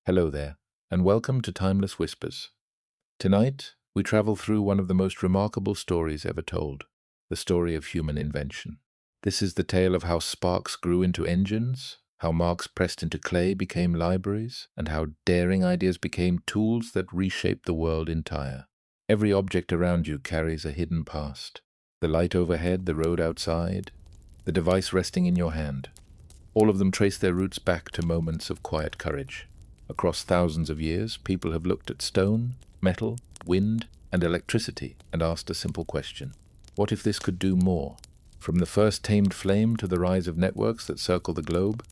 Hello there, and welcome to Timeless Whispers. Tonight, we travel through one of the most remarkable stories ever told, the story of human invention. This is the tale of how sparks grew into engines, how marks pressed into clay became libraries, and how daring ideas became tools that reshaped the world entire. Every object around you carries a hidden past. The light overhead, the road outside, the device resting in your hand. All of them trace their roots back to moments of quiet courage. Across thousands of years, people have looked at stone, metal, wind, and electricity and asked a simple question. What if this could do more? From the first tamed flame to the rise of networks that circle the globe,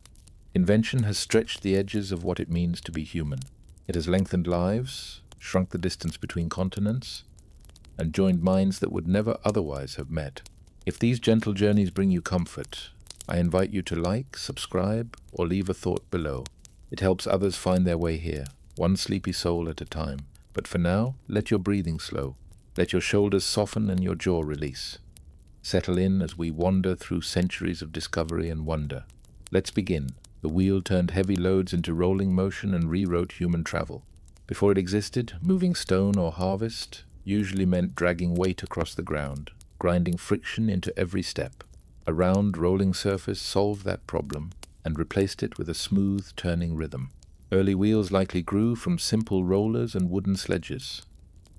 invention has stretched the edges of what it means to be human. It has lengthened lives, shrunk the distance between continents, and joined minds that would never otherwise have met. If these gentle journeys bring you comfort, I invite you to like, subscribe, or leave a thought below. It helps others find their way here, one sleepy soul at a time. But for now, let your breathing slow. Let your shoulders soften and your jaw release. Settle in as we wander through centuries of discovery and wonder. Let's begin. The wheel turned heavy loads into rolling motion and rewrote human travel. Before it existed, moving stone or harvest usually meant dragging weight across the ground, grinding friction into every step. A round, rolling surface solved that problem and replaced it with a smooth, turning rhythm. Early wheels likely grew from simple rollers and wooden sledges,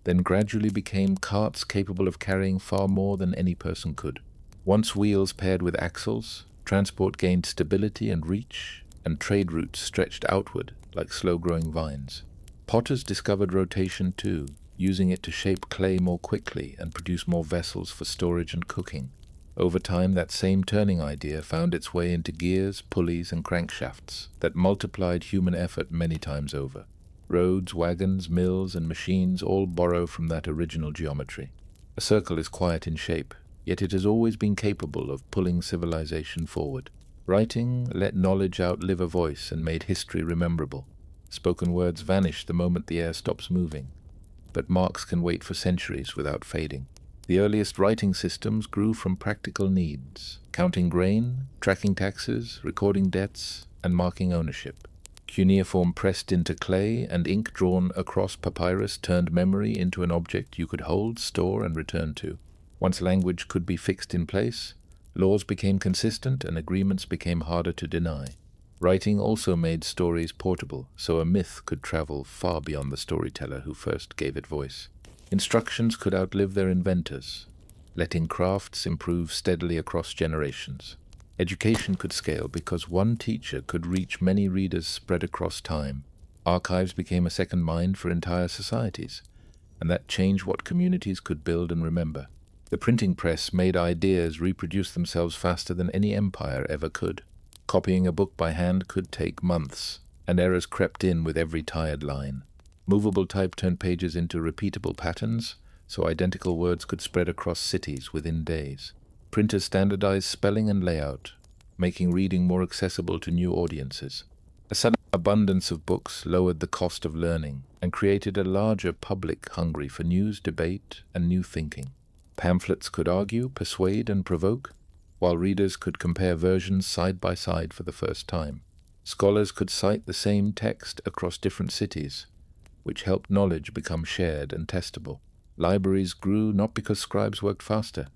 then gradually became carts capable of carrying far more than any person could. Once wheels paired with axles, transport gained stability and reach, and trade routes stretched outward like slow-growing vines. Potters discovered rotation too, using it to shape clay more quickly and produce more vessels for storage and cooking. Over time, that same turning idea found its way into gears, pulleys, and crankshafts that multiplied human effort many times over. Roads, wagons, mills, and machines all borrow from that original geometry. A circle is quiet in shape, yet it has always been capable of pulling civilization forward. Writing let knowledge outlive a voice and made history rememberable. Spoken words vanish the moment the air stops moving, but marks can wait for centuries without fading. The earliest writing systems grew from practical needs, counting grain, tracking taxes, recording debts, and marking ownership. Cuneiform pressed into clay and ink drawn across papyrus turned memory into an object you could hold, store, and return to. Once language could be fixed in place, laws became consistent and agreements became harder to deny. Writing also made stories portable, so a myth could travel far beyond the storyteller who first gave it voice. Instructions could outlive their inventors, letting crafts improve steadily across generations. Education could scale because one teacher could reach many readers spread across time. Archives became a second mind for entire societies, and that changed what communities could build and remember. The printing press made ideas reproduce themselves faster than any empire ever could. Copying a book by hand could take months, and errors crept in with every tired line. Movable type turned pages into repeatable patterns, so identical words could spread across cities within days. Printers standardized spelling and layout, making reading more accessible to new audiences. A sudden abundance of books lowered the cost of learning and created a larger public hungry for news, debate, and new thinking. Pamphlets could argue, persuade, and provoke, while readers could compare versions side by side for the first time. Scholars could cite the same text across different cities, which helped knowledge become shared and testable. Libraries grew not because scribes worked faster,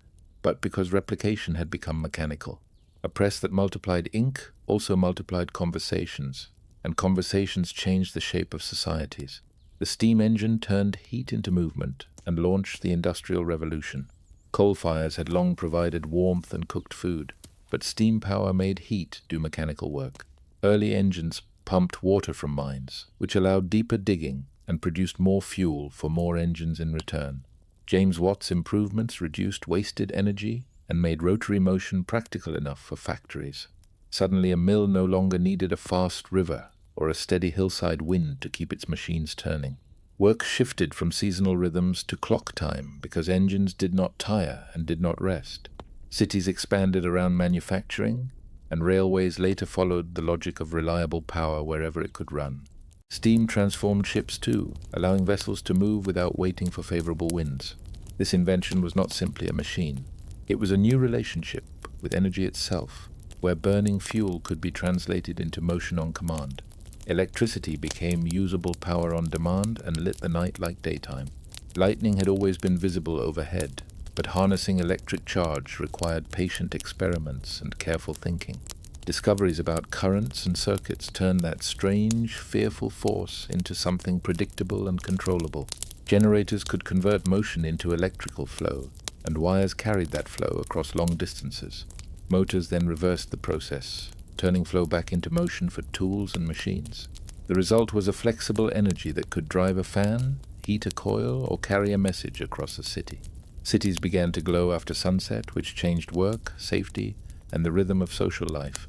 but because replication had become mechanical. A press that multiplied ink also multiplied conversations, and conversations changed the shape of societies. The steam engine turned heat into movement and launched the Industrial Revolution. Coal fires had long provided warmth and cooked food, but steam power made heat do mechanical work. Early engines pumped water from mines, which allowed deeper digging and produced more fuel for more engines in return. James Watt's improvements reduced wasted energy and made rotary motion practical enough for factories. Suddenly, a mill no longer needed a fast river or a steady hillside wind to keep its machines turning. Work shifted from seasonal rhythms to clock time because engines did not tire and did not rest. Cities expanded around manufacturing, and railways later followed the logic of reliable power wherever it could run. Steam transformed ships too, allowing vessels to move without waiting for favorable winds. This invention was not simply a machine. It was a new relationship with energy itself, where burning fuel could be translated into motion on command. Electricity became usable power on demand and lit the night like daytime. Lightning had always been visible overhead, but harnessing electric charge required patient experiments and careful thinking. Discoveries about currents and circuits turned that strange, fearful force into something predictable and controllable. Generators could convert motion into electrical flow, and wires carried that flow across long distances. Motors then reversed the process, turning flow back into motion for tools and machines. The result was a flexible energy that could drive a fan, heat a coil, or carry a message across a city. Cities began to glow after sunset, which changed work, safety, and the rhythm of social life.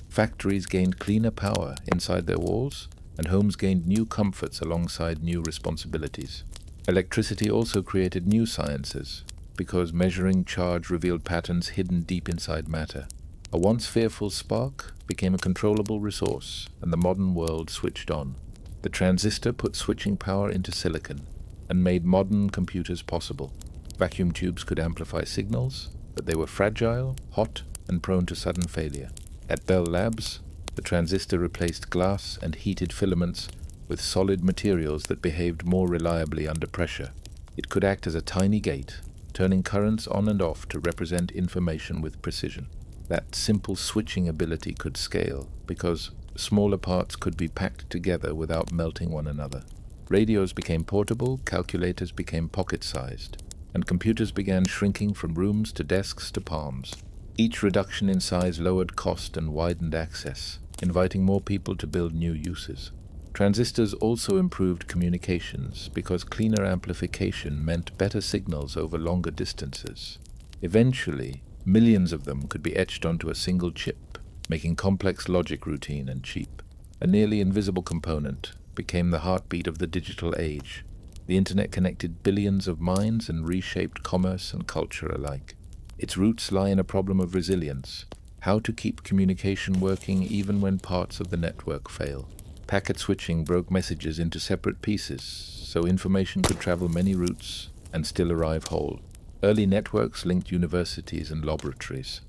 Factories gained cleaner power inside their walls, and homes gained new comforts alongside new responsibilities. Electricity also created new sciences, because measuring charge revealed patterns hidden deep inside matter. A once fearful spark became a controllable resource, and the modern world switched on. The transistor put switching power into silicon and made modern computers possible. Vacuum tubes could amplify signals, but they were fragile, hot, and prone to sudden failure. At Bell Labs, the transistor replaced glass and heated filaments with solid materials that behaved more reliably under pressure. It could act as a tiny gate, turning currents on and off to represent information with precision. That simple switching ability could scale, because smaller parts could be packed together without melting one another. Radios became portable, calculators became pocket-sized, and computers began shrinking from rooms to desks to palms. Each reduction in size lowered cost and widened access, inviting more people to build new uses. Transistors also improved communications because cleaner amplification meant better signals over longer distances. Eventually, millions of them could be etched onto a single chip, making complex logic routine and cheap. A nearly invisible component became the heartbeat of the digital age. The internet connected billions of minds and reshaped commerce and culture alike. Its roots lie in a problem of resilience: how to keep communication working even when parts of the network fail. Packet switching broke messages into separate pieces, so information could travel many routes and still arrive whole. Early networks linked universities and laboratories,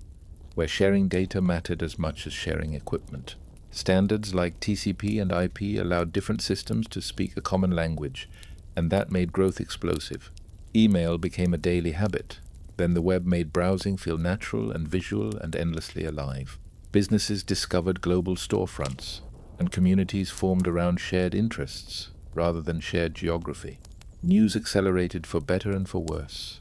where sharing data mattered as much as sharing equipment. Standards like TCP and IP allowed different systems to speak a common language, and that made growth explosive. Email became a daily habit. Then the web made browsing feel natural and visual and endlessly alive. Businesses discovered global storefronts, and communities formed around shared interests rather than shared geography. News accelerated for better and for worse,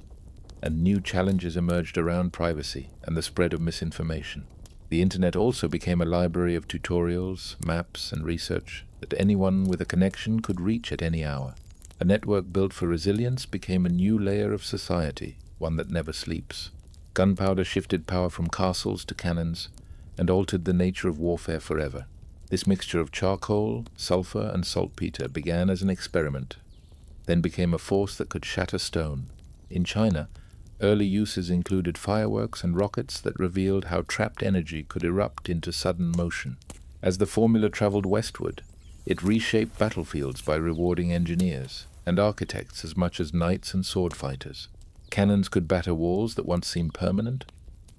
and new challenges emerged around privacy and the spread of misinformation. The internet also became a library of tutorials, maps, and research that anyone with a connection could reach at any hour. A network built for resilience became a new layer of society, one that never sleeps. Gunpowder shifted power from castles to cannons and altered the nature of warfare forever. This mixture of charcoal, sulfur, and saltpeter began as an experiment, then became a force that could shatter stone. In China, early uses included fireworks and rockets that revealed how trapped energy could erupt into sudden motion. As the formula traveled westward, it reshaped battlefields by rewarding engineers and architects as much as knights and sword fighters. Cannons could batter walls that once seemed permanent,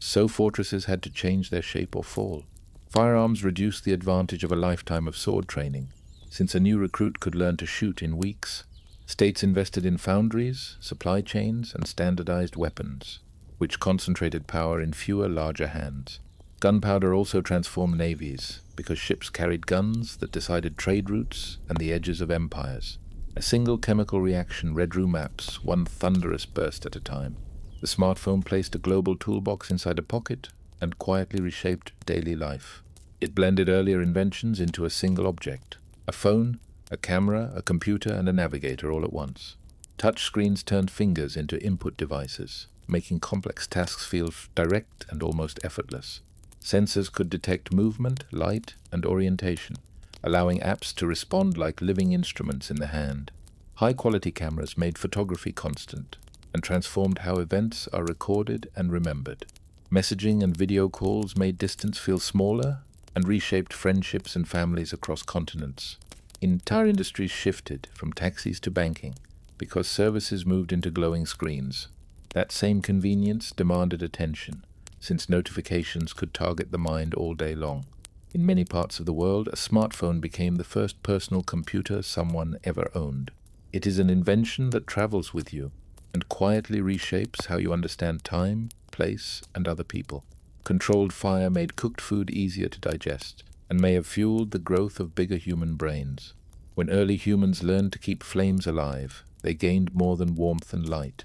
so fortresses had to change their shape or fall. Firearms reduced the advantage of a lifetime of sword training, since a new recruit could learn to shoot in weeks. States invested in foundries, supply chains, and standardized weapons, which concentrated power in fewer, larger hands. Gunpowder also transformed navies, because ships carried guns that decided trade routes and the edges of empires. A single chemical reaction redrew maps, one thunderous burst at a time. The smartphone placed a global toolbox inside a pocket and quietly reshaped daily life. It blended earlier inventions into a single object: a phone, a camera, a computer, and a navigator all at once. Touch screens turned fingers into input devices, making complex tasks feel direct and almost effortless. Sensors could detect movement, light, and orientation, allowing apps to respond like living instruments in the hand. High-quality cameras made photography constant and transformed how events are recorded and remembered. Messaging and video calls made distance feel smaller and reshaped friendships and families across continents. Entire industries shifted from taxis to banking because services moved into glowing screens. That same convenience demanded attention, since notifications could target the mind all day long. In many parts of the world, a smartphone became the first personal computer someone ever owned. It is an invention that travels with you and quietly reshapes how you understand time, place, and other people. Controlled fire made cooked food easier to digest and may have fueled the growth of bigger human brains. When early humans learned to keep flames alive, they gained more than warmth and light.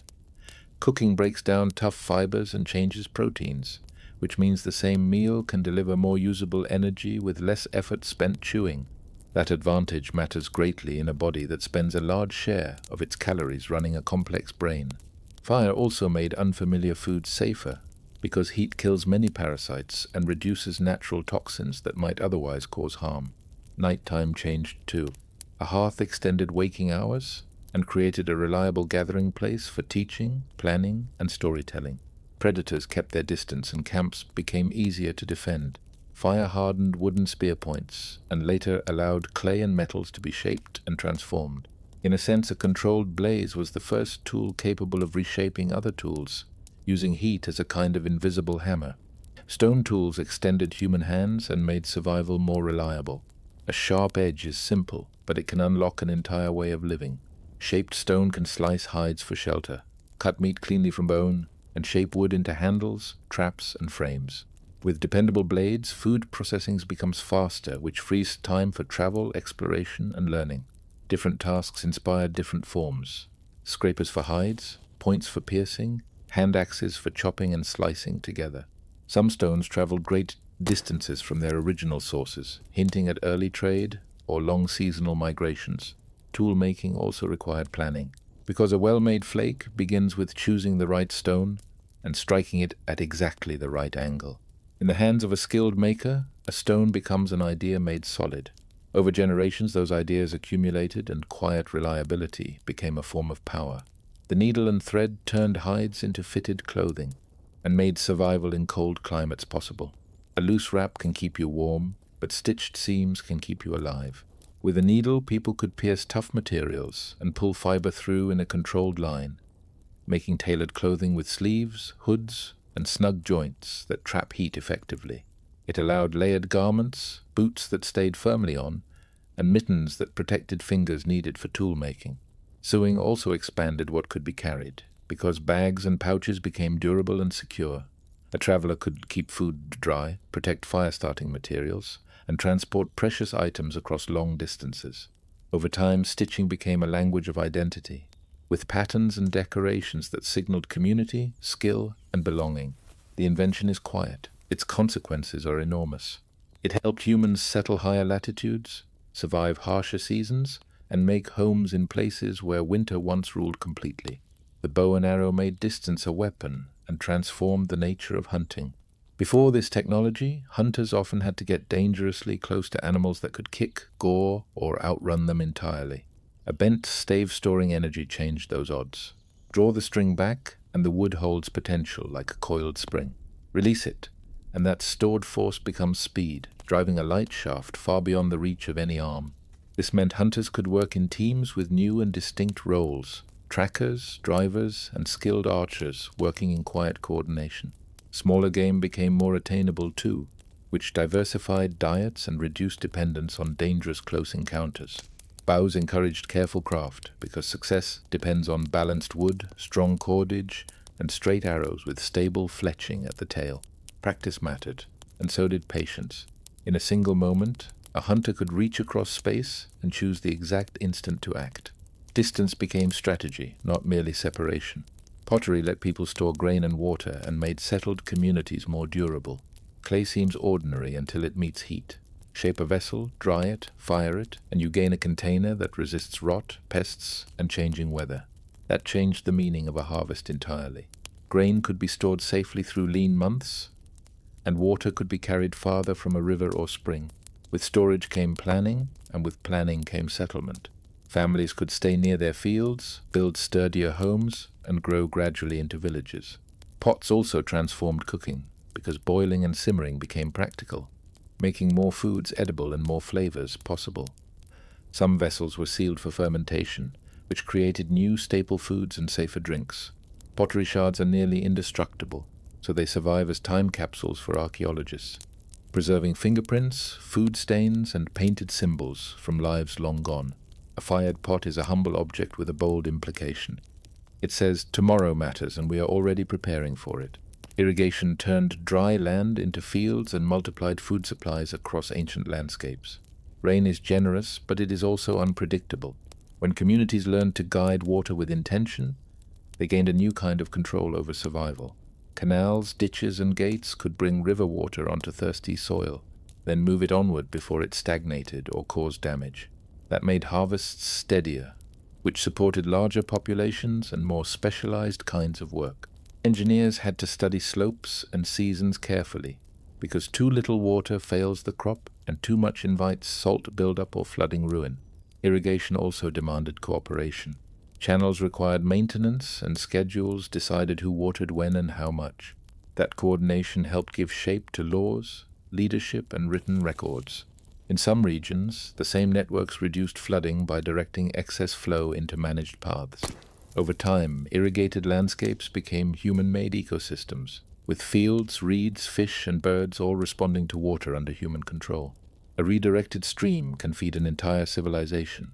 Cooking breaks down tough fibers and changes proteins, which means the same meal can deliver more usable energy with less effort spent chewing. That advantage matters greatly in a body that spends a large share of its calories running a complex brain. Fire also made unfamiliar foods safer, because heat kills many parasites and reduces natural toxins that might otherwise cause harm. Nighttime changed too. A hearth extended waking hours and created a reliable gathering place for teaching, planning, and storytelling. Predators kept their distance and camps became easier to defend. Fire hardened wooden spear points and later allowed clay and metals to be shaped and transformed. In a sense, a controlled blaze was the first tool capable of reshaping other tools, using heat as a kind of invisible hammer. Stone tools extended human hands and made survival more reliable. A sharp edge is simple, but it can unlock an entire way of living. Shaped stone can slice hides for shelter, cut meat cleanly from bone, and shape wood into handles, traps, and frames. With dependable blades, food processing becomes faster, which frees time for travel, exploration, and learning. Different tasks inspired different forms. Scrapers for hides, points for piercing, hand axes for chopping and slicing together. Some stones traveled great distances from their original sources, hinting at early trade or long seasonal migrations. Tool making also required planning, because a well-made flake begins with choosing the right stone and striking it at exactly the right angle. In the hands of a skilled maker, a stone becomes an idea made solid. Over generations, those ideas accumulated, and quiet reliability became a form of power. The needle and thread turned hides into fitted clothing and made survival in cold climates possible. A loose wrap can keep you warm, but stitched seams can keep you alive. With a needle, people could pierce tough materials and pull fiber through in a controlled line, making tailored clothing with sleeves, hoods, and snug joints that trap heat effectively. It allowed layered garments, boots that stayed firmly on, and mittens that protected fingers needed for tool making. Sewing also expanded what could be carried, because bags and pouches became durable and secure. A traveler could keep food dry, protect fire-starting materials, and transport precious items across long distances. Over time, stitching became a language of identity, with patterns and decorations that signaled community, skill, and belonging. The invention is quiet. Its consequences are enormous. It helped humans settle higher latitudes, survive harsher seasons, and make homes in places where winter once ruled completely. The bow and arrow made distance a weapon and transformed the nature of hunting. Before this technology, hunters often had to get dangerously close to animals that could kick, gore, or outrun them entirely. A bent stave storing energy changed those odds. Draw the string back, and the wood holds potential like a coiled spring. Release it, and that stored force becomes speed, driving a light shaft far beyond the reach of any arm. This meant hunters could work in teams with new and distinct roles: trackers, drivers, and skilled archers working in quiet coordination. Smaller game became more attainable too, which diversified diets and reduced dependence on dangerous close encounters. Bows encouraged careful craft, because success depends on balanced wood, strong cordage, and straight arrows with stable fletching at the tail. Practice mattered, and so did patience. In a single moment, a hunter could reach across space and choose the exact instant to act. Distance became strategy, not merely separation. Pottery let people store grain and water and made settled communities more durable. Clay seems ordinary until it meets heat. Shape a vessel, dry it, fire it, and you gain a container that resists rot, pests, and changing weather. That changed the meaning of a harvest entirely. Grain could be stored safely through lean months, and water could be carried farther from a river or spring. With storage came planning, and with planning came settlement. Families could stay near their fields, build sturdier homes, and grow gradually into villages. Pots also transformed cooking, because boiling and simmering became practical, making more foods edible and more flavors possible. Some vessels were sealed for fermentation, which created new staple foods and safer drinks. Pottery shards are nearly indestructible, so they survive as time capsules for archaeologists. preserving fingerprints, food stains, and painted symbols from lives long gone. A fired pot is a humble object with a bold implication. It says, "Tomorrow matters, and we are already preparing for it." Irrigation turned dry land into fields and multiplied food supplies across ancient landscapes. Rain is generous, but it is also unpredictable. When communities learned to guide water with intention, they gained a new kind of control over survival. Canals, ditches, and gates could bring river water onto thirsty soil, then move it onward before it stagnated or caused damage. That made harvests steadier, which supported larger populations and more specialized kinds of work. Engineers had to study slopes and seasons carefully, because too little water fails the crop and too much invites salt buildup or flooding ruin. Irrigation also demanded cooperation. Channels required maintenance, and schedules decided who watered when and how much. That coordination helped give shape to laws, leadership, and written records. In some regions, the same networks reduced flooding by directing excess flow into managed paths. Over time, irrigated landscapes became human-made ecosystems, with fields, reeds, fish, and birds all responding to water under human control. A redirected stream can feed an entire civilization,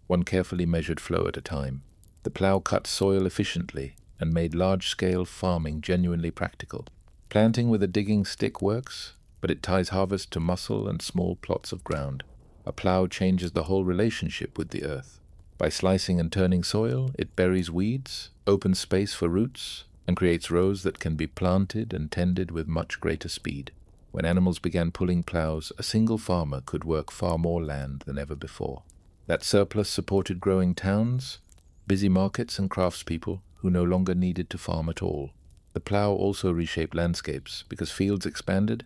one carefully measured flow at a time. The plow cut soil efficiently and made large-scale farming genuinely practical. Planting with a digging stick works, but it ties harvest to muscle and small plots of ground. A plow changes the whole relationship with the earth. By slicing and turning soil, it buries weeds, opens space for roots, and creates rows that can be planted and tended with much greater speed. When animals began pulling plows, a single farmer could work far more land than ever before. That surplus supported growing towns, busy markets, and craftspeople who no longer needed to farm at all. The plow also reshaped landscapes because fields expanded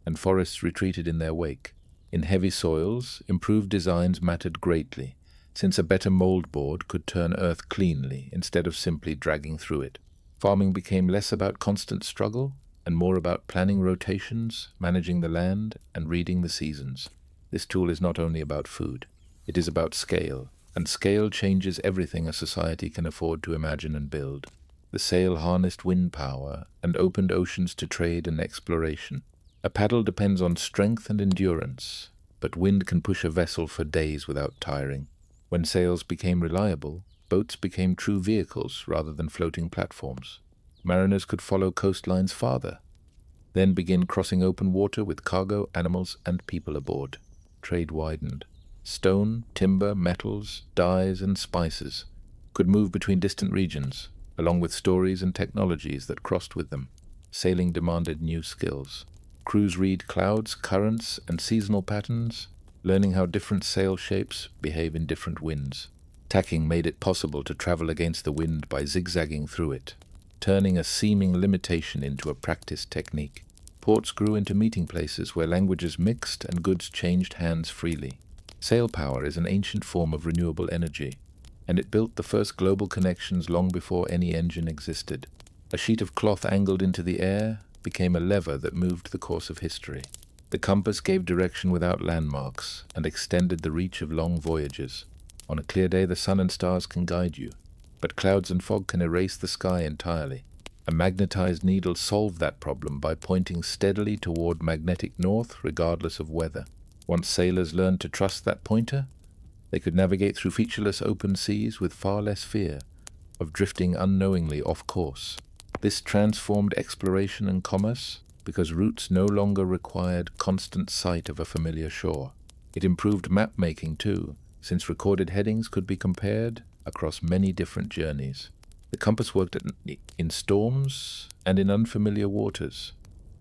and forests retreated in their wake. In heavy soils, improved designs mattered greatly, since a better mold board could turn earth cleanly instead of simply dragging through it. Farming became less about constant struggle and more about planning rotations, managing the land, and reading the seasons. This tool is not only about food, it is about scale, and scale changes everything a society can afford to imagine and build. The sail harnessed wind power and opened oceans to trade and exploration. A paddle depends on strength and endurance, but wind can push a vessel for days without tiring. When sails became reliable, boats became true vehicles rather than floating platforms. Mariners could follow coastlines farther, then begin crossing open water with cargo, animals, and people aboard. Trade widened. Stone, timber, metals, dyes, and spices could move between distant regions, along with stories and technologies that crossed with them. Sailing demanded new skills. Crews read clouds, currents, and seasonal patterns, learning how different sail shapes behave in different winds. Tacking made it possible to travel against the wind by zigzagging through it, turning a seeming limitation into a practiced technique. Ports grew into meeting places where languages mixed and goods changed hands freely. Sail power is an ancient form of renewable energy, and it built the first global connections long before any engine existed. A sheet of cloth angled into the air became a lever that moved the course of history. The compass gave direction without landmarks and extended the reach of long voyages. On a clear day, the sun and stars can guide you, but clouds and fog can erase the sky entirely. A magnetized needle solved that problem by pointing steadily toward magnetic north regardless of weather. Once sailors learned to trust that pointer, they could navigate through featureless open seas with far less fear of drifting unknowingly off course. This transformed exploration and commerce because routes no longer required constant sight of a familiar shore. It improved map-making too, since recorded headings could be compared across many different journeys. The compass worked in storms and in unfamiliar waters,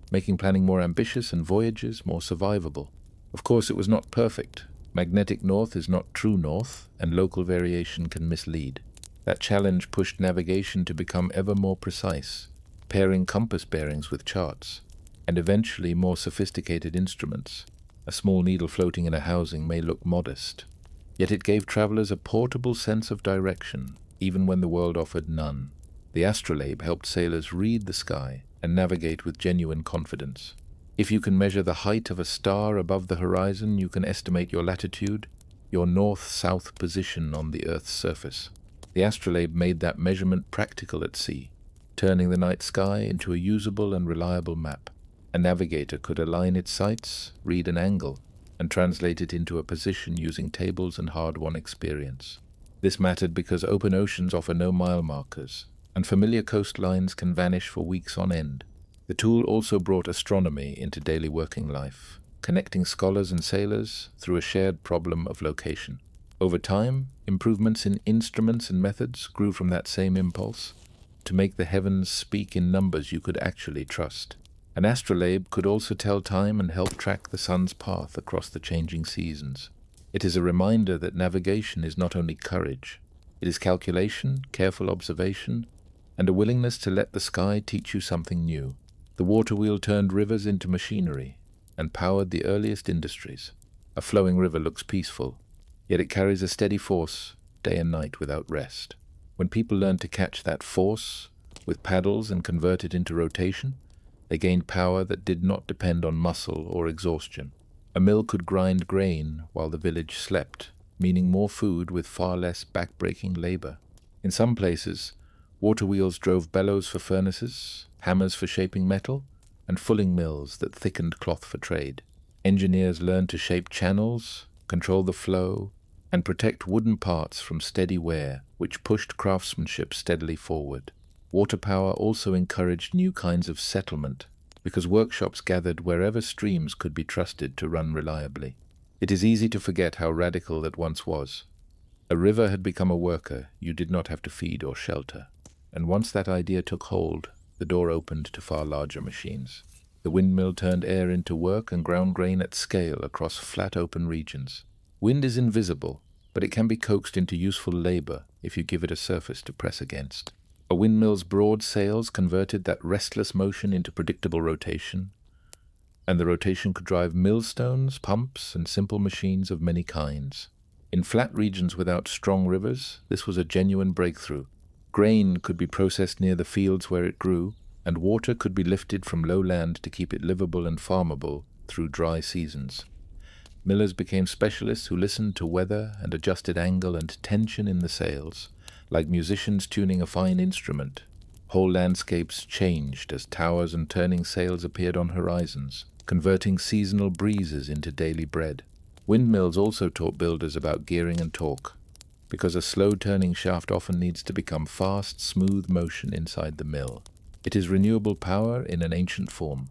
making planning more ambitious and voyages more survivable. Of course, it was not perfect. Magnetic north is not true north, and local variation can mislead. That challenge pushed navigation to become ever more precise, pairing compass bearings with charts, and eventually more sophisticated instruments. A small needle floating in a housing may look modest, yet it gave travelers a portable sense of direction, even when the world offered none. The astrolabe helped sailors read the sky and navigate with genuine confidence. If you can measure the height of a star above the horizon, you can estimate your latitude, your north-south position on the Earth's surface. The astrolabe made that measurement practical at sea, turning the night sky into a usable and reliable map. A navigator could align its sights, read an angle, and translate it into a position using tables and hard-won experience. This mattered because open oceans offer no mile markers, and familiar coastlines can vanish for weeks on end. The tool also brought astronomy into daily working life, connecting scholars and sailors through a shared problem of location. Over time, improvements in instruments and methods grew from that same impulse to make the heavens speak in numbers you could actually trust. An astrolabe could also tell time and help track the sun's path across the changing seasons. It is a reminder that navigation is not only courage, it is calculation, careful observation, and a willingness to let the sky teach you something new. The water wheel turned rivers into machinery and powered the earliest industries. A flowing river looks peaceful, yet it carries a steady force day and night without rest. When people learned to catch that force with paddles and convert it into rotation, they gained power that did not depend on muscle or exhaustion. A mill could grind grain while the village slept, meaning more food with far less back-breaking labor. In some places, water wheels drove bellows for furnaces, hammers for shaping metal, and fulling mills that thickened cloth for trade. Engineers learned to shape channels, control the flow, and protect wooden parts from steady wear, which pushed craftsmanship steadily forward. Water power also encouraged new kinds of settlement, because workshops gathered wherever streams could be trusted to run reliably. It is easy to forget how radical that once was. A river had become a worker you did not have to feed or shelter. And once that idea took hold, the door opened to far larger machines. The windmill turned air into work and ground grain at scale across flat open regions. Wind is invisible, but it can be coaxed into useful labor if you give it a surface to press against. A windmill's broad sails converted that restless motion into predictable rotation, and the rotation could drive millstones, pumps, and simple machines of many kinds. In flat regions without strong rivers, this was a genuine breakthrough. Grain could be processed near the fields where it grew, and water could be lifted from low land to keep it livable and farmable through dry seasons. Millers became specialists who listened to weather and adjusted angle and tension in the sails, like musicians tuning a fine instrument. Whole landscapes changed as towers and turning sails appeared on horizons, converting seasonal breezes into daily bread. Windmills also taught builders about gearing and torque, because a slow-turning shaft often needs to become fast, smooth motion inside the mill. It is renewable power in an ancient form,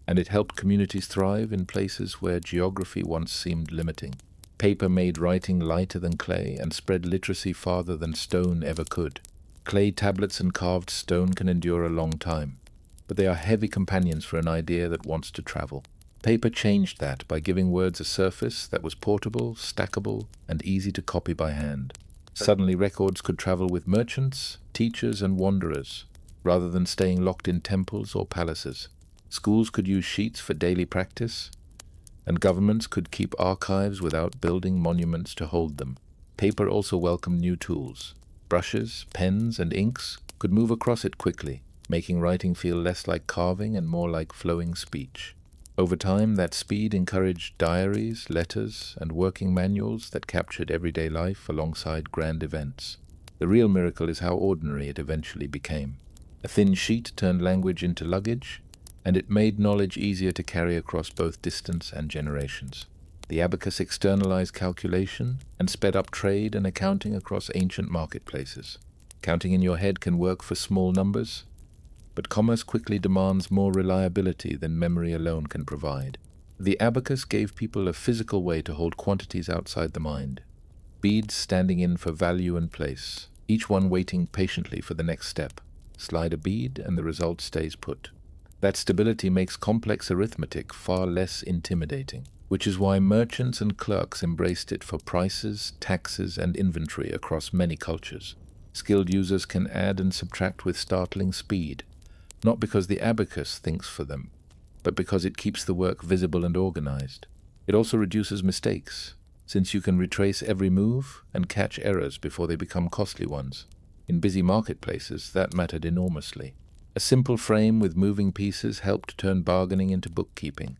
and it helped communities thrive in places where geography once seemed limiting. Paper made writing lighter than clay and spread literacy farther than stone ever could. Clay tablets and carved stone can endure a long time, but they are heavy companions for an idea that wants to travel. Paper changed that by giving words a surface that was portable, stackable, and easy to copy by hand. Suddenly records could travel with merchants, teachers, and wanderers, rather than staying locked in temples or palaces. Schools could use sheets for daily practice, and governments could keep archives without building monuments to hold them. Paper also welcomed new tools. Brushes, pens, and inks could move across it quickly, making writing feel less like carving and more like flowing speech. Over time, that speed encouraged diaries, letters, and working manuals that captured everyday life alongside grand events. The real miracle is how ordinary it eventually became. A thin sheet turned language into luggage, and it made knowledge easier to carry across both distance and generations. The abacus externalized calculation and sped up trade and accounting across ancient marketplaces. Counting in your head can work for small numbers, but commerce quickly demands more reliability than memory alone can provide. The abacus gave people a physical way to hold quantities outside the mind, beads standing in for value and place, each one waiting patiently for the next step. Slide a bead and the result stays put. That stability makes complex arithmetic far less intimidating, which is why merchants and clerks embraced it for prices, taxes, and inventory across many cultures. Skilled users can add and subtract with startling speed, not because the abacus thinks for them, but because it keeps the work visible and organized. It also reduces mistakes, since you can retrace every move and catch errors before they become costly ones. In busy marketplaces, that mattered enormously. A simple frame with moving pieces helped turn bargaining into bookkeeping,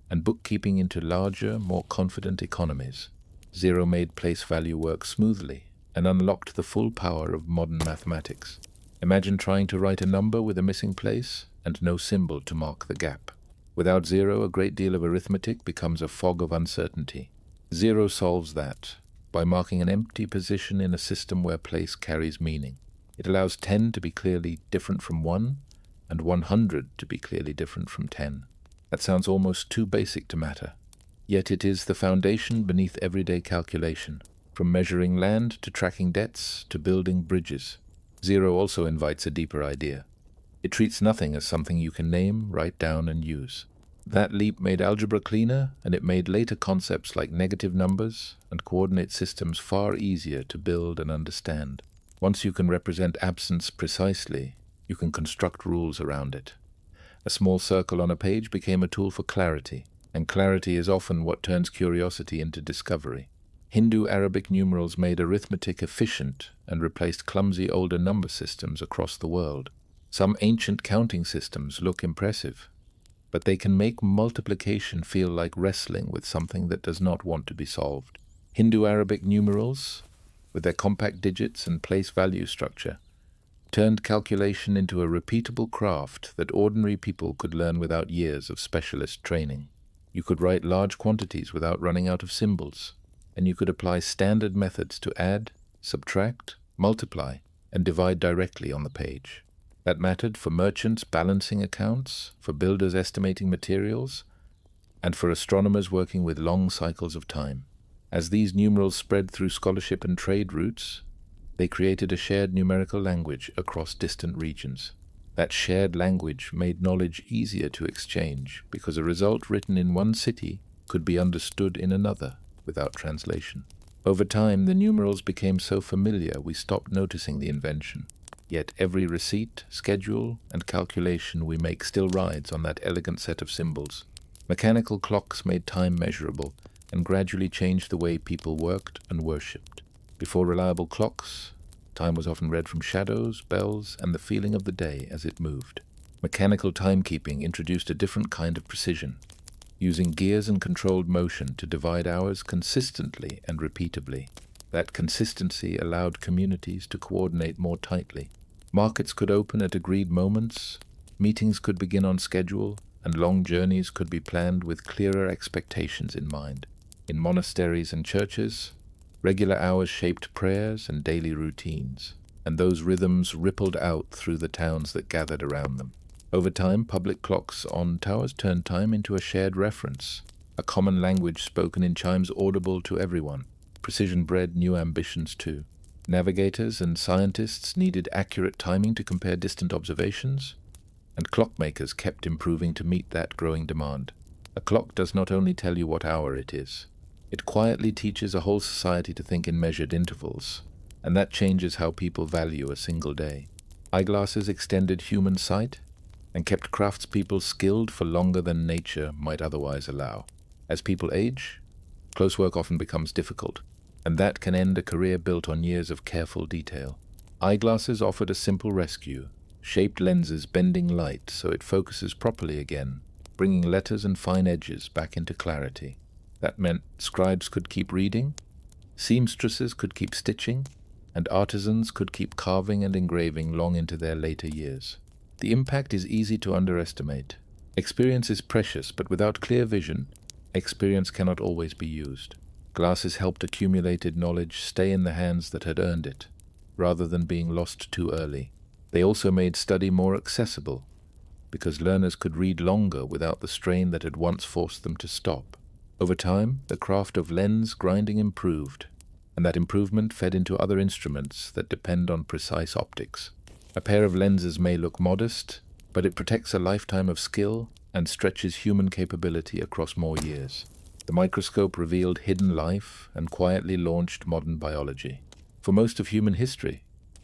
and bookkeeping into larger, more confident economies. Zero made place value work smoothly and unlocked the full power of modern mathematics. Imagine trying to write a number with a missing place and no symbol to mark the gap. Without zero, a great deal of arithmetic becomes a fog of uncertainty. Zero solves that by marking an empty position in a system where place carries meaning. It allows 10 to be clearly different from 1, and 100 to be clearly different from 10. That sounds almost too basic to matter. Yet it is the foundation beneath everyday calculation, from measuring land to tracking debts to building bridges. Zero also invites a deeper idea. It treats nothing as something you can name, write down, and use. That leap made algebra cleaner, and it made later concepts like negative numbers and coordinate systems far easier to build and understand. Once you can represent absence precisely, you can construct rules around it. A small circle on a page became a tool for clarity, and clarity is often what turns curiosity into discovery. Hindu-Arabic numerals made arithmetic efficient and replaced clumsy older number systems across the world. Some ancient counting systems look impressive, but they can make multiplication feel like wrestling with something that does not want to be solved. Hindu-Arabic numerals, with their compact digits and place value structure, turned calculation into a repeatable craft that ordinary people could learn without years of specialist training. You could write large quantities without running out of symbols, and you could apply standard methods to add, subtract, multiply, and divide directly on the page. That mattered for merchants balancing accounts, for builders estimating materials, and for astronomers working with long cycles of time. As these numerals spread through scholarship and trade routes, they created a shared numerical language across distant regions. That shared language made knowledge easier to exchange because a result written in one city could be understood in another without translation. Over time, the numerals became so familiar we stopped noticing the invention. Yet every receipt, schedule, and calculation we make still rides on that elegant set of symbols. Mechanical clocks made time measurable and gradually changed the way people worked and worshipped. Before reliable clocks, time was often read from shadows, bells, and the feeling of the day as it moved. Mechanical timekeeping introduced a different kind of precision, using gears and controlled motion to divide hours consistently and repeatably. That consistency allowed communities to coordinate more tightly. Markets could open at agreed moments, meetings could begin on schedule, and long journeys could be planned with clearer expectations in mind. In monasteries and churches, regular hours shaped prayers and daily routines, and those rhythms rippled out through the towns that gathered around them. Over time, public clocks on towers turned time into a shared reference, a common language spoken in chimes audible to everyone. Precision bred new ambitions too. Navigators and scientists needed accurate timing to compare distant observations, and clockmakers kept improving to meet that growing demand. A clock does not only tell you what hour it is, it quietly teaches a whole society to think in measured intervals, and that changes how people value a single day. Eyeglasses extended human sight and kept craftspeople skilled for longer than nature might otherwise allow. As people age, close work often becomes difficult, and that can end a career built on years of careful detail. Eyeglasses offered a simple rescue, shaped lenses bending light so it focuses properly again, bringing letters and fine edges back into clarity. That meant scribes could keep reading, seamstresses could keep stitching, and artisans could keep carving and engraving long into their later years. The impact is easy to underestimate. Experience is precious, but without clear vision, experience cannot always be used. Glasses helped accumulated knowledge stay in the hands that had earned it, rather than being lost too early. They also made study more accessible, because learners could read longer without the strain that had once forced them to stop. Over time, the craft of lens grinding improved, and that improvement fed into other instruments that depend on precise optics. A pair of lenses may look modest, but it protects a lifetime of skill and stretches human capability across more years. The microscope revealed hidden life and quietly launched modern biology. For most of human history,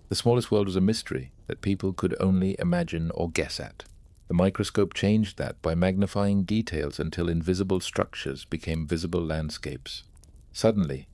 the smallest world was a mystery that people could only imagine or guess at. The microscope changed that by magnifying details until invisible structures became visible landscapes. Suddenly,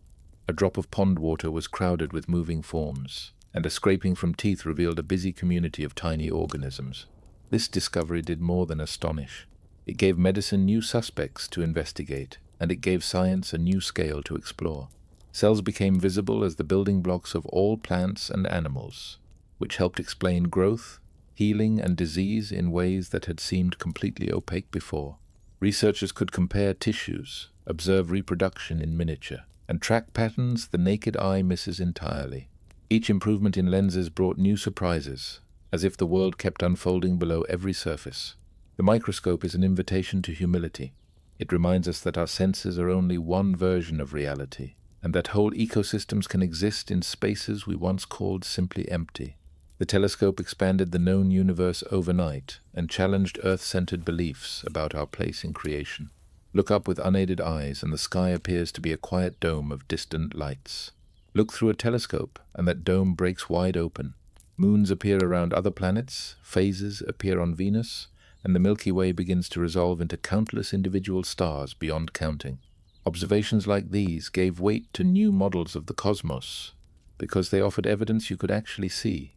a drop of pond water was crowded with moving forms, and a scraping from teeth revealed a busy community of tiny organisms. This discovery did more than astonish. It gave medicine new suspects to investigate, and it gave science a new scale to explore. Cells became visible as the building blocks of all plants and animals, which helped explain growth, healing, and disease in ways that had seemed completely opaque before. Researchers could compare tissues, observe reproduction in miniature, and track patterns the naked eye misses entirely. Each improvement in lenses brought new surprises, as if the world kept unfolding below every surface. The microscope is an invitation to humility. It reminds us that our senses are only one version of reality, and that whole ecosystems can exist in spaces we once called simply empty. The telescope expanded the known universe overnight and challenged Earth-centered beliefs about our place in creation. Look up with unaided eyes, and the sky appears to be a quiet dome of distant lights. Look through a telescope, and that dome breaks wide open. Moons appear around other planets, phases appear on Venus, and the Milky Way begins to resolve into countless individual stars beyond counting. Observations like these gave weight to new models of the cosmos, because they offered evidence you could actually see,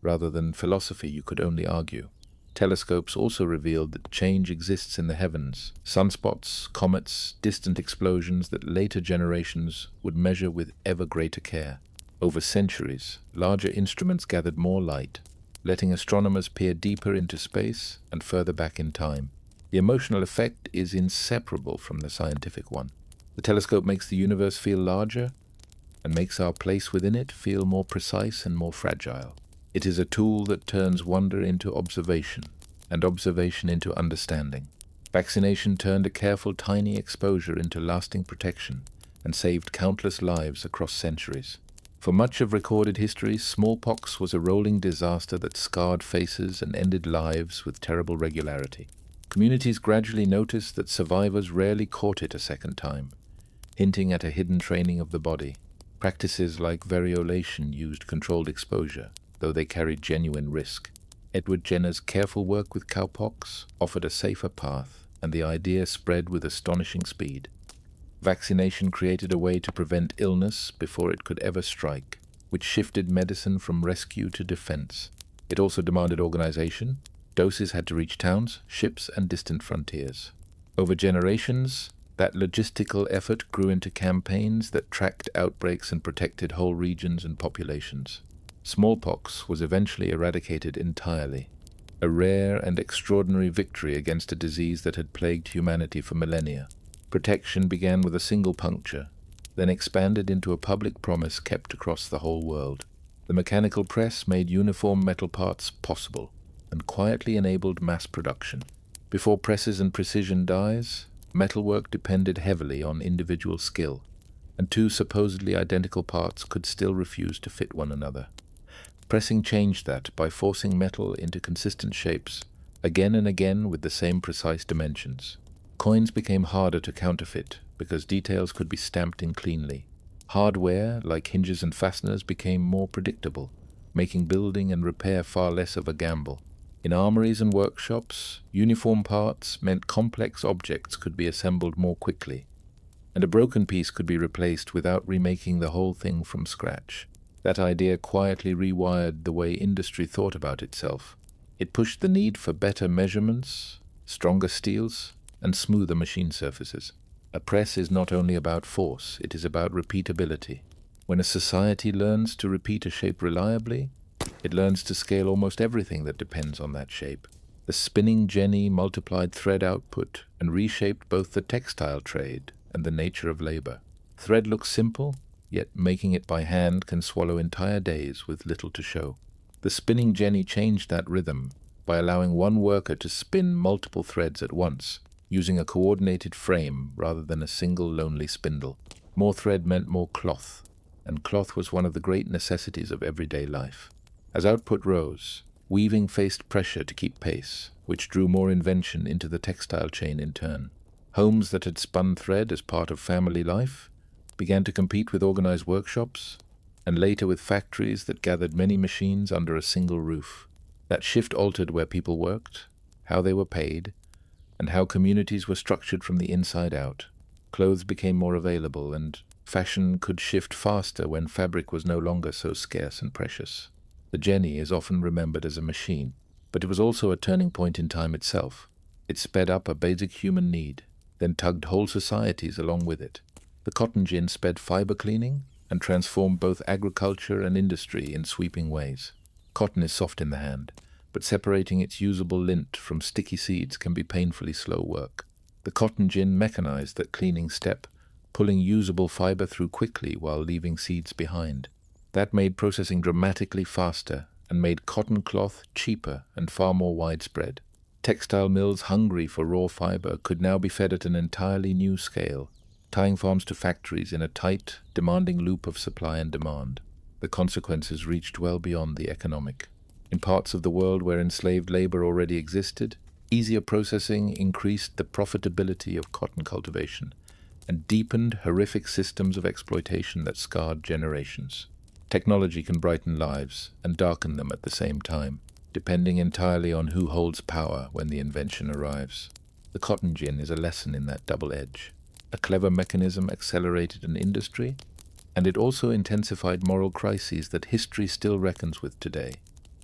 rather than philosophy you could only argue. Telescopes also revealed that change exists in the heavens, sunspots, comets, distant explosions that later generations would measure with ever greater care. Over centuries, larger instruments gathered more light, letting astronomers peer deeper into space and further back in time. The emotional effect is inseparable from the scientific one. The telescope makes the universe feel larger and makes our place within it feel more precise and more fragile. It is a tool that turns wonder into observation, and observation into understanding. Vaccination turned a careful, tiny exposure into lasting protection, and saved countless lives across centuries. For much of recorded history, smallpox was a rolling disaster that scarred faces and ended lives with terrible regularity. Communities gradually noticed that survivors rarely caught it a second time, hinting at a hidden training of the body. Practices like variolation used controlled exposure, though they carried genuine risk. Edward Jenner's careful work with cowpox offered a safer path, and the idea spread with astonishing speed. Vaccination created a way to prevent illness before it could ever strike, which shifted medicine from rescue to defense. It also demanded organization. Doses had to reach towns, ships, and distant frontiers. Over generations, that logistical effort grew into campaigns that tracked outbreaks and protected whole regions and populations. Smallpox was eventually eradicated entirely, a rare and extraordinary victory against a disease that had plagued humanity for millennia. Protection began with a single puncture, then expanded into a public promise kept across the whole world. The mechanical press made uniform metal parts possible, and quietly enabled mass production. Before presses and precision dies, metalwork depended heavily on individual skill, and two supposedly identical parts could still refuse to fit one another. Pressing changed that by forcing metal into consistent shapes, again and again with the same precise dimensions. Coins became harder to counterfeit because details could be stamped in cleanly. Hardware, like hinges and fasteners, became more predictable, making building and repair far less of a gamble. In armories and workshops, uniform parts meant complex objects could be assembled more quickly, and a broken piece could be replaced without remaking the whole thing from scratch. That idea quietly rewired the way industry thought about itself. It pushed the need for better measurements, stronger steels, and smoother machine surfaces. A press is not only about force, it is about repeatability. When a society learns to repeat a shape reliably, it learns to scale almost everything that depends on that shape. The spinning jenny multiplied thread output and reshaped both the textile trade and the nature of labor. Thread looks simple, yet making it by hand can swallow entire days with little to show. The spinning jenny changed that rhythm by allowing one worker to spin multiple threads at once, using a coordinated frame rather than a single lonely spindle. More thread meant more cloth, and cloth was one of the great necessities of everyday life. As output rose, weaving faced pressure to keep pace, which drew more invention into the textile chain in turn. Homes that had spun thread as part of family life began to compete with organized workshops, and later with factories that gathered many machines under a single roof. That shift altered where people worked, how they were paid, and how communities were structured from the inside out. Clothes became more available, and fashion could shift faster when fabric was no longer so scarce and precious. The jenny is often remembered as a machine, but it was also a turning point in time itself. It sped up a basic human need, then tugged whole societies along with it. The cotton gin sped fiber cleaning and transformed both agriculture and industry in sweeping ways. Cotton is soft in the hand, but separating its usable lint from sticky seeds can be painfully slow work. The cotton gin mechanized that cleaning step, pulling usable fiber through quickly while leaving seeds behind. That made processing dramatically faster and made cotton cloth cheaper and far more widespread. Textile mills hungry for raw fiber could now be fed at an entirely new scale, tying farms to factories in a tight, demanding loop of supply and demand. The consequences reached well beyond the economic. In parts of the world where enslaved labor already existed, easier processing increased the profitability of cotton cultivation and deepened horrific systems of exploitation that scarred generations. Technology can brighten lives and darken them at the same time, depending entirely on who holds power when the invention arrives. The cotton gin is a lesson in that double edge. A clever mechanism accelerated an industry, and it also intensified moral crises that history still reckons with today.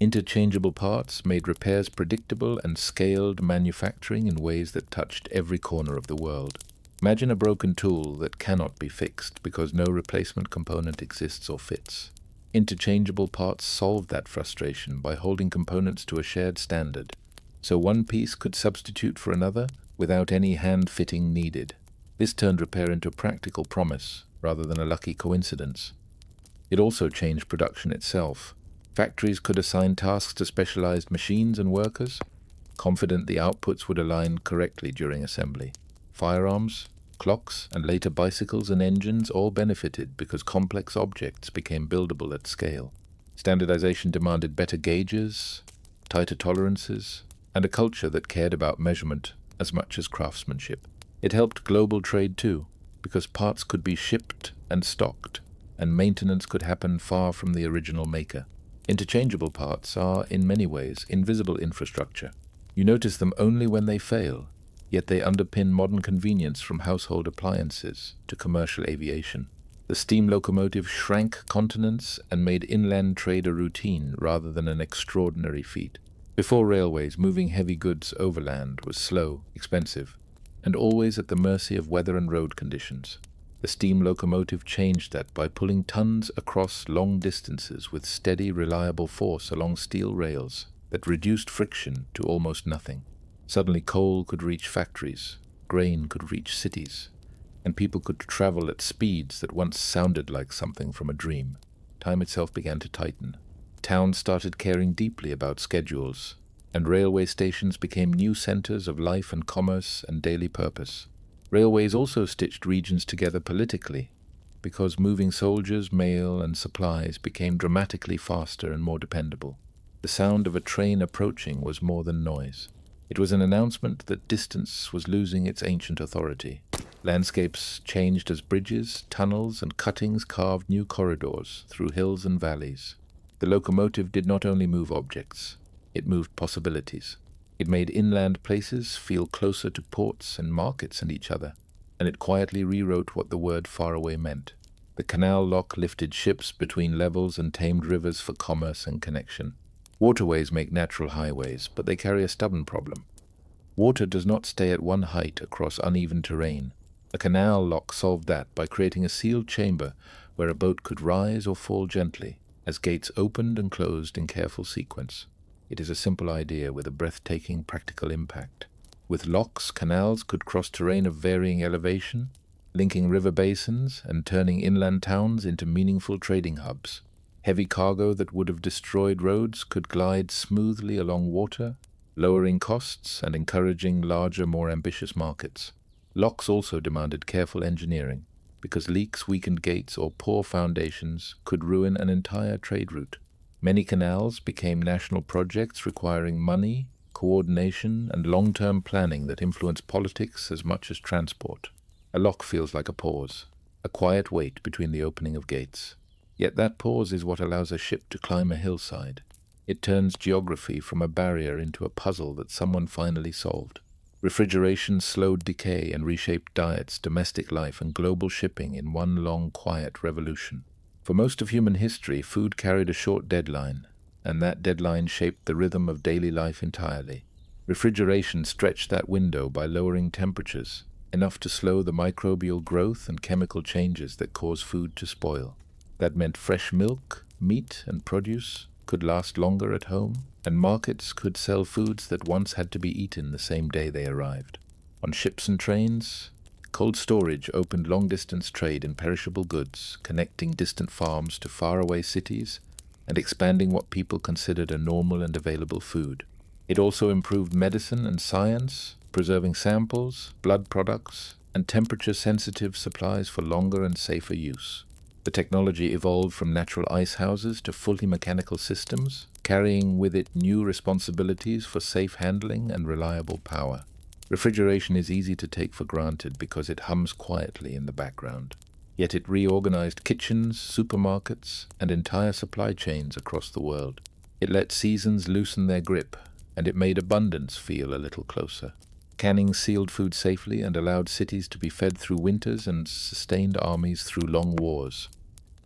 Interchangeable parts made repairs predictable and scaled manufacturing in ways that touched every corner of the world. Imagine a broken tool that cannot be fixed because no replacement component exists or fits. Interchangeable parts solved that frustration by holding components to a shared standard, so one piece could substitute for another without any hand fitting needed. This turned repair into a practical promise rather than a lucky coincidence. It also changed production itself. Factories could assign tasks to specialized machines and workers, confident the outputs would align correctly during assembly. Firearms, clocks, and later bicycles and engines all benefited because complex objects became buildable at scale. Standardization demanded better gauges, tighter tolerances, and a culture that cared about measurement as much as craftsmanship. It helped global trade too, because parts could be shipped and stocked, and maintenance could happen far from the original maker. Interchangeable parts are, in many ways, invisible infrastructure. You notice them only when they fail, yet they underpin modern convenience from household appliances to commercial aviation. The steam locomotive shrank continents and made inland trade a routine rather than an extraordinary feat. Before railways, moving heavy goods overland was slow, expensive, and always at the mercy of weather and road conditions. The steam locomotive changed that by pulling tons across long distances with steady, reliable force along steel rails that reduced friction to almost nothing. Suddenly coal could reach factories, grain could reach cities, and people could travel at speeds that once sounded like something from a dream. Time itself began to tighten. Towns started caring deeply about schedules, and railway stations became new centers of life and commerce and daily purpose. Railways also stitched regions together politically, because moving soldiers, mail, and supplies became dramatically faster and more dependable. The sound of a train approaching was more than noise. It was an announcement that distance was losing its ancient authority. Landscapes changed as bridges, tunnels, and cuttings carved new corridors through hills and valleys. The locomotive did not only move objects, it moved possibilities. It made inland places feel closer to ports and markets and each other, and it quietly rewrote what the word far away meant. The canal lock lifted ships between levels and tamed rivers for commerce and connection. Waterways make natural highways, but they carry a stubborn problem. Water does not stay at one height across uneven terrain. A canal lock solved that by creating a sealed chamber where a boat could rise or fall gently, as gates opened and closed in careful sequence. It is a simple idea with a breathtaking practical impact. With locks, canals could cross terrain of varying elevation, linking river basins and turning inland towns into meaningful trading hubs. Heavy cargo that would have destroyed roads could glide smoothly along water, lowering costs and encouraging larger, more ambitious markets. Locks also demanded careful engineering, because leaks, weakened gates, or poor foundations could ruin an entire trade route. Many canals became national projects requiring money, coordination, and long-term planning that influenced politics as much as transport. A lock feels like a pause, a quiet wait between the opening of gates. Yet that pause is what allows a ship to climb a hillside. It turns geography from a barrier into a puzzle that someone finally solved. Refrigeration slowed decay and reshaped diets, domestic life, and global shipping in one long, quiet revolution. For most of human history, food carried a short deadline, and that deadline shaped the rhythm of daily life entirely. Refrigeration stretched that window by lowering temperatures, enough to slow the microbial growth and chemical changes that cause food to spoil. That meant fresh milk, meat, and produce could last longer at home, and markets could sell foods that once had to be eaten the same day they arrived. On ships and trains, cold storage opened long-distance trade in perishable goods, connecting distant farms to faraway cities and expanding what people considered a normal and available food. It also improved medicine and science, preserving samples, blood products, and temperature-sensitive supplies for longer and safer use. The technology evolved from natural ice houses to fully mechanical systems, carrying with it new responsibilities for safe handling and reliable power. Refrigeration is easy to take for granted because it hums quietly in the background. Yet it reorganized kitchens, supermarkets, and entire supply chains across the world. It let seasons loosen their grip, and it made abundance feel a little closer. Canning sealed food safely and allowed cities to be fed through winters and sustained armies through long wars.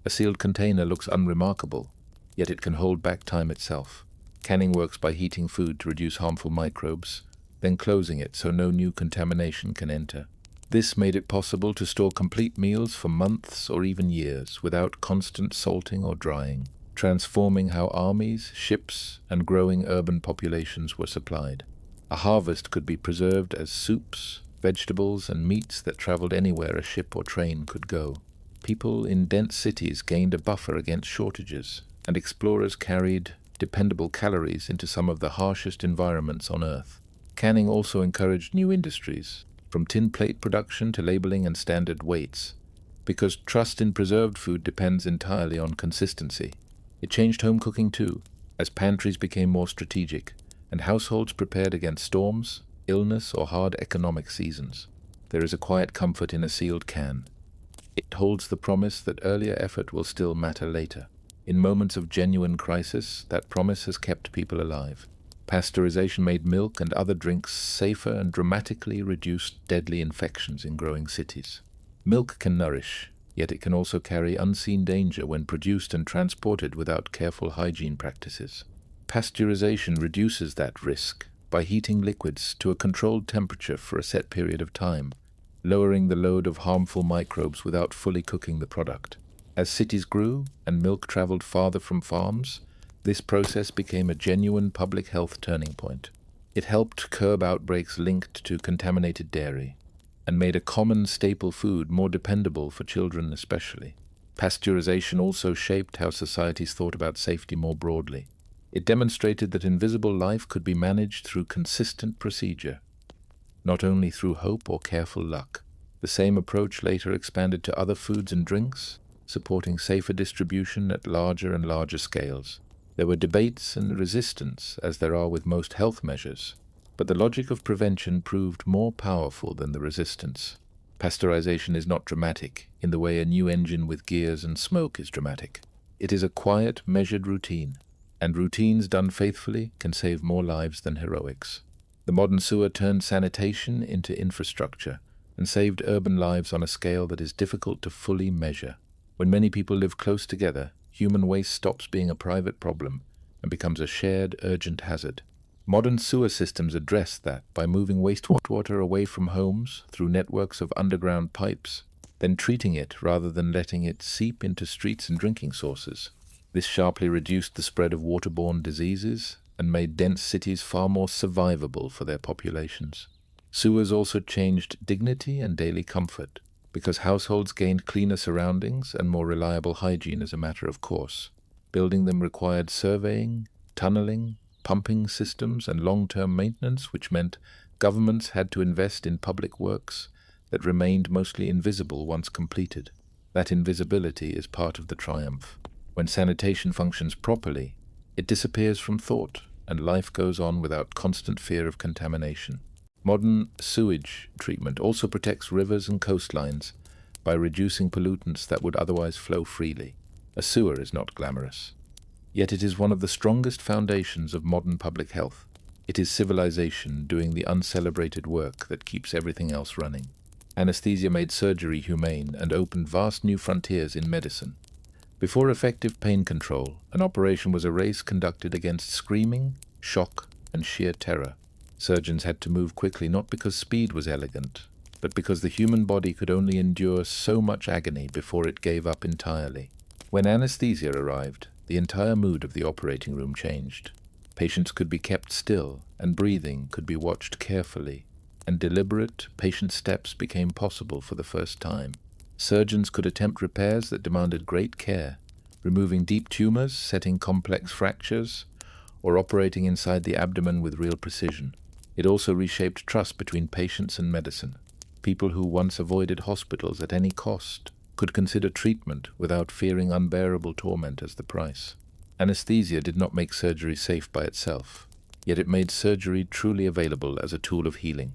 A sealed container looks unremarkable, yet it can hold back time itself. Canning works by heating food to reduce harmful microbes, then closing it so no new contamination can enter. This made it possible to store complete meals for months or even years without constant salting or drying, transforming how armies, ships, and growing urban populations were supplied. A harvest could be preserved as soups, vegetables, and meats that traveled anywhere a ship or train could go. People in dense cities gained a buffer against shortages, and explorers carried dependable calories into some of the harshest environments on Earth. Canning also encouraged new industries, from tin plate production to labeling and standard weights, because trust in preserved food depends entirely on consistency. It changed home cooking too, as pantries became more strategic, and households prepared against storms, illness, or hard economic seasons. There is a quiet comfort in a sealed can. It holds the promise that earlier effort will still matter later. In moments of genuine crisis, that promise has kept people alive. Pasteurization made milk and other drinks safer and dramatically reduced deadly infections in growing cities. Milk can nourish, yet it can also carry unseen danger when produced and transported without careful hygiene practices. Pasteurization reduces that risk by heating liquids to a controlled temperature for a set period of time, lowering the load of harmful microbes without fully cooking the product. As cities grew and milk traveled farther from farms, this process became a genuine public health turning point. It helped curb outbreaks linked to contaminated dairy, and made a common staple food more dependable for children especially. Pasteurization also shaped how societies thought about safety more broadly. It demonstrated that invisible life could be managed through consistent procedure, not only through hope or careful luck. The same approach later expanded to other foods and drinks, supporting safer distribution at larger and larger scales. There were debates and resistance, as there are with most health measures, but the logic of prevention proved more powerful than the resistance. Pasteurization is not dramatic in the way a new engine with gears and smoke is dramatic. It is a quiet, measured routine, and routines done faithfully can save more lives than heroics. The modern sewer turned sanitation into infrastructure and saved urban lives on a scale that is difficult to fully measure. When many people live close together, human waste stops being a private problem and becomes a shared, urgent hazard. Modern sewer systems address that by moving wastewater away from homes through networks of underground pipes, then treating it rather than letting it seep into streets and drinking sources. This sharply reduced the spread of waterborne diseases and made dense cities far more survivable for their populations. Sewers also changed dignity and daily comfort, because households gained cleaner surroundings and more reliable hygiene as a matter of course. Building them required surveying, tunneling, pumping systems, and long-term maintenance, which meant governments had to invest in public works that remained mostly invisible once completed. That invisibility is part of the triumph. When sanitation functions properly, it disappears from thought, and life goes on without constant fear of contamination. Modern sewage treatment also protects rivers and coastlines by reducing pollutants that would otherwise flow freely. A sewer is not glamorous, yet it is one of the strongest foundations of modern public health. It is civilization doing the uncelebrated work that keeps everything else running. Anesthesia made surgery humane and opened vast new frontiers in medicine. Before effective pain control, an operation was a race conducted against screaming, shock, and sheer terror. Surgeons had to move quickly not because speed was elegant, but because the human body could only endure so much agony before it gave up entirely. When anesthesia arrived, the entire mood of the operating room changed. Patients could be kept still, and breathing could be watched carefully. and deliberate, patient steps became possible for the first time. Surgeons could attempt repairs that demanded great care, removing deep tumors, setting complex fractures, or operating inside the abdomen with real precision. It also reshaped trust between patients and medicine. People who once avoided hospitals at any cost could consider treatment without fearing unbearable torment as the price. Anesthesia did not make surgery safe by itself, yet it made surgery truly available as a tool of healing.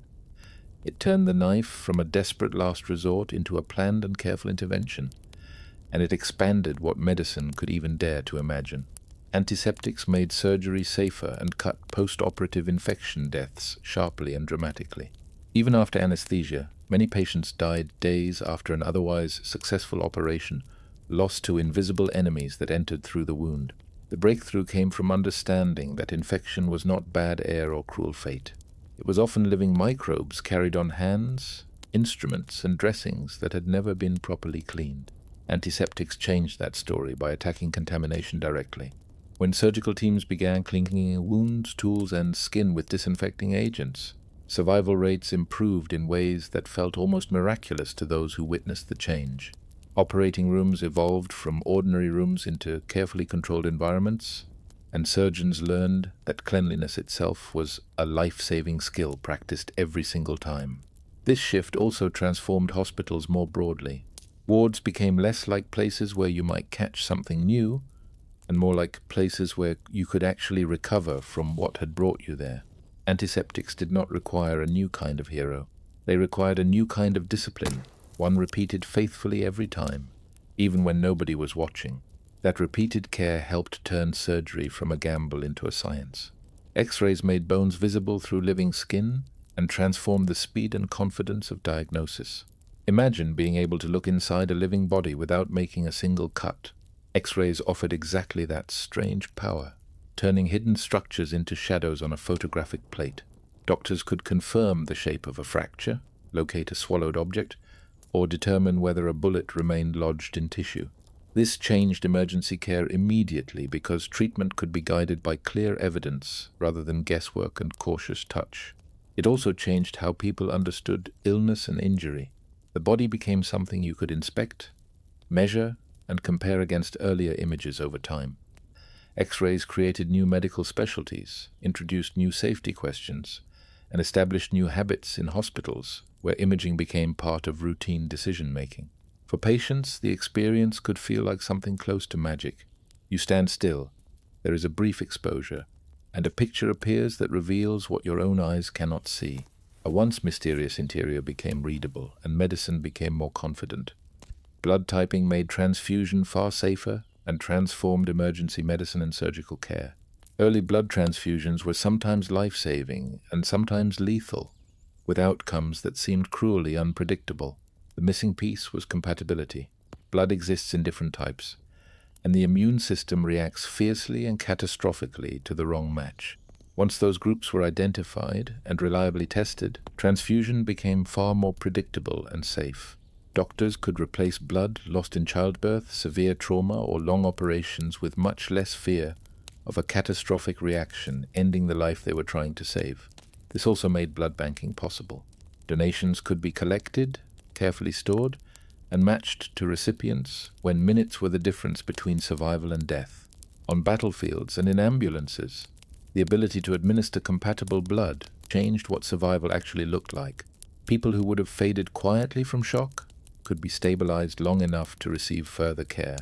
It turned the knife from a desperate last resort into a planned and careful intervention, and it expanded what medicine could even dare to imagine. Antiseptics made surgery safer and cut post-operative infection deaths sharply and dramatically. Even after anesthesia, many patients died days after an otherwise successful operation, lost to invisible enemies that entered through the wound. The breakthrough came from understanding that infection was not bad air or cruel fate. It was often living microbes carried on hands, instruments, and dressings that had never been properly cleaned. Antiseptics changed that story by attacking contamination directly. When surgical teams began cleaning wounds, tools, and skin with disinfecting agents, survival rates improved in ways that felt almost miraculous to those who witnessed the change. Operating rooms evolved from ordinary rooms into carefully controlled environments, and surgeons learned that cleanliness itself was a life-saving skill practiced every single time. This shift also transformed hospitals more broadly. Wards became less like places where you might catch something new, and more like places where you could actually recover from what had brought you there. Antiseptics did not require a new kind of hero. They required a new kind of discipline, one repeated faithfully every time, even when nobody was watching. That repeated care helped turn surgery from a gamble into a science. X-rays made bones visible through living skin and transformed the speed and confidence of diagnosis. Imagine being able to look inside a living body without making a single cut. X-rays offered exactly that strange power, turning hidden structures into shadows on a photographic plate. Doctors could confirm the shape of a fracture, locate a swallowed object, or determine whether a bullet remained lodged in tissue. This changed emergency care immediately because treatment could be guided by clear evidence rather than guesswork and cautious touch. It also changed how people understood illness and injury. The body became something you could inspect, measure, and compare against earlier images over time. X-rays created new medical specialties, introduced new safety questions, and established new habits in hospitals where imaging became part of routine decision-making. For patients, the experience could feel like something close to magic. You stand still, there is a brief exposure, and a picture appears that reveals what your own eyes cannot see. A once mysterious interior became readable, and medicine became more confident. Blood typing made transfusion far safer and transformed emergency medicine and surgical care. Early blood transfusions were sometimes life-saving and sometimes lethal, with outcomes that seemed cruelly unpredictable. The missing piece was compatibility. Blood exists in different types, and the immune system reacts fiercely and catastrophically to the wrong match. Once those groups were identified and reliably tested, transfusion became far more predictable and safe. Doctors could replace blood lost in childbirth, severe trauma, or long operations with much less fear of a catastrophic reaction ending the life they were trying to save. This also made blood banking possible. Donations could be collected, carefully stored, and matched to recipients when minutes were the difference between survival and death. On battlefields and in ambulances, the ability to administer compatible blood changed what survival actually looked like. People who would have faded quietly from shock could be stabilized long enough to receive further care.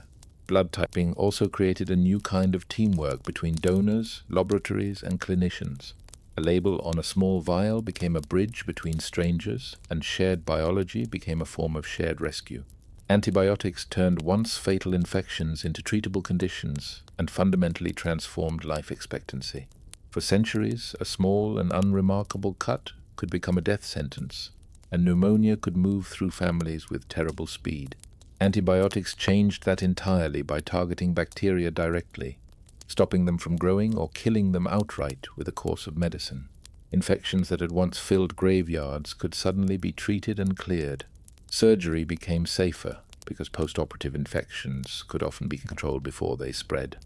Blood typing also created a new kind of teamwork between donors, laboratories, and clinicians. A label on a small vial became a bridge between strangers, and shared biology became a form of shared rescue. Antibiotics turned once fatal infections into treatable conditions and fundamentally transformed life expectancy. For centuries, a small and unremarkable cut could become a death sentence, and pneumonia could move through families with terrible speed. Antibiotics changed that entirely by targeting bacteria directly, stopping them from growing or killing them outright with a course of medicine. Infections that had once filled graveyards could suddenly be treated and cleared. Surgery became safer because post-operative infections could often be controlled before they spread.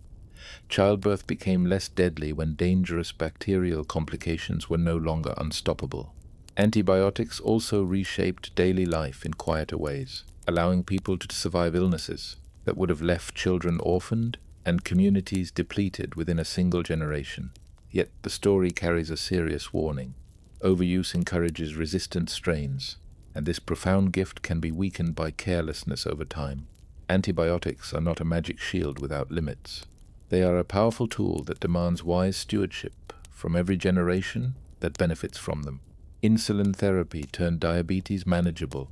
Childbirth became less deadly when dangerous bacterial complications were no longer unstoppable. Antibiotics also reshaped daily life in quieter ways, allowing people to survive illnesses that would have left children orphaned and communities depleted within a single generation. Yet the story carries a serious warning. Overuse encourages resistant strains, and this profound gift can be weakened by carelessness over time. Antibiotics are not a magic shield without limits. They are a powerful tool that demands wise stewardship from every generation that benefits from them. Insulin therapy turned diabetes manageable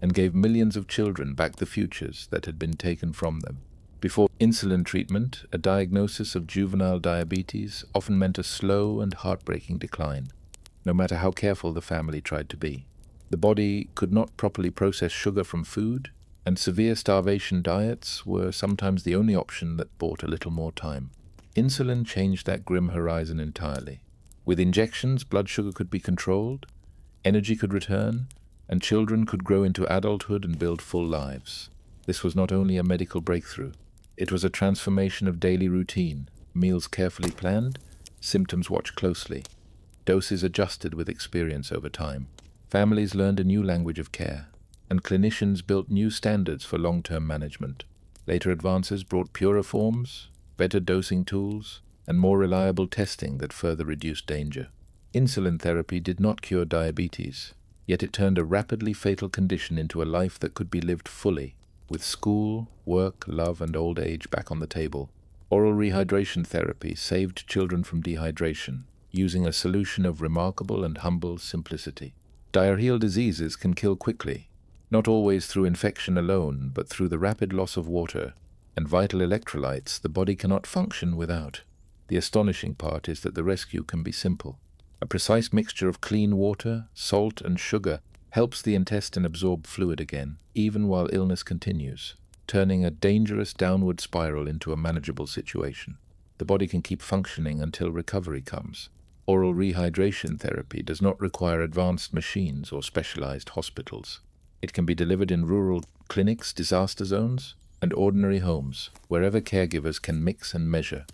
and gave millions of children back the futures that had been taken from them. Before insulin treatment, a diagnosis of juvenile diabetes often meant a slow and heartbreaking decline, no matter how careful the family tried to be. The body could not properly process sugar from food, and severe starvation diets were sometimes the only option that bought a little more time. Insulin changed that grim horizon entirely. With injections, blood sugar could be controlled, energy could return, and children could grow into adulthood and build full lives. This was not only a medical breakthrough, it was a transformation of daily routine, meals carefully planned, symptoms watched closely, doses adjusted with experience over time. Families learned a new language of care, and clinicians built new standards for long-term management. Later advances brought purer forms, better dosing tools, and more reliable testing that further reduced danger. Insulin therapy did not cure diabetes, yet it turned a rapidly fatal condition into a life that could be lived fully, with school, work, love, and old age back on the table. Oral rehydration therapy saved children from dehydration, using a solution of remarkable and humble simplicity. Diarrheal diseases can kill quickly, not always through infection alone, but through the rapid loss of water and vital electrolytes the body cannot function without. The astonishing part is that the rescue can be simple. A precise mixture of clean water, salt, and sugar helps the intestine absorb fluid again, even while illness continues, turning a dangerous downward spiral into a manageable situation. The body can keep functioning until recovery comes. Oral rehydration therapy does not require advanced machines or specialized hospitals. It can be delivered in rural clinics, disaster zones, and ordinary homes, wherever caregivers can mix and measure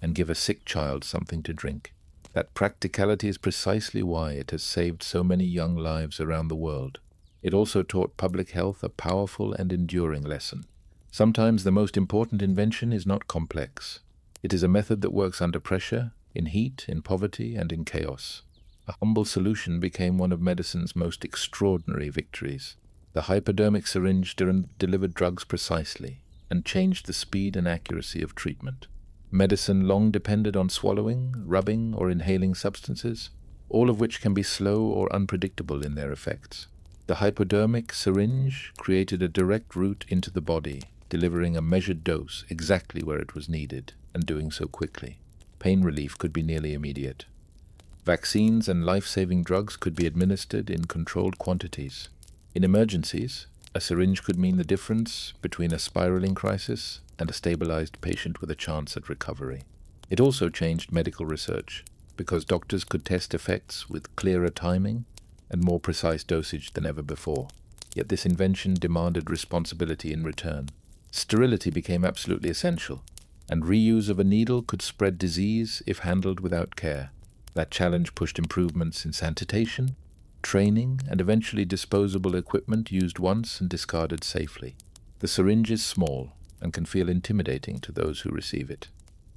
and give a sick child something to drink. That practicality is precisely why it has saved so many young lives around the world. It also taught public health a powerful and enduring lesson. Sometimes the most important invention is not complex. It is a method that works under pressure, in heat, in poverty, and in chaos. A humble solution became one of medicine's most extraordinary victories. The hypodermic syringe delivered drugs precisely and changed the speed and accuracy of treatment. Medicine long depended on swallowing, rubbing, or inhaling substances, all of which can be slow or unpredictable in their effects. The hypodermic syringe created a direct route into the body, delivering a measured dose exactly where it was needed, and doing so quickly. Pain relief could be nearly immediate. Vaccines and life-saving drugs could be administered in controlled quantities. In emergencies, a syringe could mean the difference between a spiraling crisis and a stabilized patient with a chance at recovery. It also changed medical research, because doctors could test effects with clearer timing and more precise dosage than ever before. Yet this invention demanded responsibility in return. Sterility became absolutely essential, and reuse of a needle could spread disease if handled without care. That challenge pushed improvements in sanitation, training, and eventually disposable equipment used once and discarded safely. The syringe is small and can feel intimidating to those who receive it.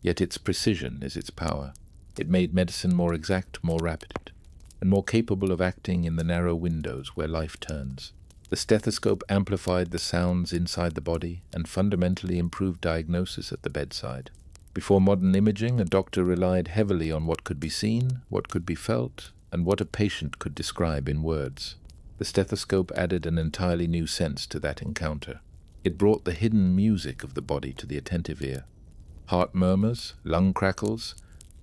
Yet its precision is its power. It made medicine more exact, more rapid, and more capable of acting in the narrow windows where life turns. The stethoscope amplified the sounds inside the body and fundamentally improved diagnosis at the bedside. Before modern imaging, a doctor relied heavily on what could be seen, what could be felt, and what a patient could describe in words. The stethoscope added an entirely new sense to that encounter. It brought the hidden music of the body to the attentive ear. Heart murmurs, lung crackles,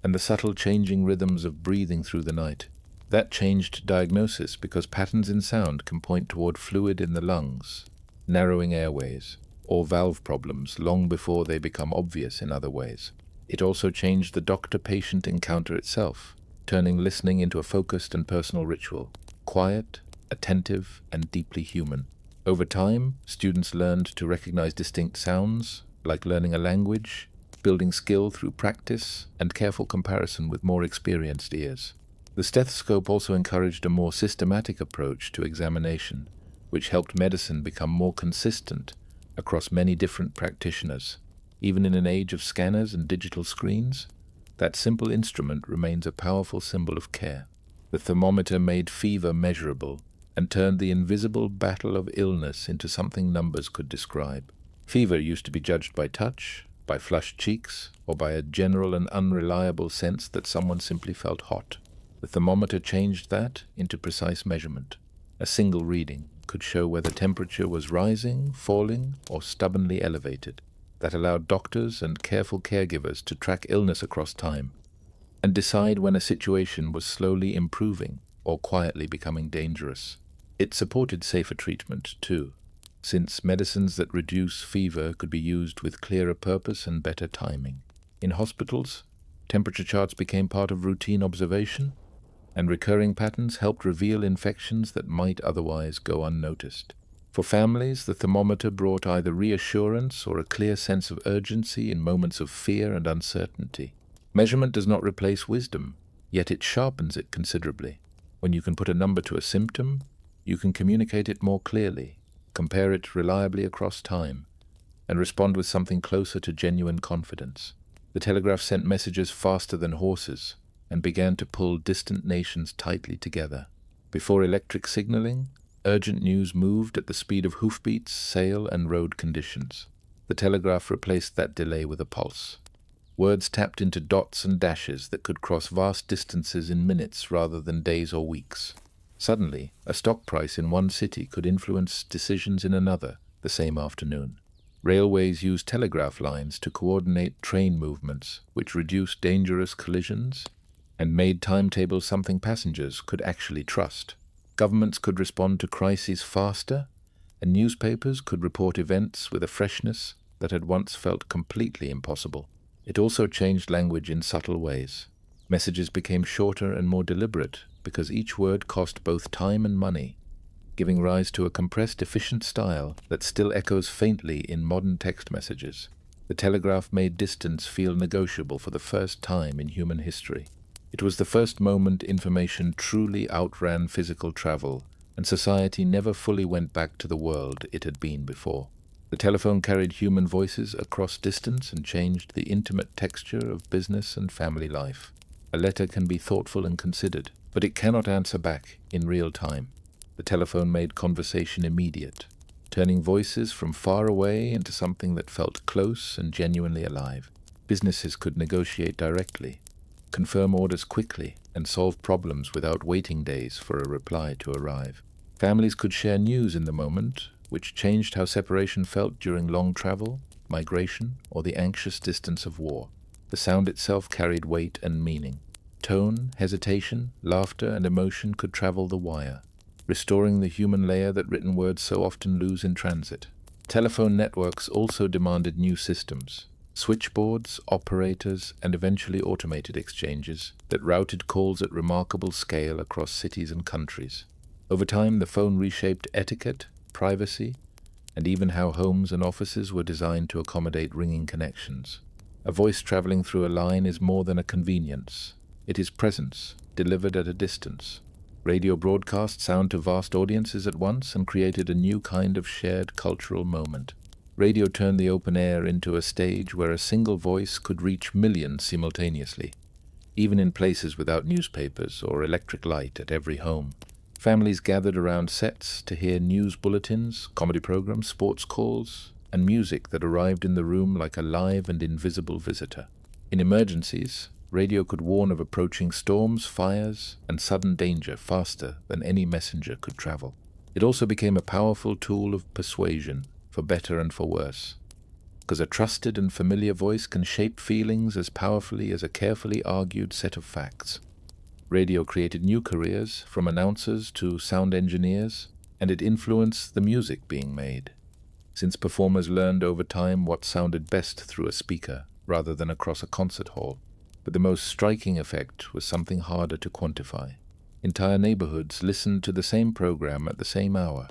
and the subtle changing rhythms of breathing through the night. That changed diagnosis because patterns in sound can point toward fluid in the lungs, narrowing airways, or valve problems long before they become obvious in other ways. It also changed the doctor-patient encounter itself, turning listening into a focused and personal ritual, quiet, attentive, and deeply human. Over time, students learned to recognize distinct sounds, like learning a language, building skill through practice and careful comparison with more experienced ears. The stethoscope also encouraged a more systematic approach to examination, which helped medicine become more consistent across many different practitioners. Even in an age of scanners and digital screens, that simple instrument remains a powerful symbol of care. The thermometer made fever measurable and turned the invisible battle of illness into something numbers could describe. Fever used to be judged by touch, by flushed cheeks, or by a general and unreliable sense that someone simply felt hot. The thermometer changed that into precise measurement. A single reading could show whether temperature was rising, falling, or stubbornly elevated. That allowed doctors and careful caregivers to track illness across time and decide when a situation was slowly improving or quietly becoming dangerous. It supported safer treatment, too, since medicines that reduce fever could be used with clearer purpose and better timing. In hospitals, temperature charts became part of routine observation, and recurring patterns helped reveal infections that might otherwise go unnoticed. For families, the thermometer brought either reassurance or a clear sense of urgency in moments of fear and uncertainty. Measurement does not replace wisdom, yet it sharpens it considerably. When you can put a number to a symptom, you can communicate it more clearly, compare it reliably across time, and respond with something closer to genuine confidence. The telegraph sent messages faster than horses and began to pull distant nations tightly together. Before electric signaling, urgent news moved at the speed of hoofbeats, sail, and road conditions. The telegraph replaced that delay with a pulse. Words tapped into dots and dashes that could cross vast distances in minutes rather than days or weeks. Suddenly, a stock price in one city could influence decisions in another the same afternoon. Railways used telegraph lines to coordinate train movements, which reduced dangerous collisions and made timetables something passengers could actually trust. Governments could respond to crises faster, and newspapers could report events with a freshness that had once felt completely impossible. It also changed language in subtle ways. Messages became shorter and more deliberate because each word cost both time and money, giving rise to a compressed, efficient style that still echoes faintly in modern text messages. The telegraph made distance feel negotiable for the first time in human history. It was the first moment information truly outran physical travel, and society never fully went back to the world it had been before. The telephone carried human voices across distance and changed the intimate texture of business and family life. A letter can be thoughtful and considered, but it cannot answer back in real time. The telephone made conversation immediate, turning voices from far away into something that felt close and genuinely alive. Businesses could negotiate directly, confirm orders quickly, and solve problems without waiting days for a reply to arrive. Families could share news in the moment, which changed how separation felt during long travel, migration, or the anxious distance of war. The sound itself carried weight and meaning. Tone, hesitation, laughter, and emotion could travel the wire, restoring the human layer that written words so often lose in transit. Telephone networks also demanded new systems. Switchboards, operators, and eventually automated exchanges that routed calls at remarkable scale across cities and countries. Over time, the phone reshaped etiquette, privacy, and even how homes and offices were designed to accommodate ringing connections. A voice traveling through a line is more than a convenience. It is presence, delivered at a distance. Radio broadcast sound to vast audiences at once and created a new kind of shared cultural moment. Radio turned the open air into a stage where a single voice could reach millions simultaneously, even in places without newspapers or electric light at every home. Families gathered around sets to hear news bulletins, comedy programs, sports calls, and music that arrived in the room like a live and invisible visitor. In emergencies, radio could warn of approaching storms, fires, and sudden danger faster than any messenger could travel. It also became a powerful tool of persuasion, for better and for worse, because a trusted and familiar voice can shape feelings as powerfully as a carefully argued set of facts. Radio created new careers, from announcers to sound engineers, and it influenced the music being made, since performers learned over time what sounded best through a speaker rather than across a concert hall. But the most striking effect was something harder to quantify. Entire neighborhoods listened to the same program at the same hour,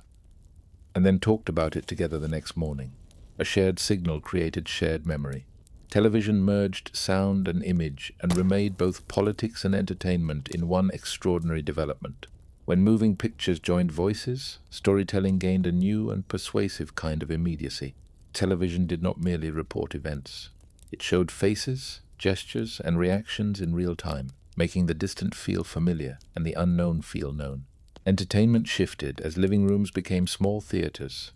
and then talked about it together the next morning. A shared signal created shared memory. Television merged sound and image and remade both politics and entertainment in one extraordinary development. When moving pictures joined voices, storytelling gained a new and persuasive kind of immediacy. Television did not merely report events. It showed faces, gestures, and reactions in real time, making the distant feel familiar and the unknown feel known. Entertainment shifted as living rooms became small theaters,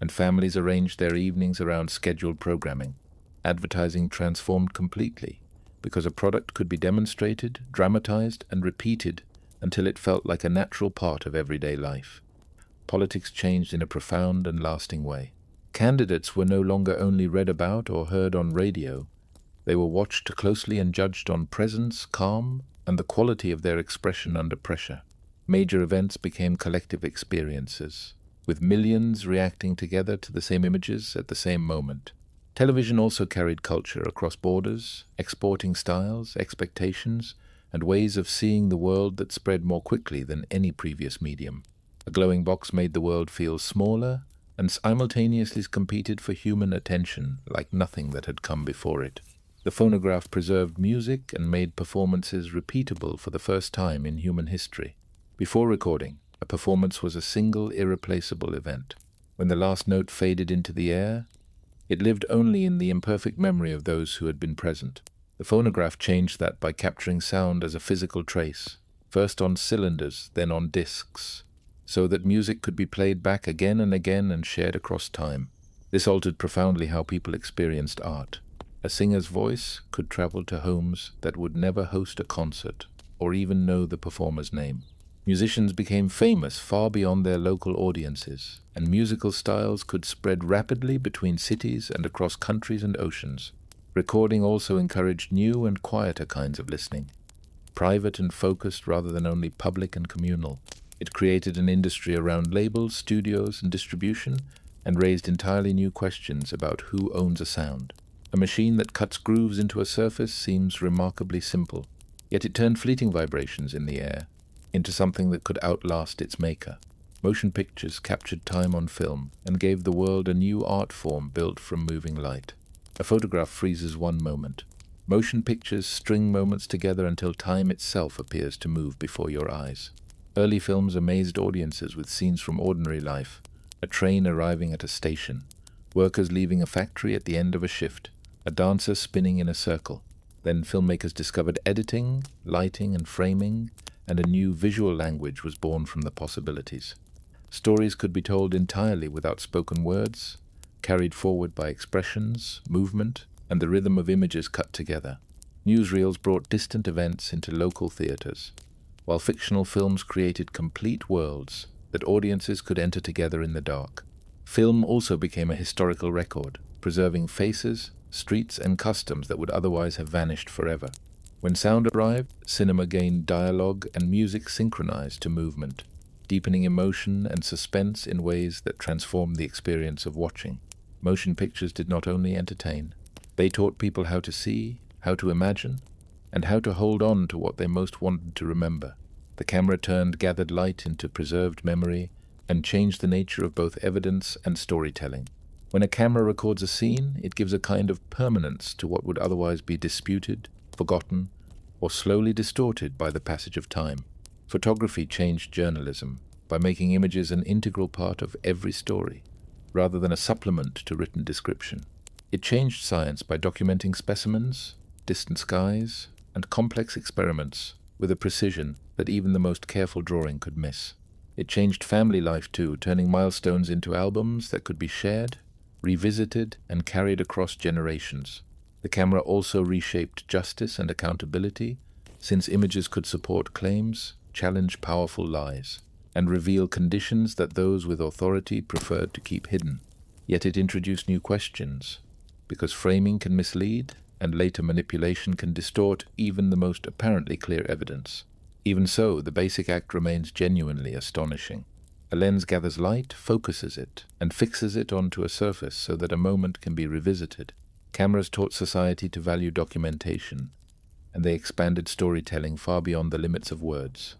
and families arranged their evenings around scheduled programming. Advertising transformed completely because a product could be demonstrated, dramatized, and repeated until it felt like a natural part of everyday life. Politics changed in a profound and lasting way. Candidates were no longer only read about or heard on radio. They were watched closely and judged on presence, calm, and the quality of their expression under pressure. Major events became collective experiences, with millions reacting together to the same images at the same moment. Television also carried culture across borders, exporting styles, expectations, and ways of seeing the world that spread more quickly than any previous medium. A glowing box made the world feel smaller and simultaneously competed for human attention like nothing that had come before it. The phonograph preserved music and made performances repeatable for the first time in human history. Before recording, a performance was a single, irreplaceable event. When the last note faded into the air, it lived only in the imperfect memory of those who had been present. The phonograph changed that by capturing sound as a physical trace, first on cylinders, then on discs, so that music could be played back again and again and shared across time. This altered profoundly how people experienced art. A singer's voice could travel to homes that would never host a concert or even know the performer's name. Musicians became famous far beyond their local audiences, and musical styles could spread rapidly between cities and across countries and oceans. Recording also encouraged new and quieter kinds of listening, private and focused rather than only public and communal. It created an industry around labels, studios, and distribution, and raised entirely new questions about who owns a sound. A machine that cuts grooves into a surface seems remarkably simple, yet it turned fleeting vibrations in the air into something that could outlast its maker. Motion pictures captured time on film and gave the world a new art form built from moving light. A photograph freezes one moment. Motion pictures string moments together until time itself appears to move before your eyes. Early films amazed audiences with scenes from ordinary life, a train arriving at a station, workers leaving a factory at the end of a shift, a dancer spinning in a circle. Then filmmakers discovered editing, lighting, and framing, and a new visual language was born from the possibilities. Stories could be told entirely without spoken words, carried forward by expressions, movement, and the rhythm of images cut together. Newsreels brought distant events into local theaters, while fictional films created complete worlds that audiences could enter together in the dark. Film also became a historical record, preserving faces, streets, and customs that would otherwise have vanished forever. When sound arrived, cinema gained dialogue and music synchronized to movement, deepening emotion and suspense in ways that transformed the experience of watching. Motion pictures did not only entertain, they taught people how to see, how to imagine, and how to hold on to what they most wanted to remember. The camera turned gathered light into preserved memory and changed the nature of both evidence and storytelling. When a camera records a scene, it gives a kind of permanence to what would otherwise be disputed, forgotten, or slowly distorted by the passage of time. Photography changed journalism by making images an integral part of every story, rather than a supplement to written description. It changed science by documenting specimens, distant skies, and complex experiments with a precision that even the most careful drawing could miss. It changed family life too, turning milestones into albums that could be shared, revisited, and carried across generations. The camera also reshaped justice and accountability, since images could support claims, challenge powerful lies, and reveal conditions that those with authority preferred to keep hidden. Yet it introduced new questions, because framing can mislead, and later manipulation can distort even the most apparently clear evidence. Even so, the basic act remains genuinely astonishing. A lens gathers light, focuses it, and fixes it onto a surface so that a moment can be revisited. Cameras taught society to value documentation, and they expanded storytelling far beyond the limits of words.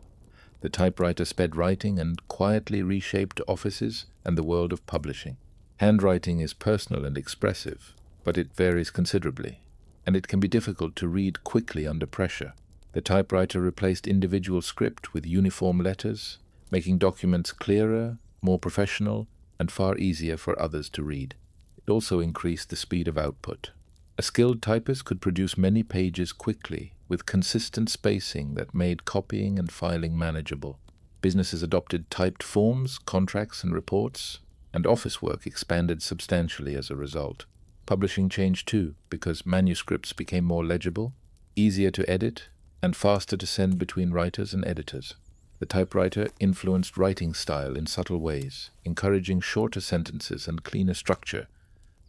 The typewriter sped writing and quietly reshaped offices and the world of publishing. Handwriting is personal and expressive, but it varies considerably. and it can be difficult to read quickly under pressure. The typewriter replaced individual script with uniform letters, making documents clearer, more professional, and far easier for others to read. It also increased the speed of output. A skilled typist could produce many pages quickly, with consistent spacing that made copying and filing manageable. Businesses adopted typed forms, contracts, and reports, and office work expanded substantially as a result. Publishing changed too, because manuscripts became more legible, easier to edit, and faster to send between writers and editors. The typewriter influenced writing style in subtle ways, encouraging shorter sentences and cleaner structure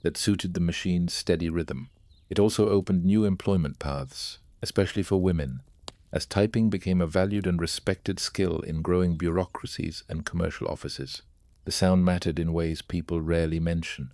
that suited the machine's steady rhythm. It also opened new employment paths, especially for women, as typing became a valued and respected skill in growing bureaucracies and commercial offices. The sound mattered in ways people rarely mention.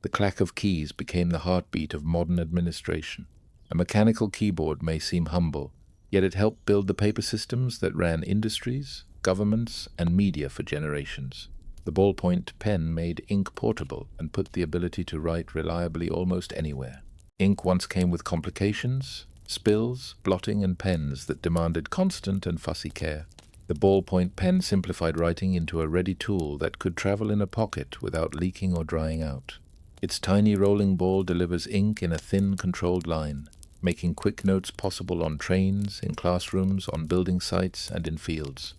The clack of keys became the heartbeat of modern administration. A mechanical keyboard may seem humble, yet it helped build the paper systems that ran industries, governments, and media for generations. The ballpoint pen made ink portable and put the ability to write reliably almost anywhere. Ink once came with complications, spills, blotting, and pens that demanded constant and fussy care. The ballpoint pen simplified writing into a ready tool that could travel in a pocket without leaking or drying out. Its tiny rolling ball delivers ink in a thin, controlled line, making quick notes possible on trains, in classrooms, on building sites, and in fields.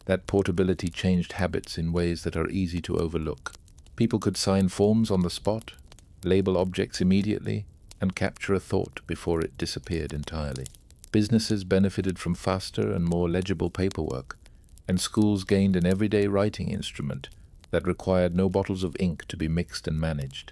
That portability changed habits in ways that are easy to overlook. People could sign forms on the spot, label objects immediately, and capture a thought before it disappeared entirely. Businesses benefited from faster and more legible paperwork, and schools gained an everyday writing instrument that required no bottles of ink to be mixed and managed.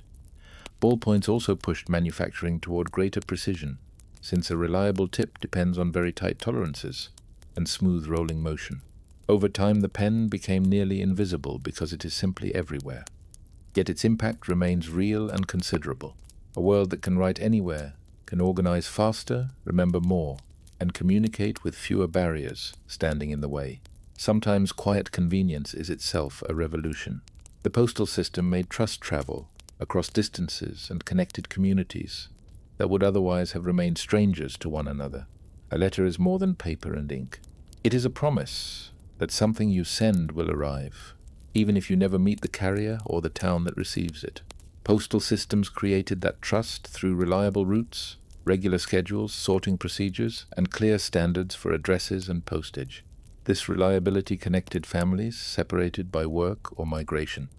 Ballpoints also pushed manufacturing toward greater precision, since a reliable tip depends on very tight tolerances and smooth rolling motion. Over time, the pen became nearly invisible because it is simply everywhere. Yet its impact remains real and considerable. A world that can write anywhere, can organize faster, remember more, and communicate with fewer barriers standing in the way. Sometimes quiet convenience is itself a revolution. The postal system made trust travel across distances and connected communities that would otherwise have remained strangers to one another. A letter is more than paper and ink. It is a promise that something you send will arrive, even if you never meet the carrier or the town that receives it. Postal systems created that trust through reliable routes, regular schedules, sorting procedures, and clear standards for addresses and postage. This reliability connected families separated by work or migration,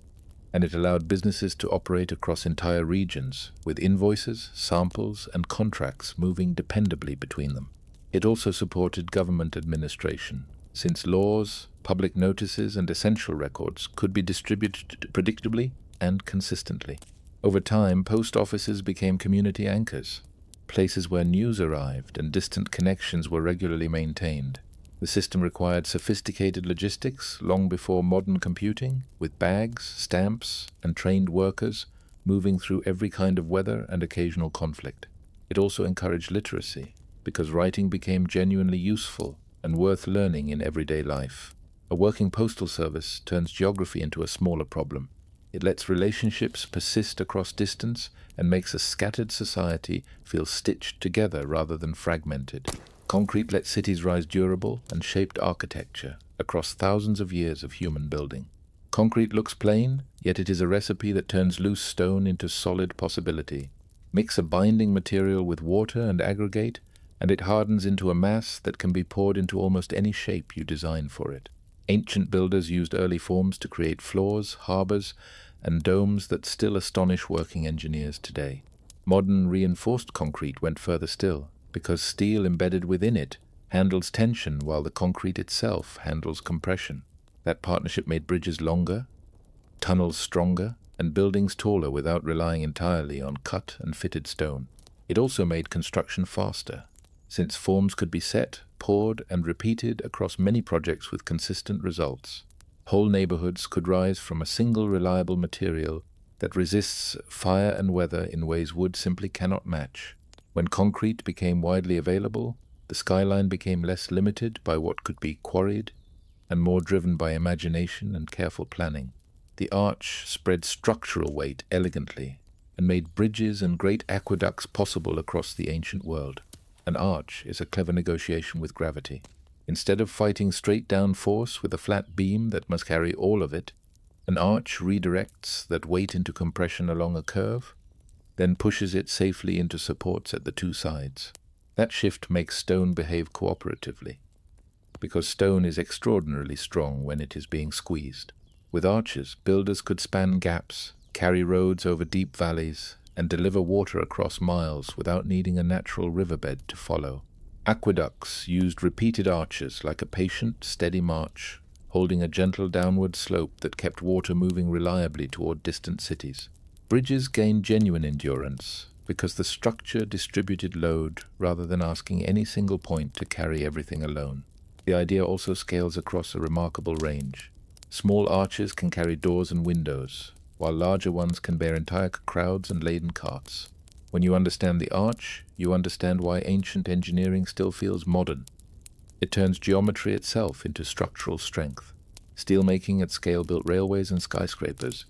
and it allowed businesses to operate across entire regions, with invoices, samples, and contracts moving dependably between them. It also supported government administration, since laws, public notices, and essential records could be distributed predictably and consistently. Over time, post offices became community anchors, places where news arrived and distant connections were regularly maintained. The system required sophisticated logistics long before modern computing, with bags, stamps, and trained workers moving through every kind of weather and occasional conflict. It also encouraged literacy, because writing became genuinely useful and worth learning in everyday life. A working postal service turns geography into a smaller problem. It lets relationships persist across distance and makes a scattered society feel stitched together rather than fragmented. Concrete let cities rise durable and shaped architecture across thousands of years of human building. Concrete looks plain, yet it is a recipe that turns loose stone into solid possibility. Mix a binding material with water and aggregate, and it hardens into a mass that can be poured into almost any shape you design for it. Ancient builders used early forms to create floors, harbors, and domes that still astonish working engineers today. Modern reinforced concrete went further still, because steel embedded within it handles tension while the concrete itself handles compression. That partnership made bridges longer, tunnels stronger, and buildings taller without relying entirely on cut and fitted stone. It also made construction faster, since forms could be set, poured, and repeated across many projects with consistent results. Whole neighborhoods could rise from a single reliable material that resists fire and weather in ways wood simply cannot match. When concrete became widely available, the skyline became less limited by what could be quarried and more driven by imagination and careful planning. The arch spread structural weight elegantly, and made bridges and great aqueducts possible across the ancient world. An arch is a clever negotiation with gravity. Instead of fighting straight down force with a flat beam that must carry all of it, an arch redirects that weight into compression along a curve, then pushes it safely into supports at the two sides. That shift makes stone behave cooperatively, because stone is extraordinarily strong when it is being squeezed. With arches, builders could span gaps, carry roads over deep valleys, and deliver water across miles without needing a natural riverbed to follow. Aqueducts used repeated arches like a patient, steady march, holding a gentle downward slope that kept water moving reliably toward distant cities. Bridges gained genuine endurance because the structure distributed load rather than asking any single point to carry everything alone. The idea also scales across a remarkable range. Small arches can carry doors and windows, while larger ones can bear entire crowds and laden carts. When you understand the arch, you understand why ancient engineering still feels modern. It turns geometry itself into structural strength. Steelmaking at scale built railways and skyscrapers,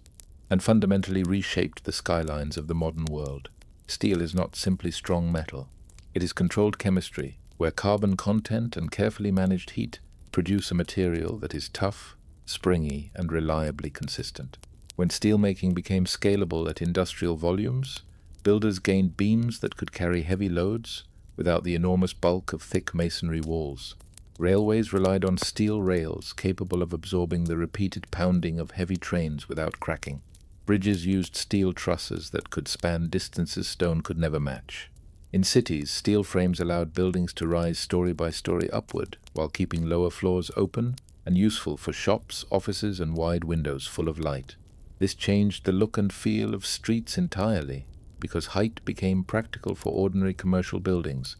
and fundamentally reshaped the skylines of the modern world. Steel is not simply strong metal. It is controlled chemistry, where carbon content and carefully managed heat produce a material that is tough, springy, and reliably consistent. When steelmaking became scalable at industrial volumes, builders gained beams that could carry heavy loads without the enormous bulk of thick masonry walls. Railways relied on steel rails capable of absorbing the repeated pounding of heavy trains without cracking. Bridges used steel trusses that could span distances stone could never match. In cities, steel frames allowed buildings to rise story by story upward, while keeping lower floors open and useful for shops, offices, and wide windows full of light. This changed the look and feel of streets entirely, because height became practical for ordinary commercial buildings,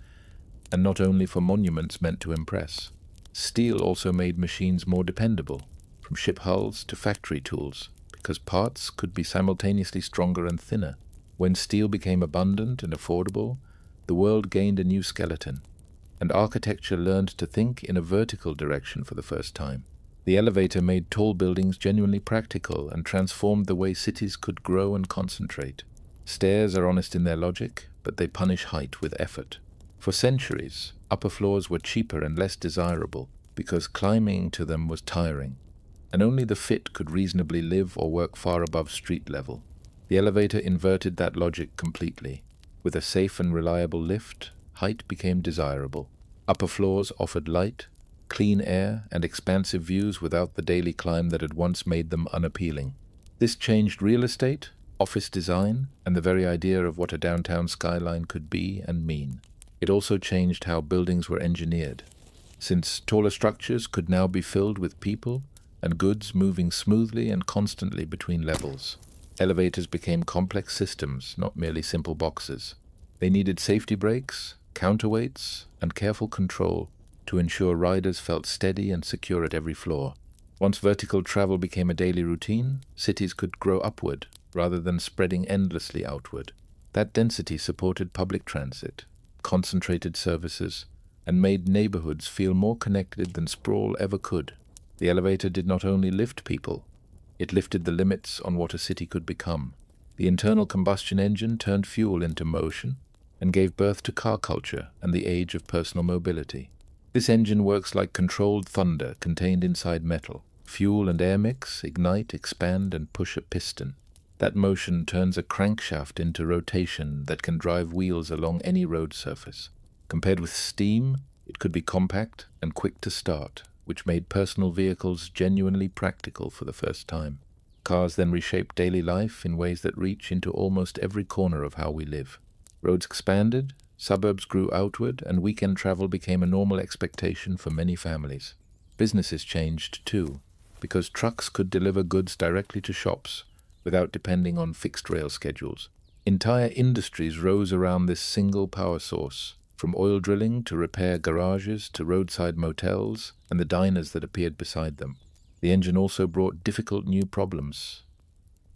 and not only for monuments meant to impress. Steel also made machines more dependable, from ship hulls to factory tools, because parts could be simultaneously stronger and thinner. When steel became abundant and affordable, the world gained a new skeleton, and architecture learned to think in a vertical direction for the first time. The elevator made tall buildings genuinely practical and transformed the way cities could grow and concentrate. Stairs are honest in their logic, but they punish height with effort. For centuries, upper floors were cheaper and less desirable because climbing to them was tiring, and only the fit could reasonably live or work far above street level. The elevator inverted that logic completely. With a safe and reliable lift, height became desirable. Upper floors offered light, clean air, and expansive views without the daily climb that had once made them unappealing. This changed real estate, office design, and the very idea of what a downtown skyline could be and mean. It also changed how buildings were engineered, since taller structures could now be filled with people and goods moving smoothly and constantly between levels. Elevators became complex systems, not merely simple boxes. They needed safety brakes, counterweights, and careful control to ensure riders felt steady and secure at every floor. Once vertical travel became a daily routine, cities could grow upward rather than spreading endlessly outward. That density supported public transit, concentrated services, and made neighborhoods feel more connected than sprawl ever could. The elevator did not only lift people, it lifted the limits on what a city could become. The internal combustion engine turned fuel into motion and gave birth to car culture and the age of personal mobility. This engine works like controlled thunder contained inside metal. Fuel and air mix, ignite, expand, and push a piston. That motion turns a crankshaft into rotation that can drive wheels along any road surface. Compared with steam, it could be compact and quick to start, which made personal vehicles genuinely practical for the first time. Cars then reshaped daily life in ways that reach into almost every corner of how we live. Roads expanded, suburbs grew outward, and weekend travel became a normal expectation for many families. Businesses changed too, because trucks could deliver goods directly to shops without depending on fixed rail schedules. Entire industries rose around this single power source, from oil drilling to repair garages to roadside motels and the diners that appeared beside them. The engine also brought difficult new problems: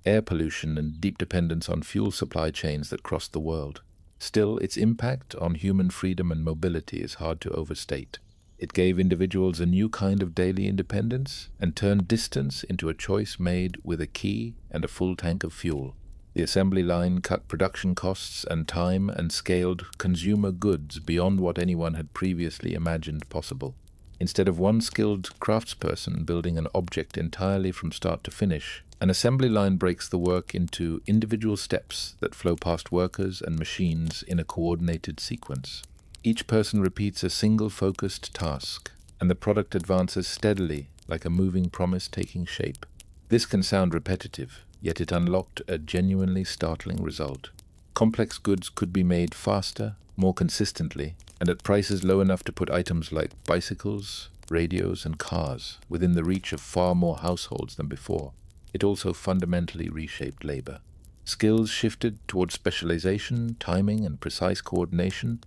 air pollution and deep dependence on fuel supply chains that crossed the world. Still, its impact on human freedom and mobility is hard to overstate. It gave individuals a new kind of daily independence and turned distance into a choice made with a key and a full tank of fuel. The assembly line cut production costs and time and scaled consumer goods beyond what anyone had previously imagined possible. Instead of one skilled craftsperson building an object entirely from start to finish, an assembly line breaks the work into individual steps that flow past workers and machines in a coordinated sequence. Each person repeats a single focused task, and the product advances steadily, like a moving promise taking shape. This can sound repetitive, yet it unlocked a genuinely startling result. Complex goods could be made faster, more consistently, and at prices low enough to put items like bicycles, radios, and cars within the reach of far more households than before. It also fundamentally reshaped labor. Skills shifted towards specialization, timing, and precise coordination,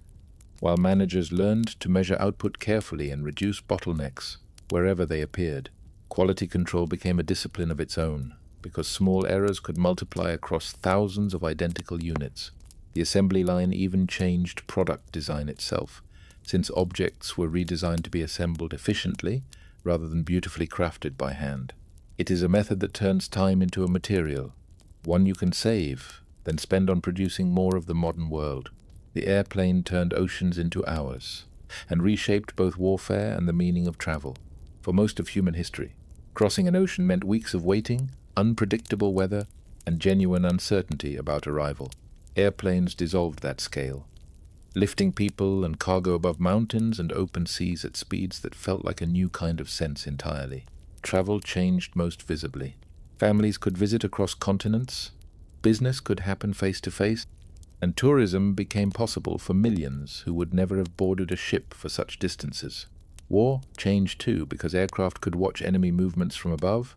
while managers learned to measure output carefully and reduce bottlenecks wherever they appeared. Quality control became a discipline of its own, because small errors could multiply across thousands of identical units. The assembly line even changed product design itself, since objects were redesigned to be assembled efficiently rather than beautifully crafted by hand. It is a method that turns time into a material, one you can save, then spend on producing more of the modern world. The airplane turned oceans into hours, and reshaped both warfare and the meaning of travel. For most of human history, crossing an ocean meant weeks of waiting, unpredictable weather, and genuine uncertainty about arrival. Airplanes dissolved that scale, lifting people and cargo above mountains and open seas at speeds that felt like a new kind of sense entirely. Travel changed most visibly. Families could visit across continents, business could happen face to face, and tourism became possible for millions who would never have boarded a ship for such distances. War changed too, because aircraft could watch enemy movements from above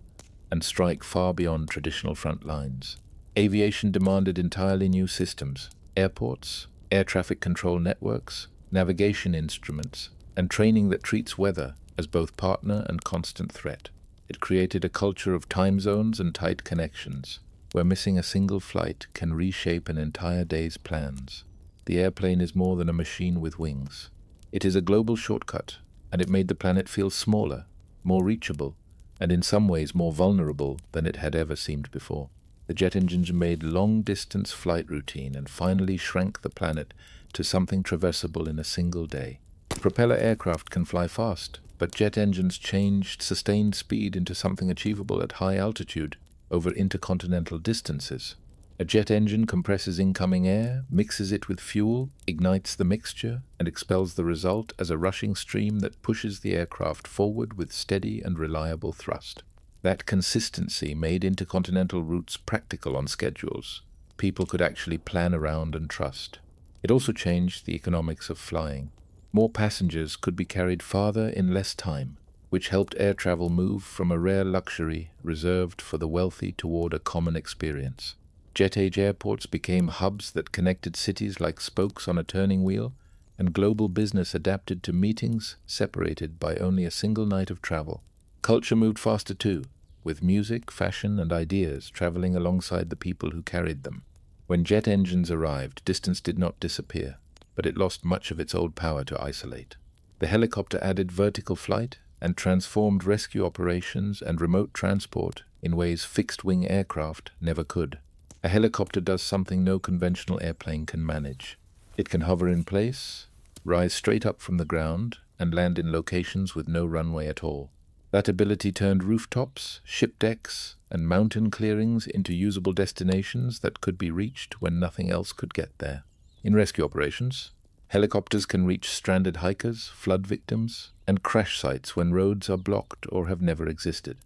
and strike far beyond traditional front lines. Aviation demanded entirely new systems: airports, air traffic control networks, navigation instruments, and training that treats weather as both partner and constant threat. It created a culture of time zones and tight connections, where missing a single flight can reshape an entire day's plans. The airplane is more than a machine with wings. It is a global shortcut, and it made the planet feel smaller, more reachable, and in some ways more vulnerable than it had ever seemed before. The jet engines made long-distance flight routine and finally shrank the planet to something traversable in a single day. Propeller aircraft can fly fast, but jet engines changed sustained speed into something achievable at high altitude over intercontinental distances. A jet engine compresses incoming air, mixes it with fuel, ignites the mixture, and expels the result as a rushing stream that pushes the aircraft forward with steady and reliable thrust. That consistency made intercontinental routes practical on schedules people could actually plan around and trust. It also changed the economics of flying. More passengers could be carried farther in less time, which helped air travel move from a rare luxury reserved for the wealthy toward a common experience. Jet-age airports became hubs that connected cities like spokes on a turning wheel, and global business adapted to meetings separated by only a single night of travel. Culture moved faster too, with music, fashion, and ideas traveling alongside the people who carried them. When jet engines arrived, distance did not disappear, but it lost much of its old power to isolate. The helicopter added vertical flight and transformed rescue operations and remote transport in ways fixed-wing aircraft never could. A helicopter does something no conventional airplane can manage. It can hover in place, rise straight up from the ground, and land in locations with no runway at all. That ability turned rooftops, ship decks, and mountain clearings into usable destinations that could be reached when nothing else could get there. In rescue operations, helicopters can reach stranded hikers, flood victims, and crash sites when roads are blocked or have never existed.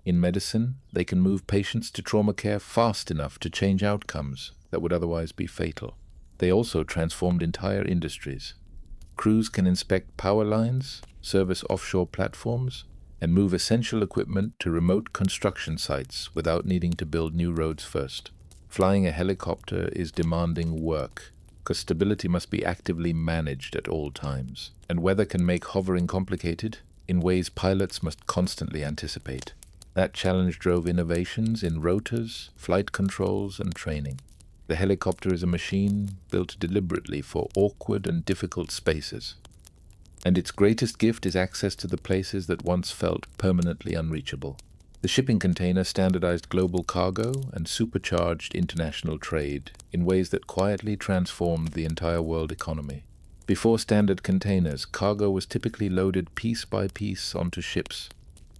In medicine, they can move patients to trauma care fast enough to change outcomes that would otherwise be fatal. They also transformed entire industries. Crews can inspect power lines, service offshore platforms, and move essential equipment to remote construction sites without needing to build new roads first. Flying a helicopter is demanding work, because stability must be actively managed at all times, and weather can make hovering complicated in ways pilots must constantly anticipate. That challenge drove innovations in rotors, flight controls, and training. The helicopter is a machine built deliberately for awkward and difficult spaces, and its greatest gift is access to the places that once felt permanently unreachable. The shipping container standardized global cargo and supercharged international trade in ways that quietly transformed the entire world economy. Before standard containers, cargo was typically loaded piece by piece onto ships,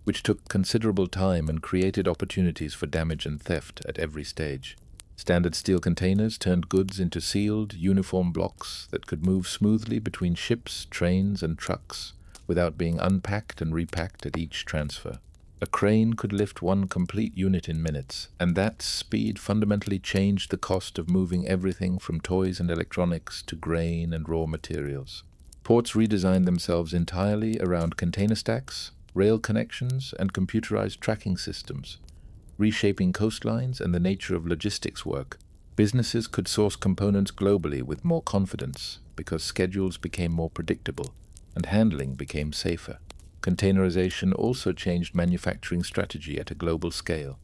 which took considerable time and created opportunities for damage and theft at every stage. Standard steel containers turned goods into sealed, uniform blocks that could move smoothly between ships, trains, and trucks without being unpacked and repacked at each transfer. A crane could lift one complete unit in minutes, and that speed fundamentally changed the cost of moving everything from toys and electronics to grain and raw materials. Ports redesigned themselves entirely around container stacks, rail connections, and computerized tracking systems, reshaping coastlines and the nature of logistics work. Businesses could source components globally with more confidence because schedules became more predictable and handling became safer. Containerization also changed manufacturing strategy at a global scale.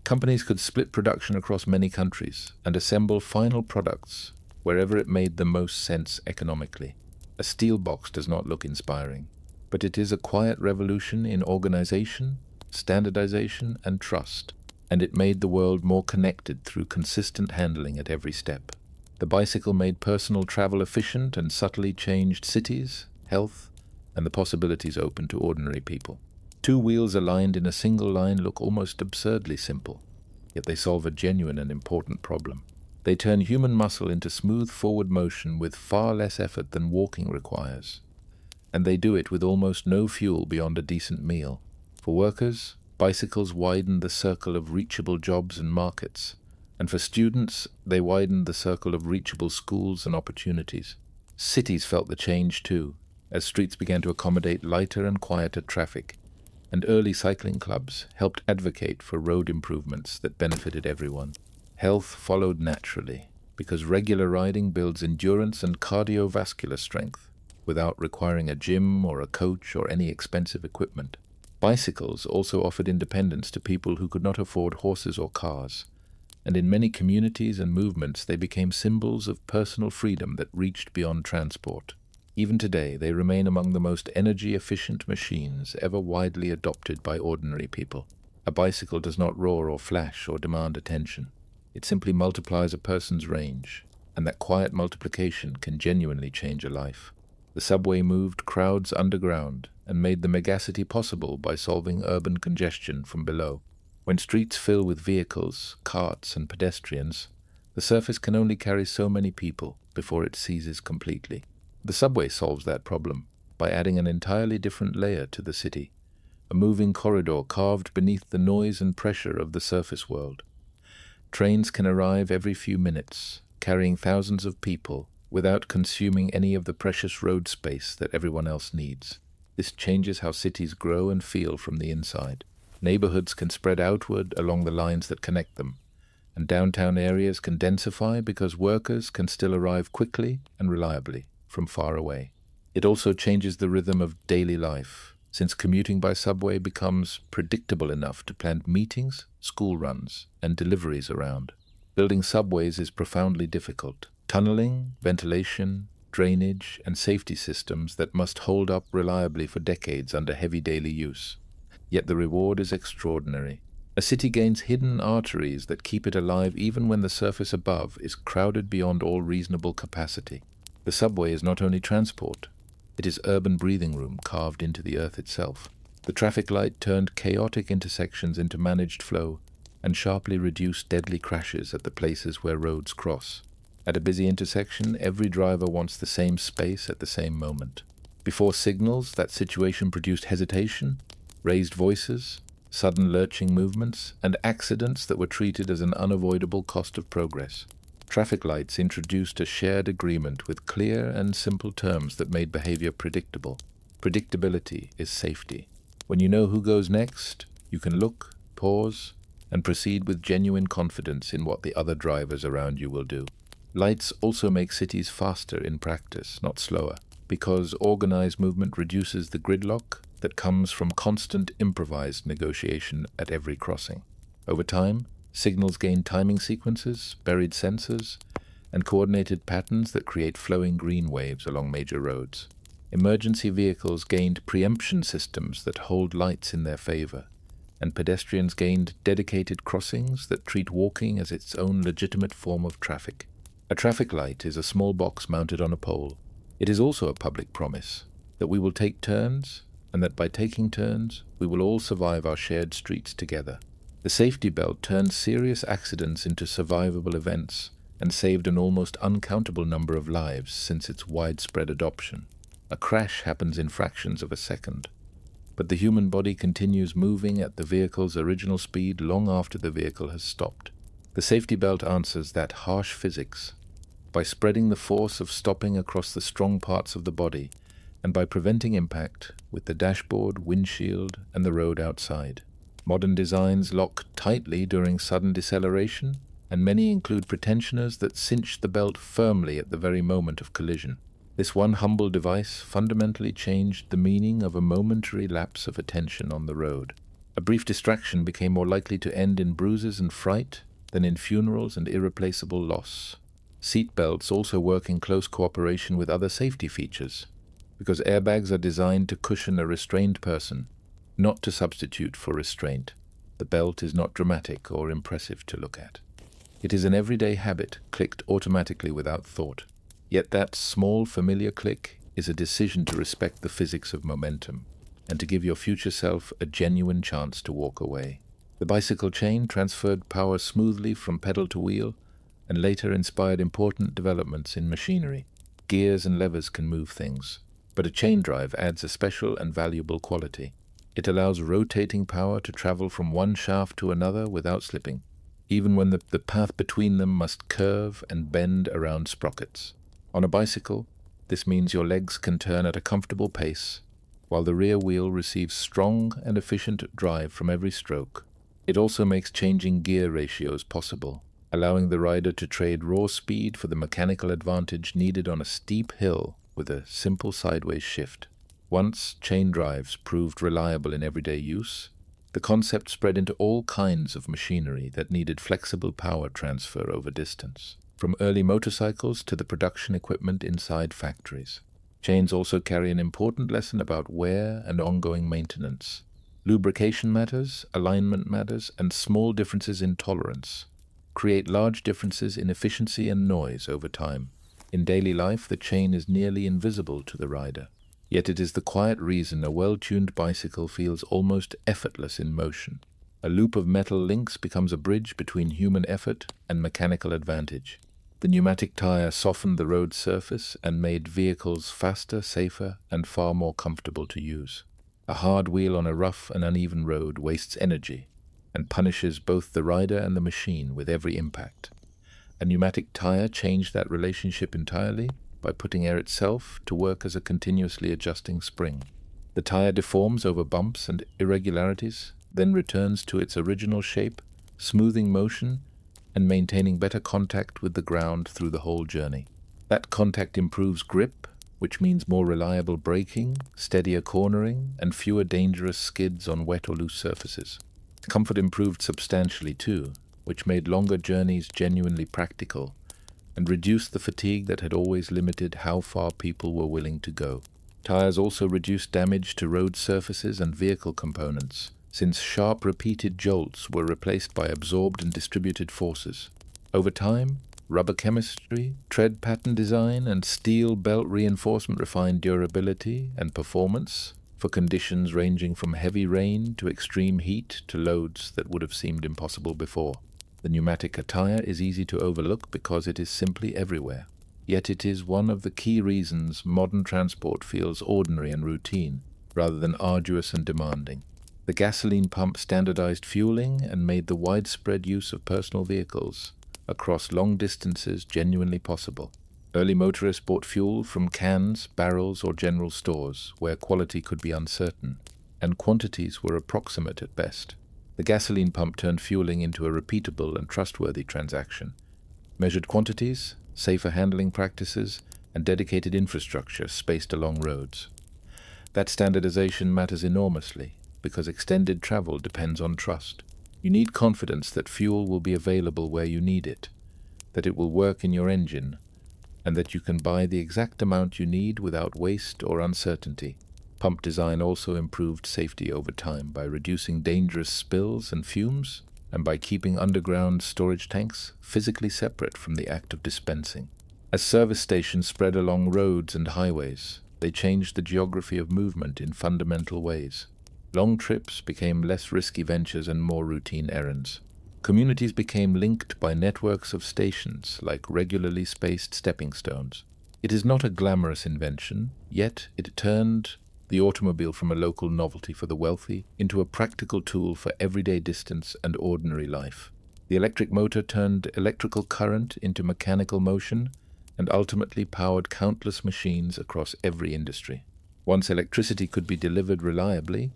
Companies could split production across many countries and assemble final products wherever it made the most sense economically. A steel box does not look inspiring, but it is a quiet revolution in organization, standardization, and trust, and it made the world more connected through consistent handling at every step. The bicycle made personal travel efficient and subtly changed cities, health, and the possibilities open to ordinary people. Two wheels aligned in a single line look almost absurdly simple, yet they solve a genuine and important problem. They turn human muscle into smooth forward motion with far less effort than walking requires. And they do it with almost no fuel beyond a decent meal. For workers, bicycles widen the circle of reachable jobs and markets, and for students, they widen the circle of reachable schools and opportunities. Cities felt the change too, as streets began to accommodate lighter and quieter traffic, and early cycling clubs helped advocate for road improvements that benefited everyone. Health followed naturally, because regular riding builds endurance and cardiovascular strength without requiring a gym or a coach or any expensive equipment. Bicycles also offered independence to people who could not afford horses or cars, and in many communities and movements they became symbols of personal freedom that reached beyond transport. Even today, they remain among the most energy-efficient machines ever widely adopted by ordinary people. A bicycle does not roar or flash or demand attention. It simply multiplies a person's range, and that quiet multiplication can genuinely change a life. The subway moved crowds underground and made the megacity possible by solving urban congestion from below. When streets fill with vehicles, carts, and pedestrians, the surface can only carry so many people before it seizes completely. The subway solves that problem by adding an entirely different layer to the city, a moving corridor carved beneath the noise and pressure of the surface world. Trains can arrive every few minutes, carrying thousands of people without consuming any of the precious road space that everyone else needs. This changes how cities grow and feel from the inside. Neighborhoods can spread outward along the lines that connect them, and downtown areas can densify because workers can still arrive quickly and reliably from far away. It also changes the rhythm of daily life, since commuting by subway becomes predictable enough to plan meetings, school runs, and deliveries around. Building subways is profoundly difficult. Tunneling, ventilation, drainage, and safety systems that must hold up reliably for decades under heavy daily use. Yet the reward is extraordinary. A city gains hidden arteries that keep it alive even when the surface above is crowded beyond all reasonable capacity. The subway is not only transport, it is urban breathing room carved into the earth itself. The traffic light turned chaotic intersections into managed flow and sharply reduced deadly crashes at the places where roads cross. At a busy intersection, every driver wants the same space at the same moment. Before signals, that situation produced hesitation, raised voices, sudden lurching movements, and accidents that were treated as an unavoidable cost of progress. Traffic lights introduced a shared agreement with clear and simple terms that made behavior predictable. Predictability is safety. When you know who goes next, you can look, pause, and proceed with genuine confidence in what the other drivers around you will do. Lights also make cities faster in practice, not slower, because organized movement reduces the gridlock that comes from constant improvised negotiation at every crossing. Over time, signals gain timing sequences, buried sensors, and coordinated patterns that create flowing green waves along major roads. Emergency vehicles gained preemption systems that hold lights in their favor, and pedestrians gained dedicated crossings that treat walking as its own legitimate form of traffic. A traffic light is a small box mounted on a pole. It is also a public promise that we will take turns, and that by taking turns, we will all survive our shared streets together. The safety belt turned serious accidents into survivable events and saved an almost uncountable number of lives since its widespread adoption. A crash happens in fractions of a second, but the human body continues moving at the vehicle's original speed long after the vehicle has stopped. The safety belt answers that harsh physics by spreading the force of stopping across the strong parts of the body and by preventing impact with the dashboard, windshield, and the road outside. Modern designs lock tightly during sudden deceleration, and many include pretensioners that cinch the belt firmly at the very moment of collision. This one humble device fundamentally changed the meaning of a momentary lapse of attention on the road. A brief distraction became more likely to end in bruises and fright than in funerals and irreplaceable loss. Seat belts also work in close cooperation with other safety features, because airbags are designed to cushion a restrained person, not to substitute for restraint. The belt is not dramatic or impressive to look at. It is an everyday habit, clicked automatically without thought. Yet that small, familiar click is a decision to respect the physics of momentum and to give your future self a genuine chance to walk away. The bicycle chain transferred power smoothly from pedal to wheel and later inspired important developments in machinery. Gears and levers can move things, but a chain drive adds a special and valuable quality. It allows rotating power to travel from one shaft to another without slipping, even when the path between them must curve and bend around sprockets. On a bicycle, this means your legs can turn at a comfortable pace, while the rear wheel receives strong and efficient drive from every stroke. It also makes changing gear ratios possible, allowing the rider to trade raw speed for the mechanical advantage needed on a steep hill with a simple sideways shift. Once chain drives proved reliable in everyday use, the concept spread into all kinds of machinery that needed flexible power transfer over distance, from early motorcycles to the production equipment inside factories. Chains also carry an important lesson about wear and ongoing maintenance. Lubrication matters, alignment matters, and small differences in tolerance create large differences in efficiency and noise over time. In daily life, the chain is nearly invisible to the rider. Yet it is the quiet reason a well-tuned bicycle feels almost effortless in motion. A loop of metal links becomes a bridge between human effort and mechanical advantage. The pneumatic tire softened the road surface and made vehicles faster, safer, and far more comfortable to use. A hard wheel on a rough and uneven road wastes energy and punishes both the rider and the machine with every impact. A pneumatic tire changed that relationship entirely by putting air itself to work as a continuously adjusting spring. The tire deforms over bumps and irregularities, then returns to its original shape, smoothing motion and maintaining better contact with the ground through the whole journey. That contact improves grip, which means more reliable braking, steadier cornering, and fewer dangerous skids on wet or loose surfaces. Comfort improved substantially too, which made longer journeys genuinely practical and reduced the fatigue that had always limited how far people were willing to go. Tires also reduced damage to road surfaces and vehicle components, since sharp repeated jolts were replaced by absorbed and distributed forces. Over time, rubber chemistry, tread pattern design, and steel belt reinforcement refined durability and performance for conditions ranging from heavy rain to extreme heat to loads that would have seemed impossible before. The pneumatic tire is easy to overlook because it is simply everywhere. Yet it is one of the key reasons modern transport feels ordinary and routine, rather than arduous and demanding. The gasoline pump standardized fueling and made the widespread use of personal vehicles across long distances genuinely possible. Early motorists bought fuel from cans, barrels, or general stores, where quality could be uncertain, and quantities were approximate at best. The gasoline pump turned fueling into a repeatable and trustworthy transaction. Measured quantities, safer handling practices, and dedicated infrastructure spaced along roads. That standardization matters enormously because extended travel depends on trust. You need confidence that fuel will be available where you need it, that it will work in your engine, and that you can buy the exact amount you need without waste or uncertainty. Pump design also improved safety over time by reducing dangerous spills and fumes, and by keeping underground storage tanks physically separate from the act of dispensing. As service stations spread along roads and highways, they changed the geography of movement in fundamental ways. Long trips became less risky ventures and more routine errands. Communities became linked by networks of stations like regularly spaced stepping stones. It is not a glamorous invention, yet it turned the automobile from a local novelty for the wealthy into a practical tool for everyday distance and ordinary life. The electric motor turned electrical current into mechanical motion and ultimately powered countless machines across every industry. Once electricity could be delivered reliably,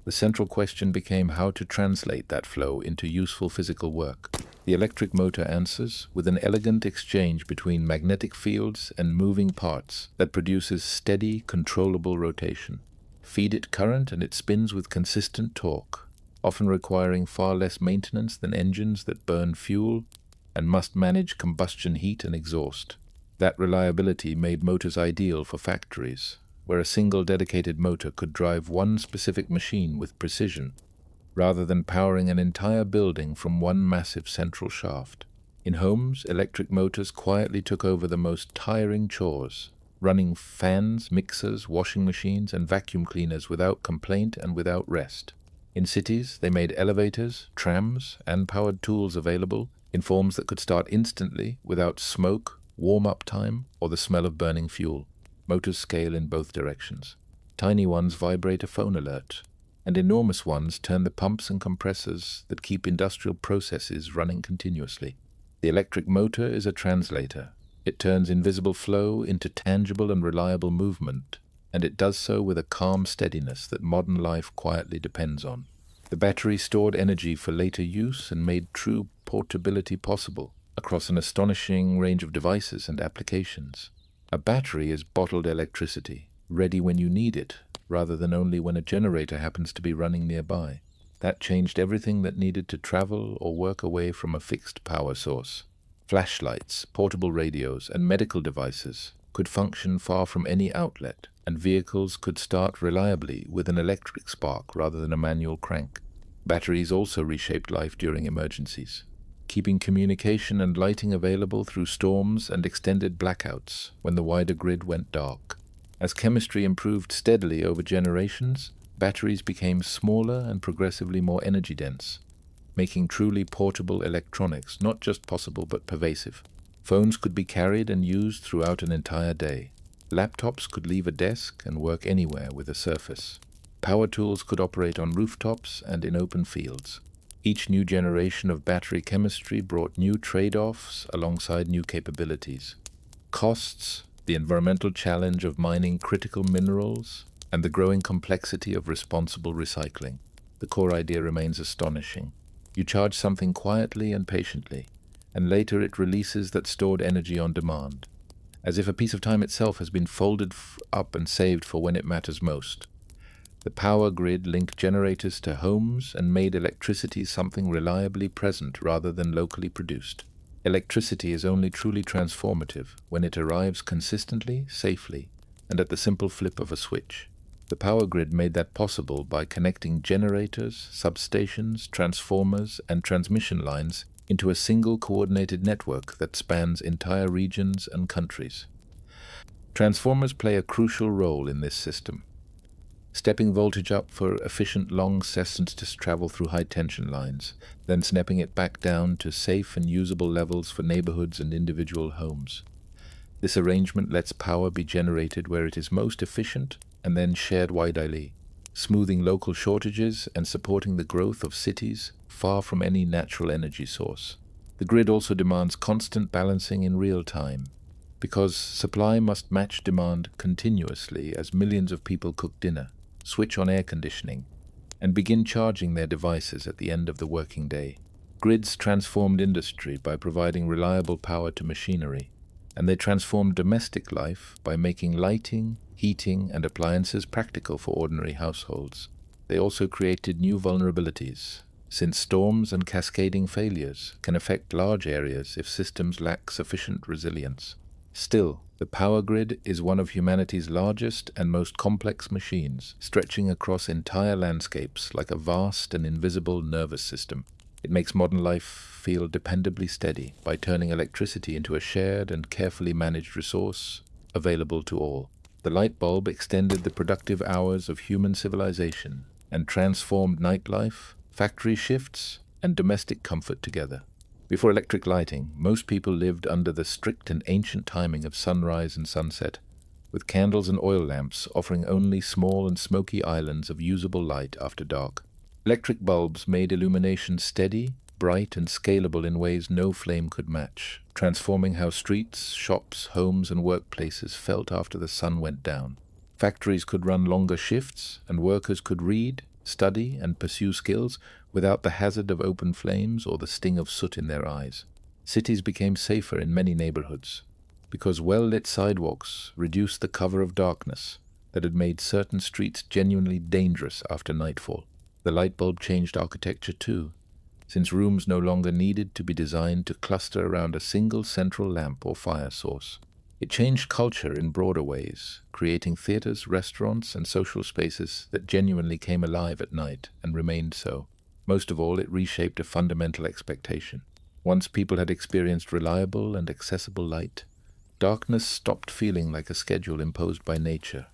the central question became how to translate that flow into useful physical work. The electric motor answers with an elegant exchange between magnetic fields and moving parts that produces steady, controllable rotation. Feed it current and it spins with consistent torque, often requiring far less maintenance than engines that burn fuel and must manage combustion heat and exhaust. That reliability made motors ideal for factories, where a single dedicated motor could drive one specific machine with precision, rather than powering an entire building from one massive central shaft. In homes, electric motors quietly took over the most tiring chores, running fans, mixers, washing machines, and vacuum cleaners without complaint and without rest. In cities, they made elevators, trams, and powered tools available in forms that could start instantly without smoke, warm-up time, or the smell of burning fuel. Motors scale in both directions. Tiny ones vibrate a phone alert, and enormous ones turn the pumps and compressors that keep industrial processes running continuously. The electric motor is a translator. It turns invisible flow into tangible and reliable movement, and it does so with a calm steadiness that modern life quietly depends on. The battery stored energy for later use and made true portability possible across an astonishing range of devices and applications. A battery is bottled electricity, ready when you need it, rather than only when a generator happens to be running nearby. That changed everything that needed to travel or work away from a fixed power source. Flashlights, portable radios, and medical devices could function far from any outlet, and vehicles could start reliably with an electric spark rather than a manual crank. Batteries also reshaped life during emergencies, keeping communication and lighting available through storms and extended blackouts when the wider grid went dark. As chemistry improved steadily over generations, batteries became smaller and progressively more energy-dense, making truly portable electronics not just possible but pervasive. Phones could be carried and used throughout an entire day. Laptops could leave a desk and work anywhere with a surface. Power tools could operate on rooftops and in open fields. Each new generation of battery chemistry brought new trade-offs alongside new capabilities. Costs, the environmental challenge of mining critical minerals, and the growing complexity of responsible recycling. The core idea remains astonishing. You charge something quietly and patiently, and later it releases that stored energy on demand, as if a piece of time itself has been folded up and saved for when it matters most. The power grid linked generators to homes and made electricity something reliably present rather than locally produced. Electricity is only truly transformative when it arrives consistently, safely, and at the simple flip of a switch. The power grid made that possible by connecting generators, substations, transformers, and transmission lines into a single coordinated network that spans entire regions and countries. Transformers play a crucial role in this system, stepping voltage up for efficient long-distance travel through high-tension lines, then snapping it back down to safe and usable levels for neighborhoods and individual homes. This arrangement lets power be generated where it is most efficient and then shared widely, smoothing local shortages and supporting the growth of cities far from any natural energy source. The grid also demands constant balancing in real time, because supply must match demand continuously as millions of people cook dinner, switch on air conditioning, and begin charging their devices at the end of the working day. Grids transformed industry by providing reliable power to machinery, and they transformed domestic life by making lighting, heating, and appliances practical for ordinary households. They also created new vulnerabilities, since storms and cascading failures can affect large areas if systems lack sufficient resilience. Still, the power grid is one of humanity's largest and most complex machines, stretching across entire landscapes like a vast and invisible nervous system. It makes modern life feel dependably steady by turning electricity into a shared and carefully managed resource available to all. The light bulb extended the productive hours of human civilization and transformed nightlife, factory shifts, and domestic comfort together. Before electric lighting, most people lived under the strict and ancient timing of sunrise and sunset, with candles and oil lamps offering only small and smoky islands of usable light after dark. Electric bulbs made illumination steady, bright, and scalable in ways no flame could match, transforming how streets, shops, homes, and workplaces felt after the sun went down. Factories could run longer shifts, and workers could read, study, and pursue skills without the hazard of open flames or the sting of soot in their eyes. Cities became safer in many neighborhoods because well-lit sidewalks reduced the cover of darkness that had made certain streets genuinely dangerous after nightfall. The light bulb changed architecture too, since rooms no longer needed to be designed to cluster around a single central lamp or fire source. It changed culture in broader ways, creating theaters, restaurants, and social spaces that genuinely came alive at night and remained so. Most of all, it reshaped a fundamental expectation. Once people had experienced reliable and accessible light, darkness stopped feeling like a schedule imposed by nature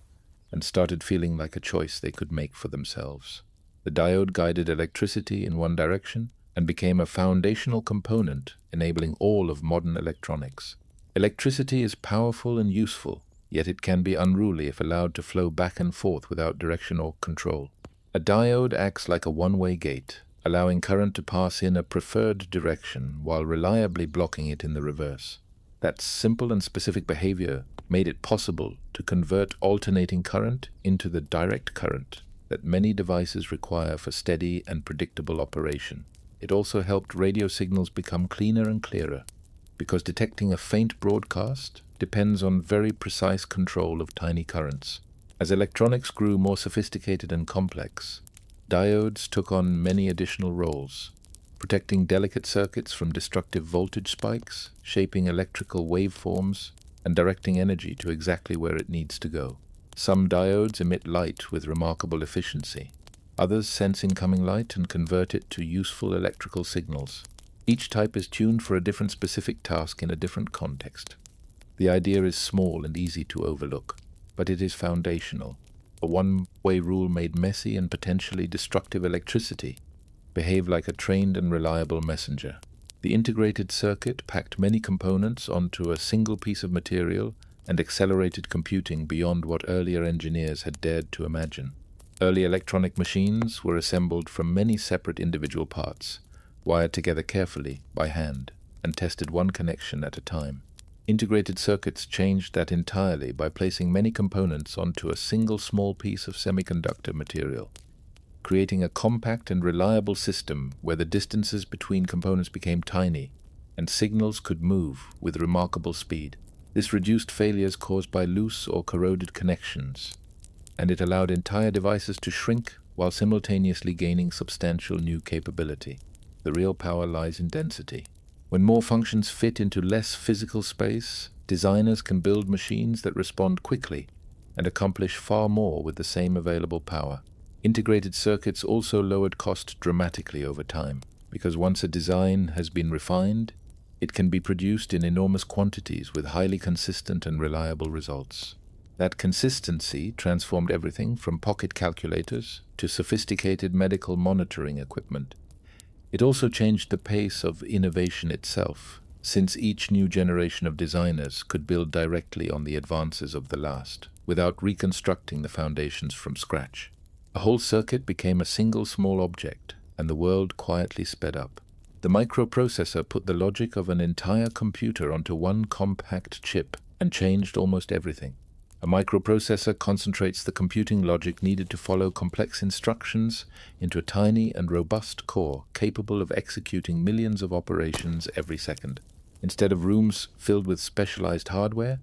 and started feeling like a choice they could make for themselves. The diode guided electricity in one direction and became a foundational component enabling all of modern electronics. Electricity is powerful and useful, yet it can be unruly if allowed to flow back and forth without direction or control. A diode acts like a one-way gate, allowing current to pass in a preferred direction while reliably blocking it in the reverse. That simple and specific behavior made it possible to convert alternating current into the direct current that many devices require for steady and predictable operation. It also helped radio signals become cleaner and clearer, because detecting a faint broadcast depends on very precise control of tiny currents. As electronics grew more sophisticated and complex, diodes took on many additional roles, protecting delicate circuits from destructive voltage spikes, shaping electrical waveforms, and directing energy to exactly where it needs to go. Some diodes emit light with remarkable efficiency. Others sense incoming light and convert it to useful electrical signals. Each type is tuned for a different specific task in a different context. The idea is small and easy to overlook, but it is foundational. A one-way rule made messy and potentially destructive electricity behave like a trained and reliable messenger. The integrated circuit packed many components onto a single piece of material and accelerated computing beyond what earlier engineers had dared to imagine. Early electronic machines were assembled from many separate individual parts, wired together carefully by hand, and tested one connection at a time. Integrated circuits changed that entirely by placing many components onto a single small piece of semiconductor material, creating a compact and reliable system where the distances between components became tiny and signals could move with remarkable speed. This reduced failures caused by loose or corroded connections, and it allowed entire devices to shrink while simultaneously gaining substantial new capability. The real power lies in density. When more functions fit into less physical space, designers can build machines that respond quickly and accomplish far more with the same available power. Integrated circuits also lowered cost dramatically over time, because once a design has been refined, it can be produced in enormous quantities with highly consistent and reliable results. That consistency transformed everything from pocket calculators to sophisticated medical monitoring equipment. It also changed the pace of innovation itself, since each new generation of designers could build directly on the advances of the last, without reconstructing the foundations from scratch. A whole circuit became a single small object, and the world quietly sped up. The microprocessor put the logic of an entire computer onto one compact chip and changed almost everything. A microprocessor concentrates the computing logic needed to follow complex instructions into a tiny and robust core capable of executing millions of operations every second. Instead of rooms filled with specialized hardware,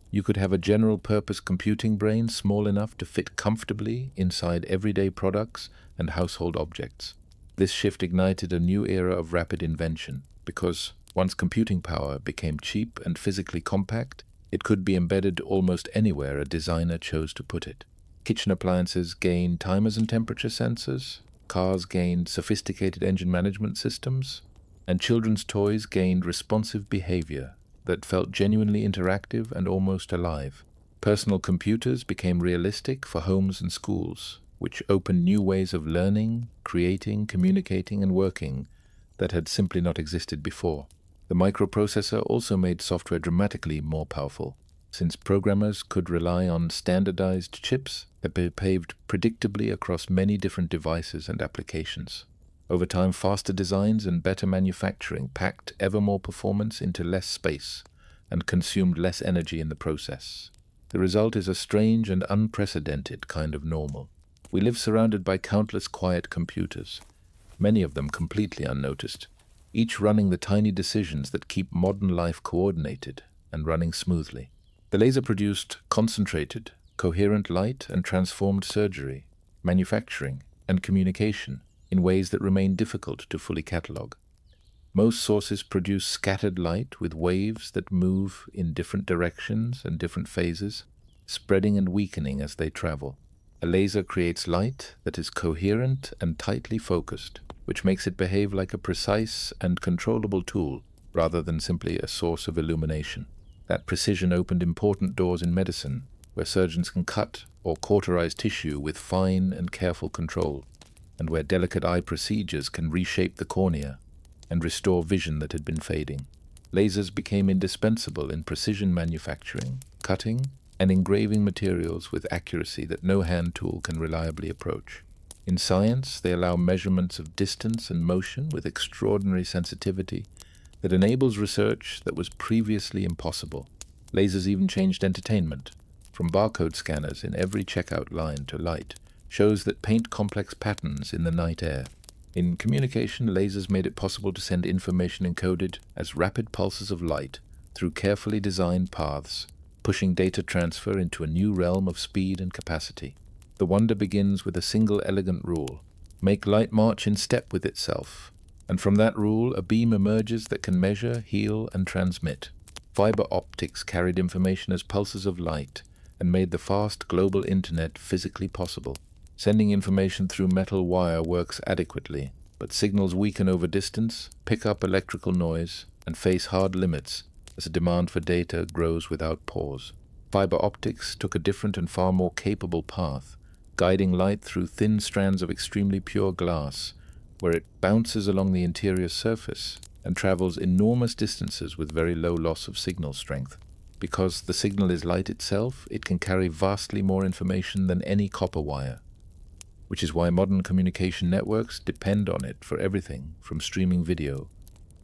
you could have a general-purpose computing brain small enough to fit comfortably inside everyday products and household objects. This shift ignited a new era of rapid invention, because Once computing power became cheap and physically compact, it could be embedded almost anywhere a designer chose to put it. Kitchen appliances gained timers and temperature sensors, cars gained sophisticated engine management systems, and children's toys gained responsive behavior that felt genuinely interactive and almost alive. Personal computers became realistic for homes and schools, which opened new ways of learning, creating, communicating, and working that had simply not existed before. The microprocessor also made software dramatically more powerful, since programmers could rely on standardized chips that behaved predictably across many different devices and applications. Over time, faster designs and better manufacturing packed ever more performance into less space and consumed less energy in the process. The result is a strange and unprecedented kind of normal. We live surrounded by countless quiet computers, many of them completely unnoticed, each running the tiny decisions that keep modern life coordinated and running smoothly. The laser produced concentrated, coherent light and transformed surgery, manufacturing, and communication in ways that remain difficult to fully catalogue. Most sources produce scattered light with waves that move in different directions and different phases, spreading and weakening as they travel. A laser creates light that is coherent and tightly focused, which makes it behave like a precise and controllable tool rather than simply a source of illumination. That precision opened important doors in medicine, where surgeons can cut or cauterize tissue with fine and careful control, and where delicate eye procedures can reshape the cornea and restore vision that had been fading. Lasers became indispensable in precision manufacturing, cutting, and engraving materials with accuracy that no hand tool can reliably approach. In science, they allow measurements of distance and motion with extraordinary sensitivity that enables research that was previously impossible. Lasers even changed entertainment, from barcode scanners in every checkout line to light shows that paint complex patterns in the night air. In communication, lasers made it possible to send information encoded as rapid pulses of light through carefully designed paths, pushing data transfer into a new realm of speed and capacity. The wonder begins with a single elegant rule: make light march in step with itself, and from that rule a beam emerges that can measure, heal, and transmit. Fiber optics carried information as pulses of light and made the fast global internet physically possible. Sending information through metal wire works adequately, but signals weaken over distance, pick up electrical noise, and face hard limits as the demand for data grows without pause. Fiber optics took a different and far more capable path, guiding light through thin strands of extremely pure glass, where it bounces along the interior surface and travels enormous distances with very low loss of signal strength. Because the signal is light itself, it can carry vastly more information than any copper wire, which is why modern communication networks depend on it for everything from streaming video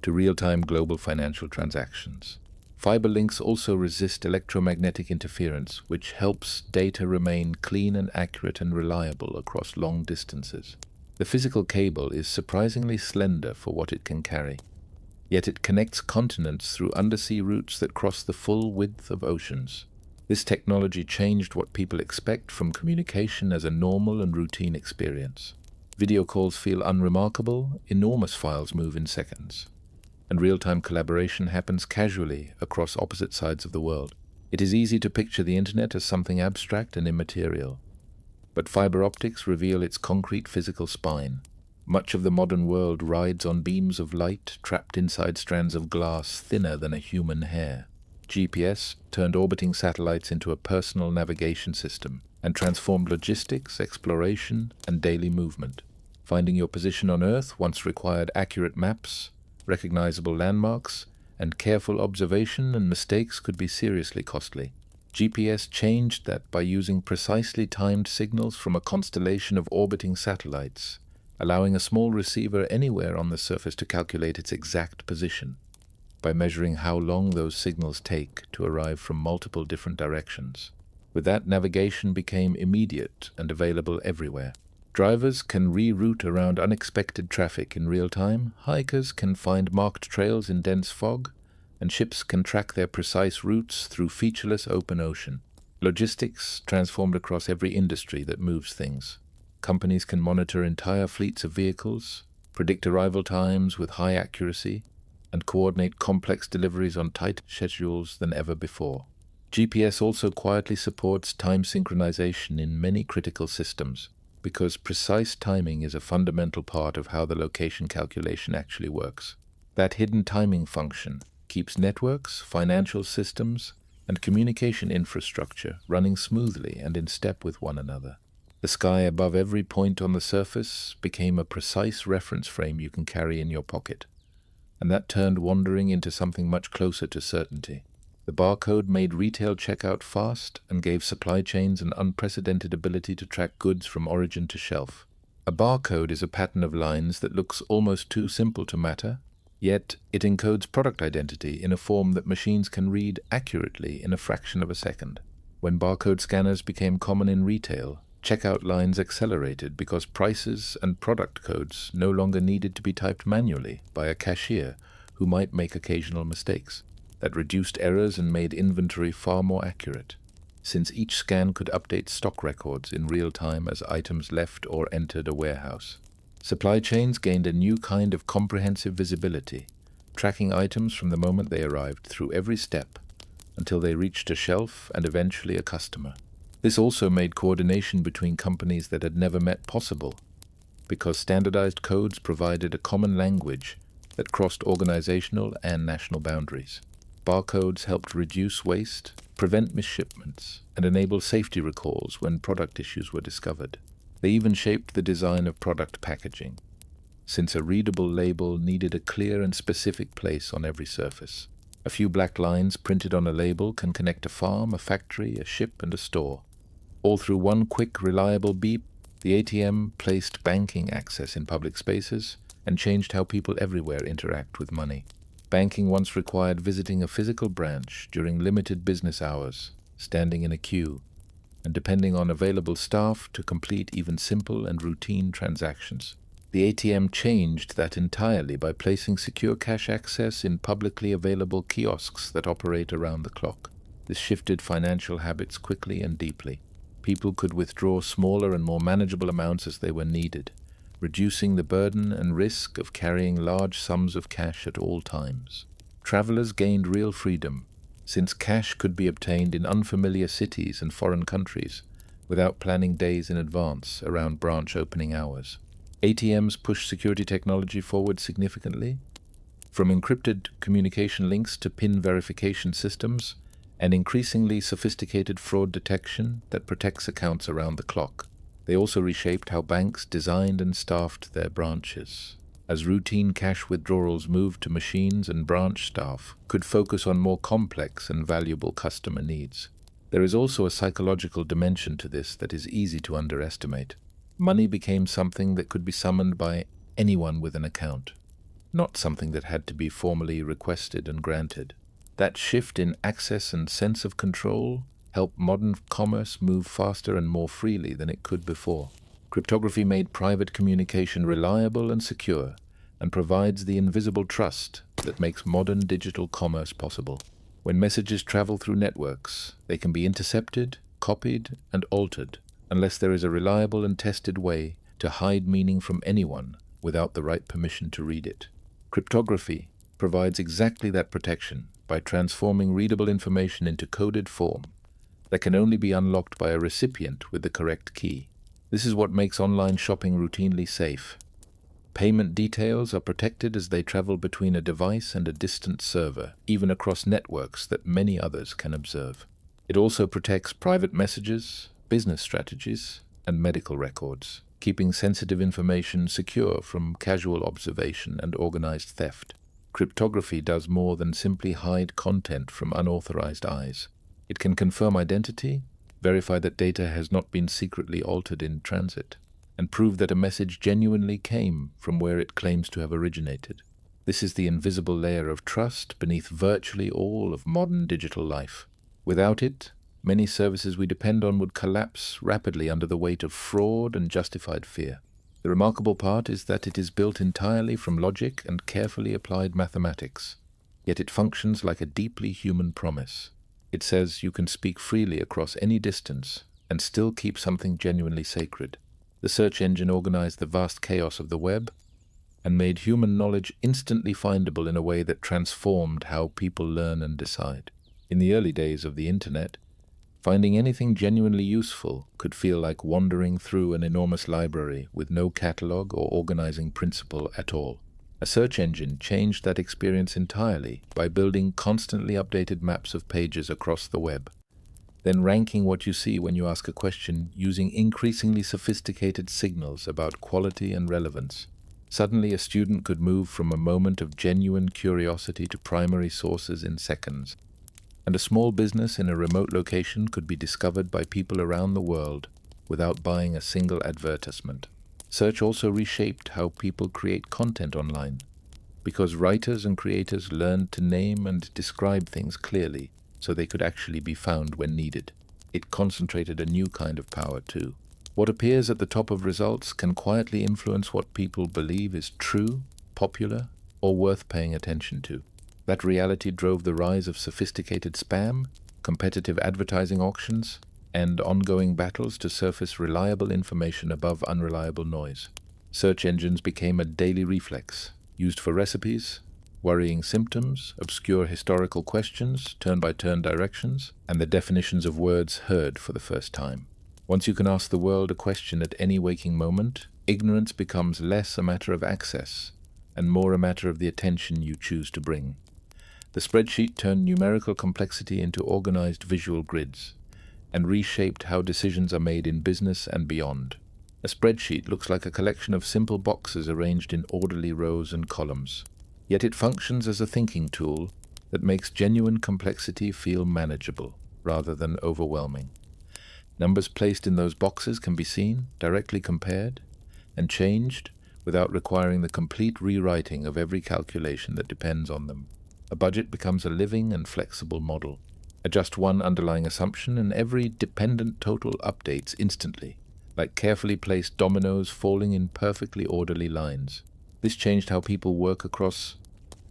to real-time global financial transactions. Fiber links also resist electromagnetic interference, which helps data remain clean and accurate and reliable across long distances. The physical cable is surprisingly slender for what it can carry, yet it connects continents through undersea routes that cross the full width of oceans. This technology changed what people expect from communication as a normal and routine experience. Video calls feel unremarkable, enormous files move in seconds, and real-time collaboration happens casually across opposite sides of the world. It is easy to picture the internet as something abstract and immaterial, but fiber optics reveal its concrete physical spine. Much of the modern world rides on beams of light trapped inside strands of glass thinner than a human hair. GPS turned orbiting satellites into a personal navigation system and transformed logistics, exploration, and daily movement. Finding your position on Earth once required accurate maps, recognizable landmarks, and careful observation, and mistakes could be seriously costly. GPS changed that by using precisely timed signals from a constellation of orbiting satellites, allowing a small receiver anywhere on the surface to calculate its exact position by measuring how long those signals take to arrive from multiple different directions. With that, navigation became immediate and available everywhere. Drivers can reroute around unexpected traffic in real time, hikers can find marked trails in dense fog, and ships can track their precise routes through featureless open ocean. Logistics transformed across every industry that moves things. Companies can monitor entire fleets of vehicles, predict arrival times with high accuracy, and coordinate complex deliveries on tighter schedules than ever before. GPS also quietly supports time synchronization in many critical systems, because precise timing is a fundamental part of how the location calculation actually works. That hidden timing function keeps networks, financial systems, and communication infrastructure running smoothly and in step with one another. The sky above every point on the surface became a precise reference frame you can carry in your pocket, and that turned wandering into something much closer to certainty. The barcode made retail checkout fast and gave supply chains an unprecedented ability to track goods from origin to shelf. A barcode is a pattern of lines that looks almost too simple to matter, yet it encodes product identity in a form that machines can read accurately in a fraction of a second. When barcode scanners became common in retail, checkout lines accelerated because prices and product codes no longer needed to be typed manually by a cashier who might make occasional mistakes. That reduced errors and made inventory far more accurate, since each scan could update stock records in real time as items left or entered a warehouse. Supply chains gained a new kind of comprehensive visibility, tracking items from the moment they arrived through every step until they reached a shelf and eventually a customer. This also made coordination between companies that had never met possible, because standardized codes provided a common language that crossed organizational and national boundaries. Barcodes helped reduce waste, prevent misshipments, and enable safety recalls when product issues were discovered. They even shaped the design of product packaging, since a readable label needed a clear and specific place on every surface. A few black lines printed on a label can connect a farm, a factory, a ship, and a store. All through one quick, reliable beep, the ATM placed banking access in public spaces and changed how people everywhere interact with money. Banking once required visiting a physical branch during limited business hours, standing in a queue, and depending on available staff to complete even simple and routine transactions. The ATM changed that entirely by placing secure cash access in publicly available kiosks that operate around the clock. This shifted financial habits quickly and deeply. People could withdraw smaller and more manageable amounts as they were needed, reducing the burden and risk of carrying large sums of cash at all times. Travelers gained real freedom, since cash could be obtained in unfamiliar cities and foreign countries without planning days in advance around branch opening hours. ATMs pushed security technology forward significantly, from encrypted communication links to PIN verification systems, and increasingly sophisticated fraud detection that protects accounts around the clock. They also reshaped how banks designed and staffed their branches, as routine cash withdrawals moved to machines and branch staff could focus on more complex and valuable customer needs. There is also a psychological dimension to this that is easy to underestimate. Money became something that could be summoned by anyone with an account, not something that had to be formally requested and granted. That shift in access and sense of control helped modern commerce move faster and more freely than it could before. Cryptography made private communication reliable and secure, and provides the invisible trust that makes modern digital commerce possible. When messages travel through networks, they can be intercepted, copied, and altered, unless there is a reliable and tested way to hide meaning from anyone without the right permission to read it. Cryptography provides exactly that protection by transforming readable information into coded form that can only be unlocked by a recipient with the correct key. This is what makes online shopping routinely safe. Payment details are protected as they travel between a device and a distant server, even across networks that many others can observe. It also protects private messages, business strategies, and medical records, keeping sensitive information secure from casual observation and organized theft. Cryptography does more than simply hide content from unauthorized eyes. It can confirm identity, verify that data has not been secretly altered in transit, and prove that a message genuinely came from where it claims to have originated. This is the invisible layer of trust beneath virtually all of modern digital life. Without it, many services we depend on would collapse rapidly under the weight of fraud and justified fear. The remarkable part is that it is built entirely from logic and carefully applied mathematics, yet it functions like a deeply human promise. It says you can speak freely across any distance and still keep something genuinely sacred. The search engine organized the vast chaos of the web, and made human knowledge instantly findable in a way that transformed how people learn and decide. In the early days of the internet, finding anything genuinely useful could feel like wandering through an enormous library with no catalog or organizing principle at all. A search engine changed that experience entirely by building constantly updated maps of pages across the web, then ranking what you see when you ask a question using increasingly sophisticated signals about quality and relevance. Suddenly, a student could move from a moment of genuine curiosity to primary sources in seconds, and a small business in a remote location could be discovered by people around the world without buying a single advertisement. Search also reshaped how people create content online, because writers and creators learned to name and describe things clearly so they could actually be found when needed. It concentrated a new kind of power too. What appears at the top of results can quietly influence what people believe is true, popular, or worth paying attention to. That reality drove the rise of sophisticated spam, competitive advertising auctions, and ongoing battles to surface reliable information above unreliable noise. Search engines became a daily reflex, used for recipes, worrying symptoms, obscure historical questions, turn-by-turn directions, and the definitions of words heard for the first time. Once you can ask the world a question at any waking moment, ignorance becomes less a matter of access and more a matter of the attention you choose to bring. The spreadsheet turned numerical complexity into organized visual grids and reshaped how decisions are made in business and beyond. A spreadsheet looks like a collection of simple boxes arranged in orderly rows and columns, yet it functions as a thinking tool that makes genuine complexity feel manageable rather than overwhelming. Numbers placed in those boxes can be seen, directly compared, and changed without requiring the complete rewriting of every calculation that depends on them. A budget becomes a living and flexible model. Adjust one underlying assumption and every dependent total updates instantly, like carefully placed dominoes falling in perfectly orderly lines. This changed how people work across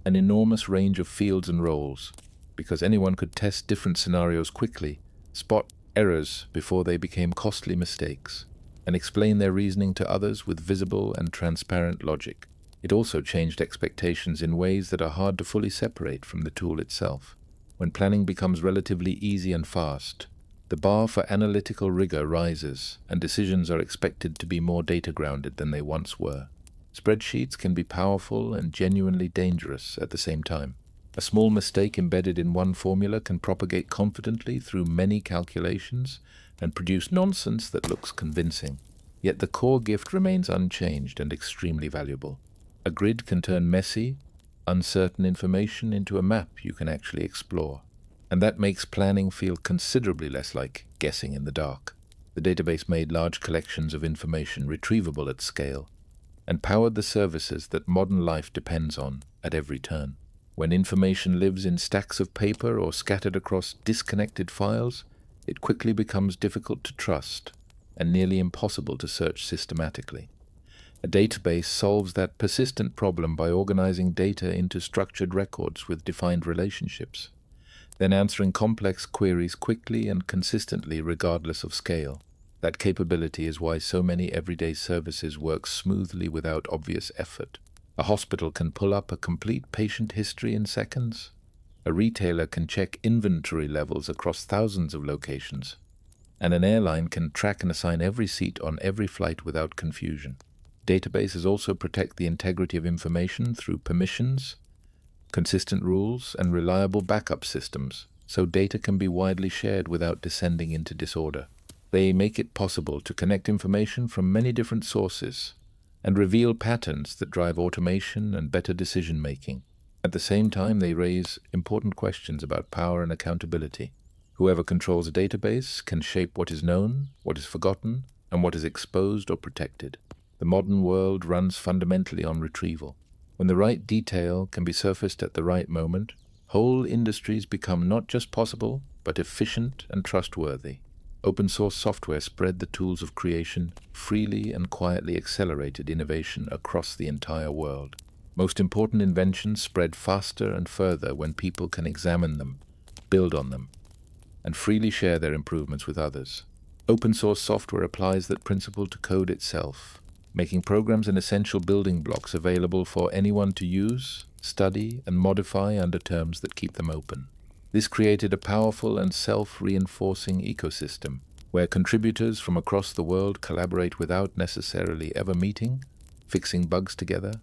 an enormous range of fields and roles, because anyone could test different scenarios quickly, spot errors before they became costly mistakes, and explain their reasoning to others with visible and transparent logic. It also changed expectations in ways that are hard to fully separate from the tool itself. When planning becomes relatively easy and fast, the bar for analytical rigor rises, and decisions are expected to be more data-grounded than they once were. Spreadsheets can be powerful and genuinely dangerous at the same time. A small mistake embedded in one formula can propagate confidently through many calculations and produce nonsense that looks convincing. Yet the core gift remains unchanged and extremely valuable. A grid can turn messy, uncertain information into a map you can actually explore. And that makes planning feel considerably less like guessing in the dark. The database made large collections of information retrievable at scale and powered the services that modern life depends on at every turn. When information lives in stacks of paper or scattered across disconnected files, it quickly becomes difficult to trust and nearly impossible to search systematically. A database solves that persistent problem by organizing data into structured records with defined relationships, then answering complex queries quickly and consistently regardless of scale. That capability is why so many everyday services work smoothly without obvious effort. A hospital can pull up a complete patient history in seconds. A retailer can check inventory levels across thousands of locations. And an airline can track and assign every seat on every flight without confusion. Databases also protect the integrity of information through permissions, consistent rules, and reliable backup systems, so data can be widely shared without descending into disorder. They make it possible to connect information from many different sources and reveal patterns that drive automation and better decision-making. At the same time, they raise important questions about power and accountability. Whoever controls a database can shape what is known, what is forgotten, and what is exposed or protected. The modern world runs fundamentally on retrieval. When the right detail can be surfaced at the right moment, whole industries become not just possible, but efficient and trustworthy. Open source software spread the tools of creation, freely and quietly accelerated innovation across the entire world. Most important inventions spread faster and further when people can examine them, build on them, and freely share their improvements with others. Open source software applies that principle to code itself. making programs an essential building blocks available for anyone to use, study, and modify under terms that keep them open. This created a powerful and self-reinforcing ecosystem, where contributors from across the world collaborate without necessarily ever meeting, fixing bugs together,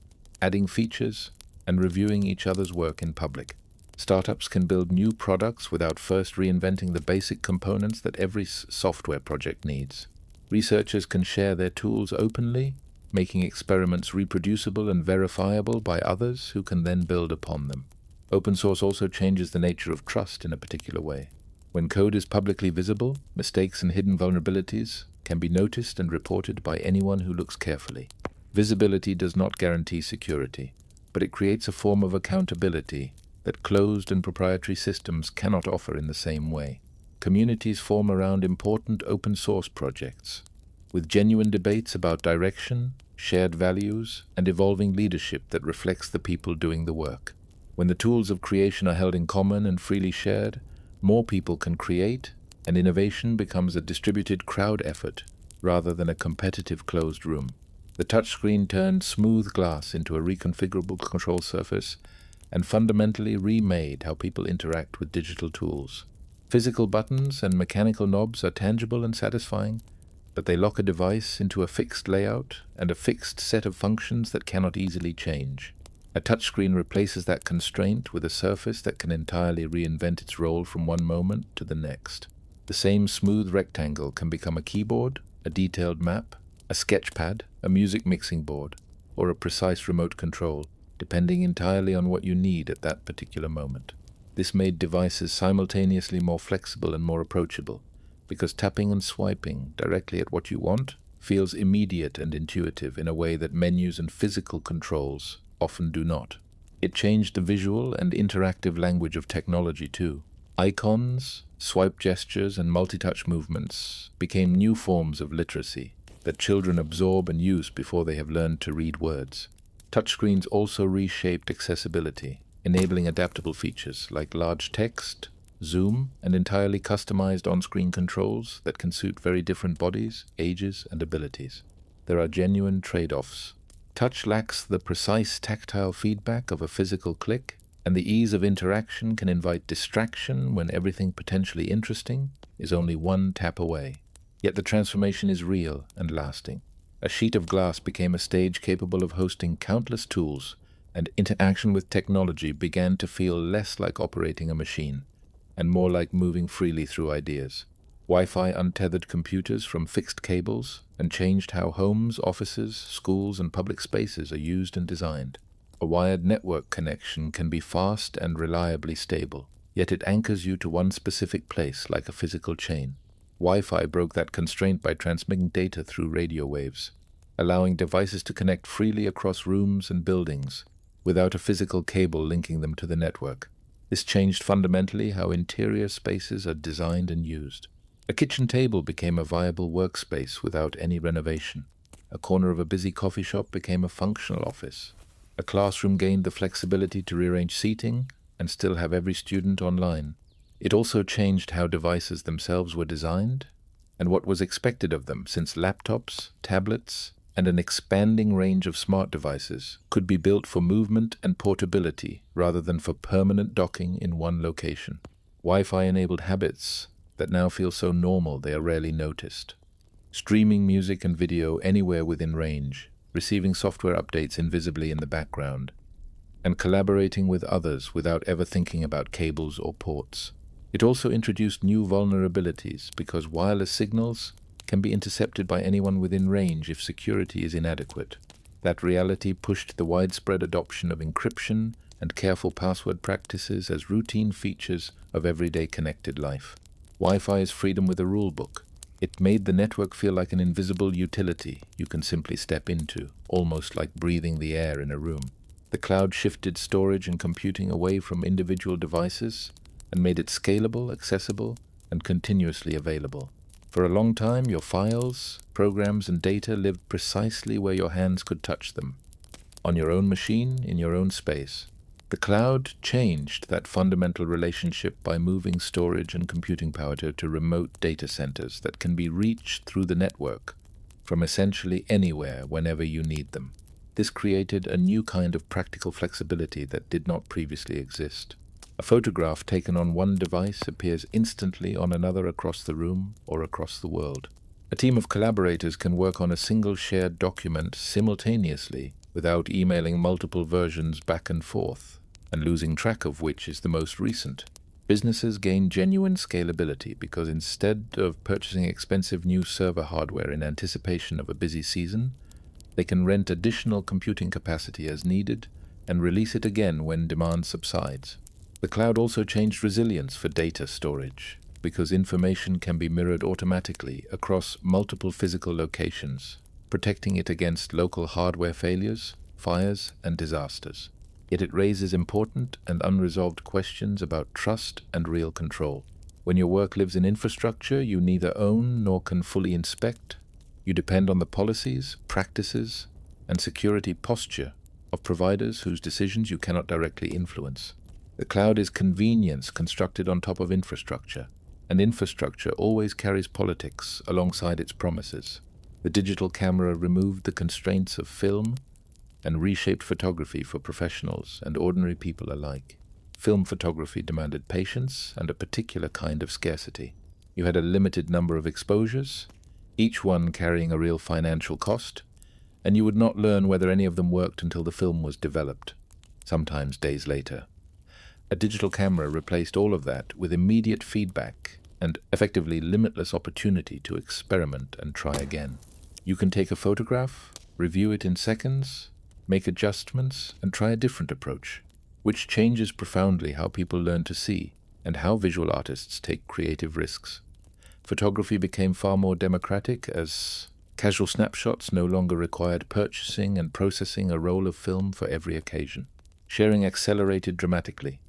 adding features, and reviewing each other's work in public. Startups can build new products without first reinventing the basic components that every software project needs. Researchers can share their tools openly, making experiments reproducible and verifiable by others who can then build upon them. Open source also changes the nature of trust in a particular way. When code is publicly visible, mistakes and hidden vulnerabilities can be noticed and reported by anyone who looks carefully. Visibility does not guarantee security, but it creates a form of accountability that closed and proprietary systems cannot offer in the same way. Communities form around important open source projects, with genuine debates about direction, shared values, and evolving leadership that reflects the people doing the work. When the tools of creation are held in common and freely shared, more people can create, and innovation becomes a distributed crowd effort rather than a competitive closed room. The touchscreen turned smooth glass into a reconfigurable control surface and fundamentally remade how people interact with digital tools. Physical buttons and mechanical knobs are tangible and satisfying, but they lock a device into a fixed layout and a fixed set of functions that cannot easily change. A touchscreen replaces that constraint with a surface that can entirely reinvent its role from one moment to the next. The same smooth rectangle can become a keyboard, a detailed map, a sketchpad, a music mixing board, or a precise remote control, depending entirely on what you need at that particular moment. This made devices simultaneously more flexible and more approachable, because tapping and swiping directly at what you want feels immediate and intuitive in a way that menus and physical controls often do not. It changed the visual and interactive language of technology too. Icons, swipe gestures, and multi-touch movements became new forms of literacy that children absorb and use before they have learned to read words. Touchscreens also reshaped accessibility, enabling adaptable features like large text, zoom, and entirely customized on-screen controls that can suit very different bodies, ages, and abilities. There are genuine trade-offs. Touch lacks the precise tactile feedback of a physical click, and the ease of interaction can invite distraction when everything potentially interesting is only one tap away. Yet the transformation is real and lasting. A sheet of glass became a stage capable of hosting countless tools, and interaction with technology began to feel less like operating a machine, and more like moving freely through ideas. Wi-Fi untethered computers from fixed cables and changed how homes, offices, schools, and public spaces are used and designed. A wired network connection can be fast and reliably stable, yet it anchors you to one specific place like a physical chain. Wi-Fi broke that constraint by transmitting data through radio waves, allowing devices to connect freely across rooms and buildings without a physical cable linking them to the network. This changed fundamentally how interior spaces are designed and used. A kitchen table became a viable workspace without any renovation. A corner of a busy coffee shop became a functional office. A classroom gained the flexibility to rearrange seating and still have every student online. It also changed how devices themselves were designed and what was expected of them, since laptops, tablets, and an expanding range of smart devices could be built for movement and portability rather than for permanent docking in one location. Wi-Fi enabled habits that now feel so normal they are rarely noticed. Streaming music and video anywhere within range, receiving software updates invisibly in the background, and collaborating with others without ever thinking about cables or ports. It also introduced new vulnerabilities because wireless signals can be intercepted by anyone within range if security is inadequate. That reality pushed the widespread adoption of encryption and careful password practices as routine features of everyday connected life. Wi-Fi is freedom with a rulebook. It made the network feel like an invisible utility you can simply step into, almost like breathing the air in a room. The cloud shifted storage and computing away from individual devices and made it scalable, accessible, and continuously available. For a long time, your files, programs, and data lived precisely where your hands could touch them, on your own machine, in your own space. The cloud changed that fundamental relationship by moving storage and computing power to remote data centers that can be reached through the network, from essentially anywhere whenever you need them. This created a new kind of practical flexibility that did not previously exist. A photograph taken on one device appears instantly on another across the room or across the world. A team of collaborators can work on a single shared document simultaneously without emailing multiple versions back and forth, and losing track of which is the most recent. Businesses gain genuine scalability because instead of purchasing expensive new server hardware in anticipation of a busy season, they can rent additional computing capacity as needed and release it again when demand subsides. The cloud also changed resilience for data storage because information can be mirrored automatically across multiple physical locations, protecting it against local hardware failures, fires, and disasters. Yet it raises important and unresolved questions about trust and real control. When your work lives in infrastructure you neither own nor can fully inspect, you depend on the policies, practices, and security posture of providers whose decisions you cannot directly influence. The cloud is convenience constructed on top of infrastructure, and infrastructure always carries politics alongside its promises. The digital camera removed the constraints of film and reshaped photography for professionals and ordinary people alike. Film photography demanded patience and a particular kind of scarcity. You had a limited number of exposures, each one carrying a real financial cost, and you would not learn whether any of them worked until the film was developed, sometimes days later. A digital camera replaced all of that with immediate feedback and effectively limitless opportunity to experiment and try again. You can take a photograph, review it in seconds, make adjustments, and try a different approach, which changes profoundly how people learn to see and how visual artists take creative risks. Photography became far more democratic as casual snapshots no longer required purchasing and processing a roll of film for every occasion. Sharing accelerated dramatically,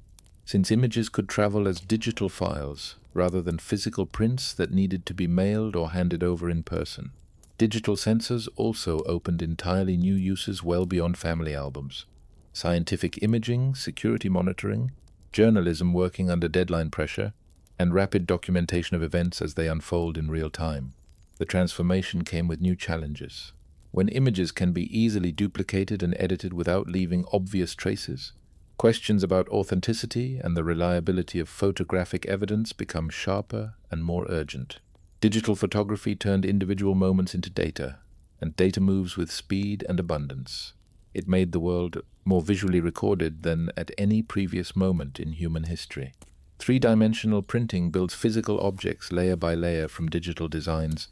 since images could travel as digital files rather than physical prints that needed to be mailed or handed over in person. Digital sensors also opened entirely new uses well beyond family albums. Scientific imaging, security monitoring, journalism working under deadline pressure, and rapid documentation of events as they unfold in real time. The transformation came with new challenges. When images can be easily duplicated and edited without leaving obvious traces, questions about authenticity and the reliability of photographic evidence become sharper and more urgent. Digital photography turned individual moments into data, and data moves with speed and abundance. It made the world more visually recorded than at any previous moment in human history. Three-dimensional printing builds physical objects layer by layer from digital designs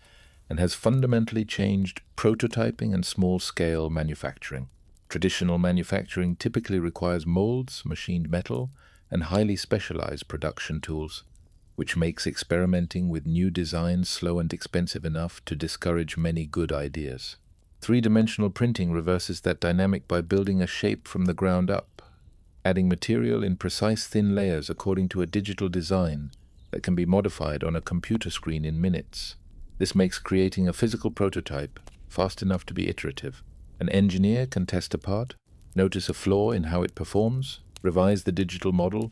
and has fundamentally changed prototyping and small-scale manufacturing. Traditional manufacturing typically requires molds, machined metal, and highly specialized production tools, which makes experimenting with new designs slow and expensive enough to discourage many good ideas. Three-dimensional printing reverses that dynamic by building a shape from the ground up, adding material in precise thin layers according to a digital design that can be modified on a computer screen in minutes. This makes creating a physical prototype fast enough to be iterative. An engineer can test a part, notice a flaw in how it performs, revise the digital model,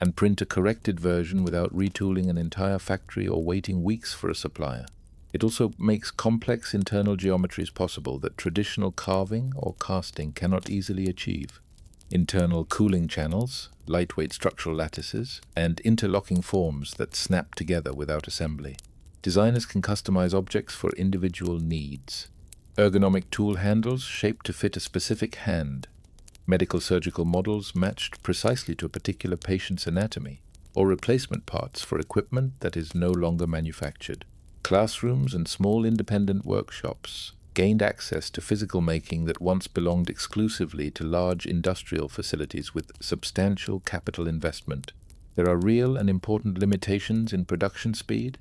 and print a corrected version without retooling an entire factory or waiting weeks for a supplier. It also makes complex internal geometries possible that traditional carving or casting cannot easily achieve. Internal cooling channels, lightweight structural lattices, and interlocking forms that snap together without assembly. Designers can customize objects for individual needs. Ergonomic tool handles shaped to fit a specific hand. Medical surgical models matched precisely to a particular patient's anatomy, or replacement parts for equipment that is no longer manufactured. Classrooms and small independent workshops gained access to physical making that once belonged exclusively to large industrial facilities with substantial capital investment. There are real and important limitations in production speed,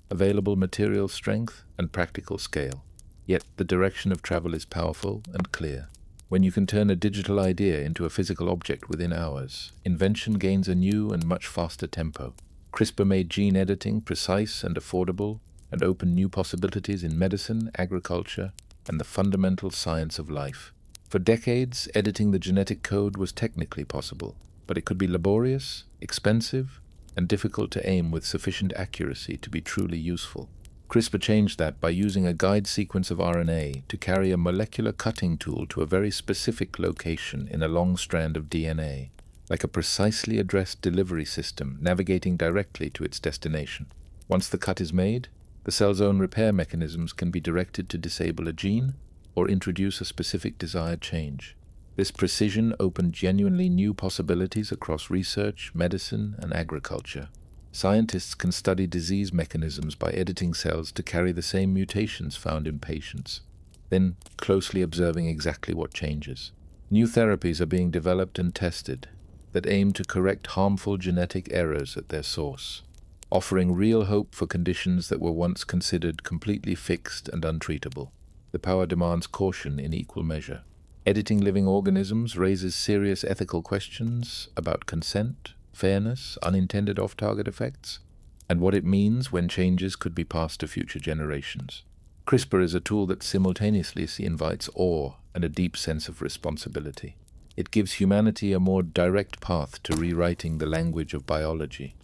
available material strength, and practical scale. Yet the direction of travel is powerful and clear. When you can turn a digital idea into a physical object within hours, invention gains a new and much faster tempo. CRISPR made gene editing precise and affordable, and opened new possibilities in medicine, agriculture, and the fundamental science of life. For decades, editing the genetic code was technically possible, but it could be laborious, expensive, and difficult to aim with sufficient accuracy to be truly useful. CRISPR changed that by using a guide sequence of RNA to carry a molecular cutting tool to a very specific location in a long strand of DNA, like a precisely addressed delivery system navigating directly to its destination. Once the cut is made, the cell's own repair mechanisms can be directed to disable a gene or introduce a specific desired change. This precision opened genuinely new possibilities across research, medicine, and agriculture. Scientists can study disease mechanisms by editing cells to carry the same mutations found in patients, then closely observing exactly what changes. New therapies are being developed and tested that aim to correct harmful genetic errors at their source, offering real hope for conditions that were once considered completely fixed and untreatable. The power demands caution in equal measure. Editing living organisms raises serious ethical questions about consent, fairness, unintended off-target effects, and what it means when changes could be passed to future generations. CRISPR is a tool that simultaneously invites awe and a deep sense of responsibility. It gives humanity a more direct path to rewriting the language of biology,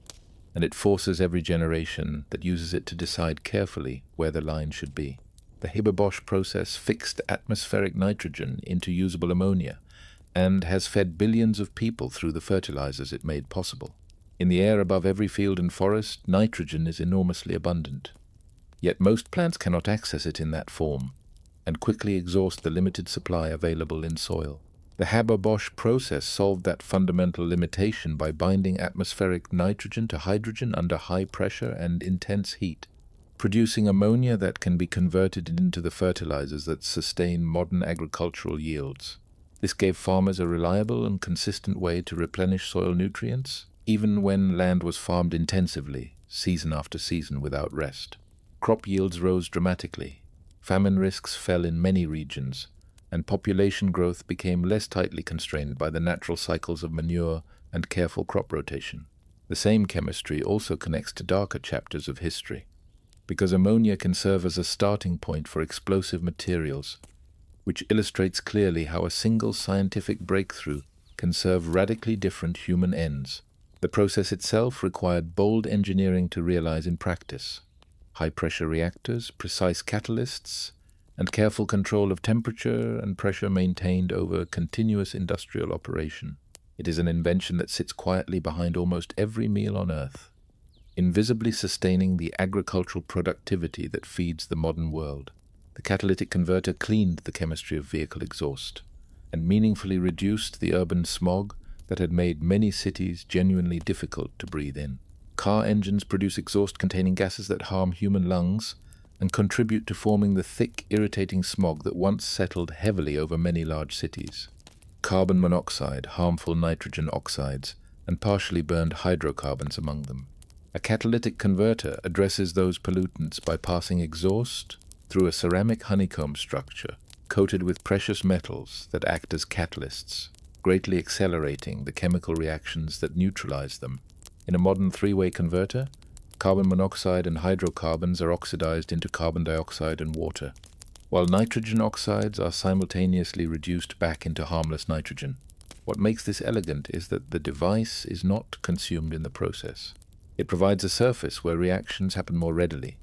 and it forces every generation that uses it to decide carefully where the line should be. The Haber-Bosch process fixed atmospheric nitrogen into usable ammonia and has fed billions of people through the fertilizers it made possible. In the air above every field and forest, nitrogen is enormously abundant. Yet most plants cannot access it in that form and quickly exhaust the limited supply available in soil. The Haber-Bosch process solved that fundamental limitation by binding atmospheric nitrogen to hydrogen under high pressure and intense heat, producing ammonia that can be converted into the fertilizers that sustain modern agricultural yields. This gave farmers a reliable and consistent way to replenish soil nutrients, even when land was farmed intensively, season after season without rest. Crop yields rose dramatically, famine risks fell in many regions, and population growth became less tightly constrained by the natural cycles of manure and careful crop rotation. The same chemistry also connects to darker chapters of history, because ammonia can serve as a starting point for explosive materials, which illustrates clearly how a single scientific breakthrough can serve radically different human ends. The process itself required bold engineering to realize in practice: high-pressure reactors, precise catalysts, and careful control of temperature and pressure maintained over continuous industrial operation. It is an invention that sits quietly behind almost every meal on Earth, invisibly sustaining the agricultural productivity that feeds the modern world. The catalytic converter cleaned the chemistry of vehicle exhaust and meaningfully reduced the urban smog that had made many cities genuinely difficult to breathe in. Car engines produce exhaust containing gases that harm human lungs and contribute to forming the thick, irritating smog that once settled heavily over many large cities. Carbon monoxide, harmful nitrogen oxides, and partially burned hydrocarbons among them. A catalytic converter addresses those pollutants by passing exhaust through a ceramic honeycomb structure coated with precious metals that act as catalysts, greatly accelerating the chemical reactions that neutralize them. In a modern three-way converter, carbon monoxide and hydrocarbons are oxidized into carbon dioxide and water, while nitrogen oxides are simultaneously reduced back into harmless nitrogen. What makes this elegant is that the device is not consumed in the process. It provides a surface where reactions happen more readily,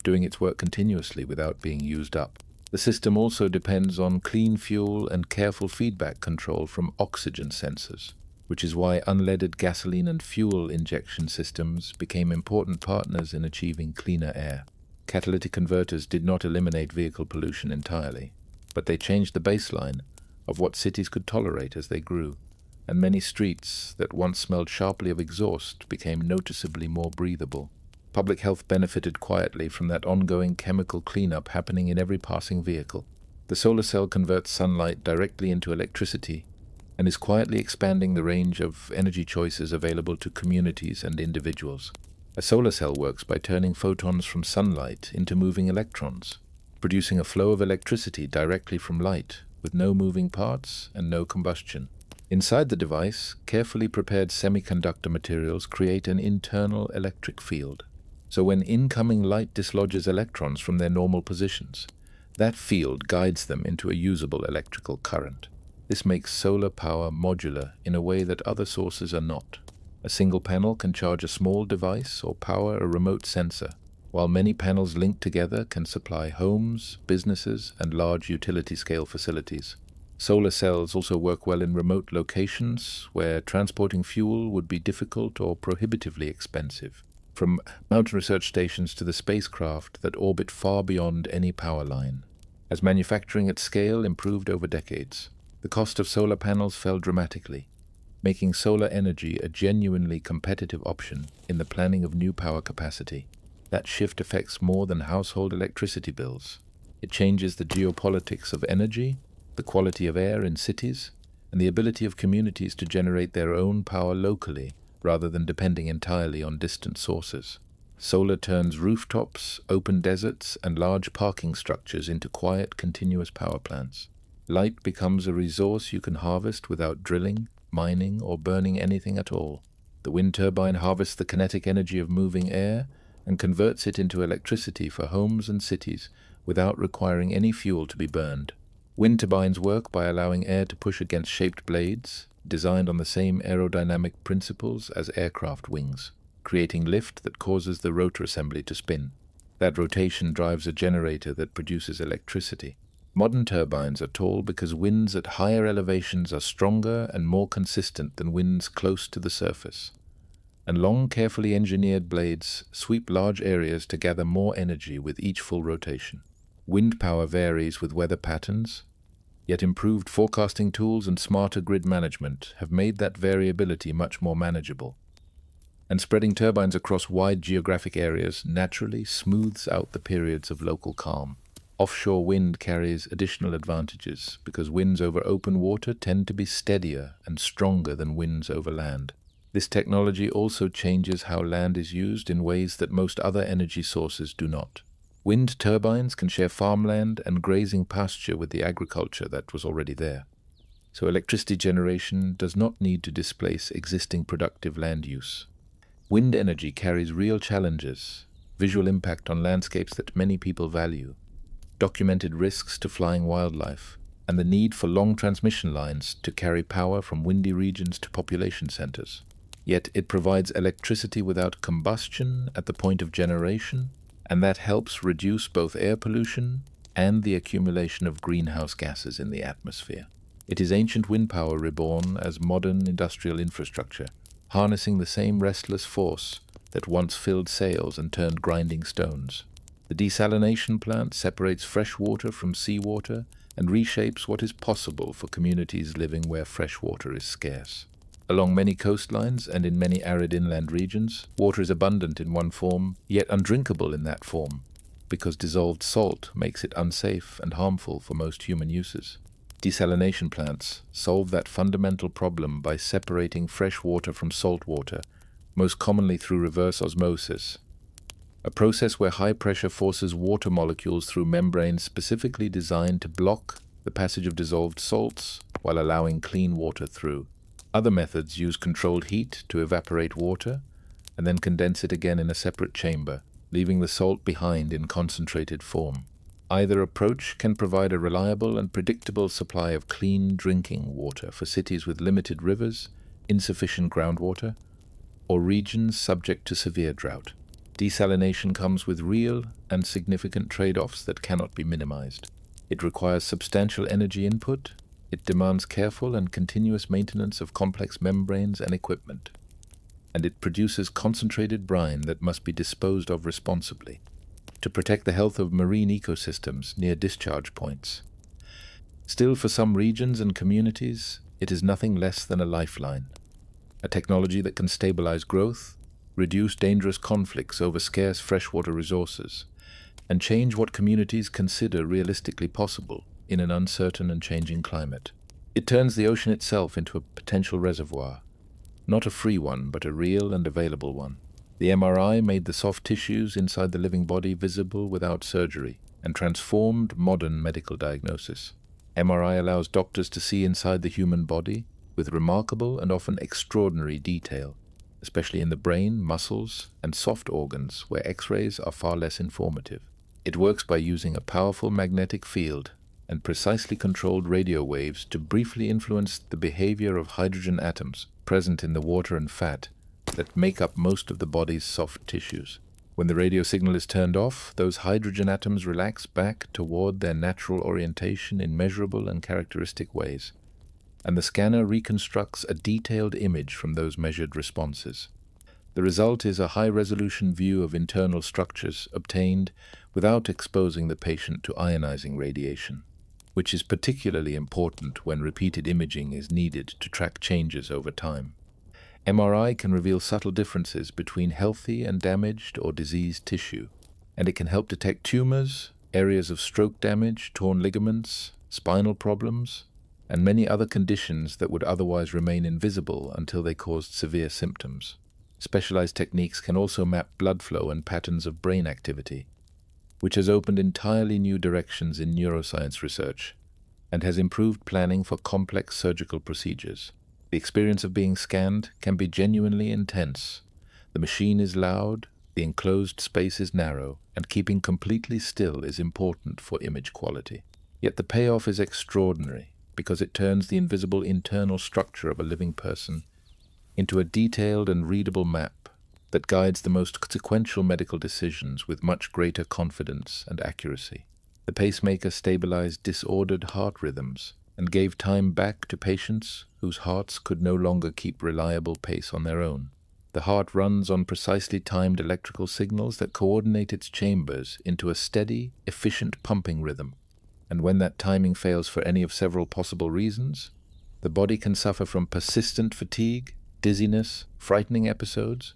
doing its work continuously without being used up. The system also depends on clean fuel and careful feedback control from oxygen sensors, which is why unleaded gasoline and fuel injection systems became important partners in achieving cleaner air. Catalytic converters did not eliminate vehicle pollution entirely, but they changed the baseline of what cities could tolerate as they grew, and many streets that once smelled sharply of exhaust became noticeably more breathable. Public health benefited quietly from that ongoing chemical cleanup happening in every passing vehicle. The solar cell converts sunlight directly into electricity and is quietly expanding the range of energy choices available to communities and individuals. A solar cell works by turning photons from sunlight into moving electrons, producing a flow of electricity directly from light, with no moving parts and no combustion. Inside the device, carefully prepared semiconductor materials create an internal electric field. So when incoming light dislodges electrons from their normal positions, that field guides them into a usable electrical current. This makes solar power modular in a way that other sources are not. A single panel can charge a small device or power a remote sensor, while many panels linked together can supply homes, businesses, and large utility-scale facilities. Solar cells also work well in remote locations where transporting fuel would be difficult or prohibitively expensive, from mountain research stations to the spacecraft that orbit far beyond any power line. As manufacturing at scale improved over decades, the cost of solar panels fell dramatically, making solar energy a genuinely competitive option in the planning of new power capacity. That shift affects more than household electricity bills. It changes the geopolitics of energy, the quality of air in cities, and the ability of communities to generate their own power locally rather than depending entirely on distant sources. Solar turns rooftops, open deserts, and large parking structures into quiet, continuous power plants. Light becomes a resource you can harvest without drilling, mining, or burning anything at all. The wind turbine harvests the kinetic energy of moving air and converts it into electricity for homes and cities without requiring any fuel to be burned. Wind turbines work by allowing air to push against shaped blades, designed on the same aerodynamic principles as aircraft wings, creating lift that causes the rotor assembly to spin. That rotation drives a generator that produces electricity. Modern turbines are tall because winds at higher elevations are stronger and more consistent than winds close to the surface. And long, carefully engineered blades sweep large areas to gather more energy with each full rotation. Wind power varies with weather patterns, yet improved forecasting tools and smarter grid management have made that variability much more manageable. And spreading turbines across wide geographic areas naturally smooths out the periods of local calm. Offshore wind carries additional advantages because winds over open water tend to be steadier and stronger than winds over land. This technology also changes how land is used in ways that most other energy sources do not. Wind turbines can share farmland and grazing pasture with the agriculture that was already there. So electricity generation does not need to displace existing productive land use. Wind energy carries real challenges, visual impact on landscapes that many people value, documented risks to flying wildlife, and the need for long transmission lines to carry power from windy regions to population centers. Yet it provides electricity without combustion at the point of generation, and that helps reduce both air pollution and the accumulation of greenhouse gases in the atmosphere. It is ancient wind power reborn as modern industrial infrastructure, harnessing the same restless force that once filled sails and turned grinding stones. The desalination plant separates fresh water from seawater and reshapes what is possible for communities living where fresh water is scarce. Along many coastlines and in many arid inland regions, water is abundant in one form, yet undrinkable in that form, because dissolved salt makes it unsafe and harmful for most human uses. Desalination plants solve that fundamental problem by separating fresh water from salt water, most commonly through reverse osmosis, a process where high pressure forces water molecules through membranes specifically designed to block the passage of dissolved salts while allowing clean water through. Other methods use controlled heat to evaporate water and then condense it again in a separate chamber, leaving the salt behind in concentrated form. Either approach can provide a reliable and predictable supply of clean drinking water for cities with limited rivers, insufficient groundwater, or regions subject to severe drought. Desalination comes with real and significant trade-offs that cannot be minimized. It requires substantial energy input. It demands careful and continuous maintenance of complex membranes and equipment. And it produces concentrated brine that must be disposed of responsibly to protect the health of marine ecosystems near discharge points. Still, for some regions and communities, it is nothing less than a lifeline, a technology that can stabilize growth, reduce dangerous conflicts over scarce freshwater resources, and change what communities consider realistically possible in an uncertain and changing climate. It turns the ocean itself into a potential reservoir, not a free one, but a real and available one. The MRI made the soft tissues inside the living body visible without surgery and transformed modern medical diagnosis. MRI allows doctors to see inside the human body with remarkable and often extraordinary detail, especially in the brain, muscles, and soft organs where X-rays are far less informative. It works by using a powerful magnetic field and precisely controlled radio waves to briefly influence the behavior of hydrogen atoms present in the water and fat that make up most of the body's soft tissues. When the radio signal is turned off, those hydrogen atoms relax back toward their natural orientation in measurable and characteristic ways, and the scanner reconstructs a detailed image from those measured responses. The result is a high-resolution view of internal structures obtained without exposing the patient to ionizing radiation, which is particularly important when repeated imaging is needed to track changes over time. MRI can reveal subtle differences between healthy and damaged or diseased tissue, and it can help detect tumors, areas of stroke damage, torn ligaments, spinal problems, and many other conditions that would otherwise remain invisible until they caused severe symptoms. Specialized techniques can also map blood flow and patterns of brain activity, which has opened entirely new directions in neuroscience research and has improved planning for complex surgical procedures. The experience of being scanned can be genuinely intense. The machine is loud, the enclosed space is narrow, and keeping completely still is important for image quality. Yet the payoff is extraordinary because it turns the invisible internal structure of a living person into a detailed and readable map that guides the most sequential medical decisions with much greater confidence and accuracy. The pacemaker stabilized disordered heart rhythms and gave time back to patients whose hearts could no longer keep reliable pace on their own. The heart runs on precisely timed electrical signals that coordinate its chambers into a steady, efficient pumping rhythm. And when that timing fails for any of several possible reasons, the body can suffer from persistent fatigue, dizziness, frightening episodes,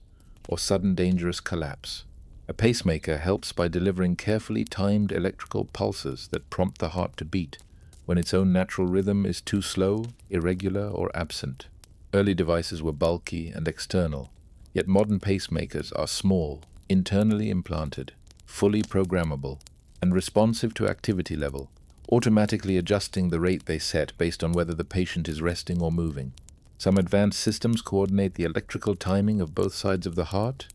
or sudden dangerous collapse. A pacemaker helps by delivering carefully timed electrical pulses that prompt the heart to beat when its own natural rhythm is too slow, irregular, or absent. Early devices were bulky and external, yet modern pacemakers are small, internally implanted, fully programmable, and responsive to activity level, automatically adjusting the rate they set based on whether the patient is resting or moving. Some advanced systems coordinate the electrical timing of both sides of the heart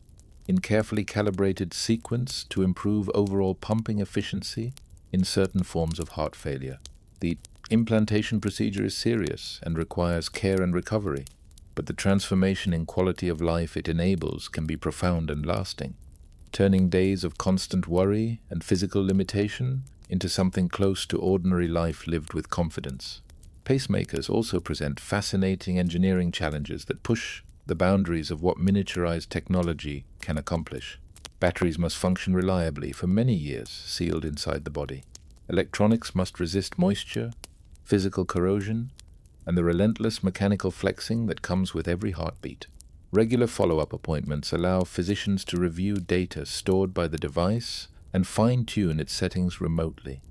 in carefully calibrated sequence to improve overall pumping efficiency in certain forms of heart failure. The implantation procedure is serious and requires care and recovery, but the transformation in quality of life it enables can be profound and lasting, turning days of constant worry and physical limitation into something close to ordinary life lived with confidence. Pacemakers also present fascinating engineering challenges that push the boundaries of what miniaturized technology can accomplish. Batteries must function reliably for many years, sealed inside the body. Electronics must resist moisture, physical corrosion, and the relentless mechanical flexing that comes with every heartbeat. Regular follow-up appointments allow physicians to review data stored by the device and fine-tune its settings remotely,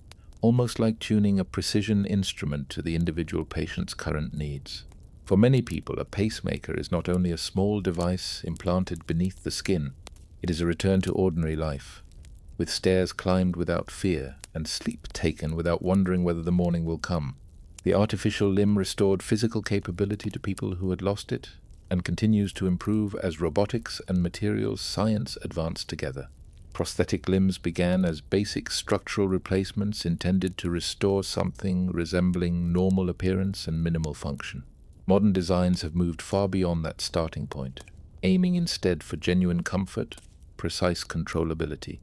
almost like tuning a precision instrument to the individual patient's current needs. For many people, a pacemaker is not only a small device implanted beneath the skin, it is a return to ordinary life, with stairs climbed without fear and sleep taken without wondering whether the morning will come. The artificial limb restored physical capability to people who had lost it and continues to improve as robotics and materials science advance together. Prosthetic limbs began as basic structural replacements intended to restore something resembling normal appearance and minimal function. Modern designs have moved far beyond that starting point, aiming instead for genuine comfort, precise controllability,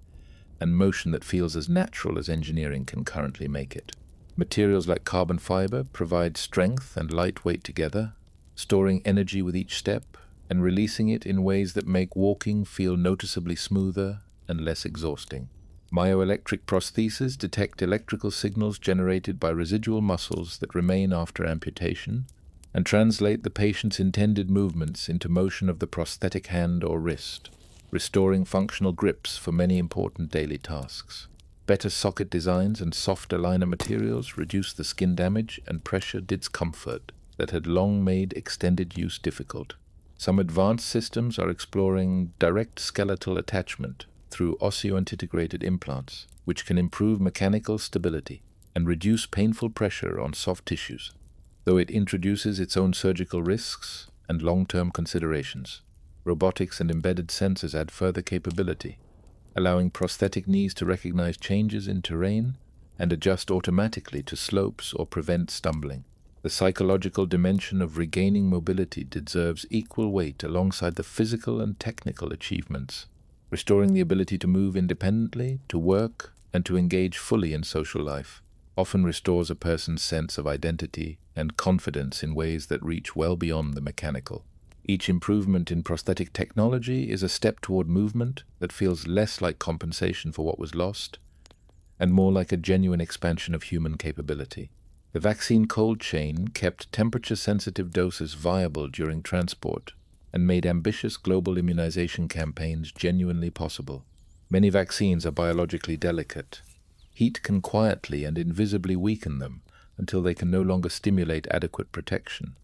and motion that feels as natural as engineering can currently make it. Materials like carbon fiber provide strength and lightweight together, storing energy with each step and releasing it in ways that make walking feel noticeably smoother and less exhausting. Myoelectric prostheses detect electrical signals generated by residual muscles that remain after amputation and translate the patient's intended movements into motion of the prosthetic hand or wrist, restoring functional grips for many important daily tasks. Better socket designs and softer liner materials reduce the skin damage and pressure discomfort that had long made extended use difficult. Some advanced systems are exploring direct skeletal attachment through osseointegrated implants, which can improve mechanical stability and reduce painful pressure on soft tissues, though it introduces its own surgical risks and long-term considerations. Robotics and embedded sensors add further capability, allowing prosthetic knees to recognize changes in terrain and adjust automatically to slopes or prevent stumbling. The psychological dimension of regaining mobility deserves equal weight alongside the physical and technical achievements. restoring the ability to move independently, to work, and to engage fully in social life, often restores a person's sense of identity and confidence in ways that reach well beyond the mechanical. Each improvement in prosthetic technology is a step toward movement that feels less like compensation for what was lost and more like a genuine expansion of human capability. The vaccine cold chain kept temperature-sensitive doses viable during transport and made ambitious global immunization campaigns genuinely possible. Many vaccines are biologically delicate. Heat can quietly and invisibly weaken them until they can no longer stimulate adequate protection,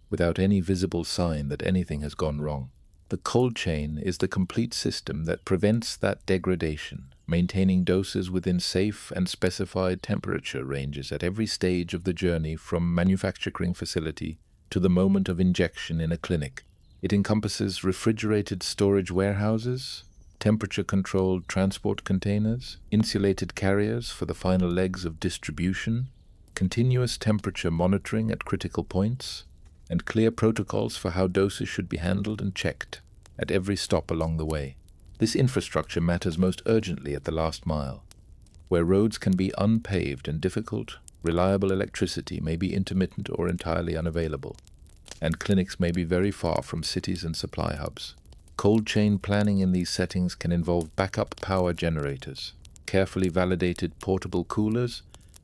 without any visible sign that anything has gone wrong. The cold chain is the complete system that prevents that degradation, maintaining doses within safe and specified temperature ranges at every stage of the journey from manufacturing facility to the moment of injection in a clinic. It encompasses refrigerated storage warehouses, temperature-controlled transport containers, insulated carriers for the final legs of distribution, continuous temperature monitoring at critical points, and clear protocols for how doses should be handled and checked at every stop along the way. This infrastructure matters most urgently at the last mile, where roads can be unpaved and difficult, reliable electricity may be intermittent or entirely unavailable, and clinics may be very far from cities and supply hubs. Cold chain planning in these settings can involve backup power generators, carefully validated portable coolers,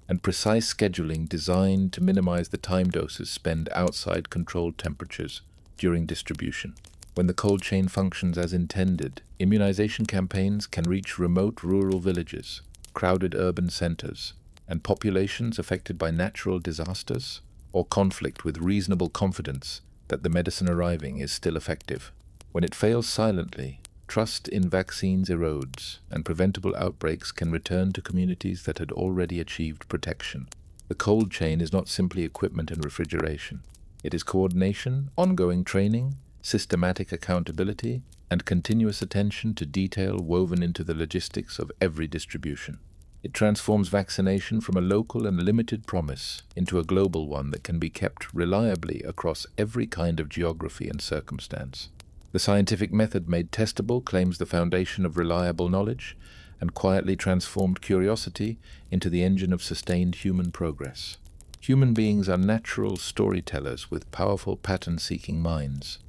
and precise scheduling designed to minimize the time doses spent outside controlled temperatures during distribution. When the cold chain functions as intended, immunization campaigns can reach remote rural villages, crowded urban centers, and populations affected by natural disasters or conflict with reasonable confidence that the medicine arriving is still effective. When it fails silently, trust in vaccines erodes, and preventable outbreaks can return to communities that had already achieved protection. The cold chain is not simply equipment and refrigeration. It is coordination, ongoing training, systematic accountability, and continuous attention to detail woven into the logistics of every distribution. It transforms vaccination from a local and limited promise into a global one that can be kept reliably across every kind of geography and circumstance. The scientific method made testable claims the foundation of reliable knowledge and quietly transformed curiosity into the engine of sustained human progress. Human beings are natural storytellers with powerful pattern-seeking minds,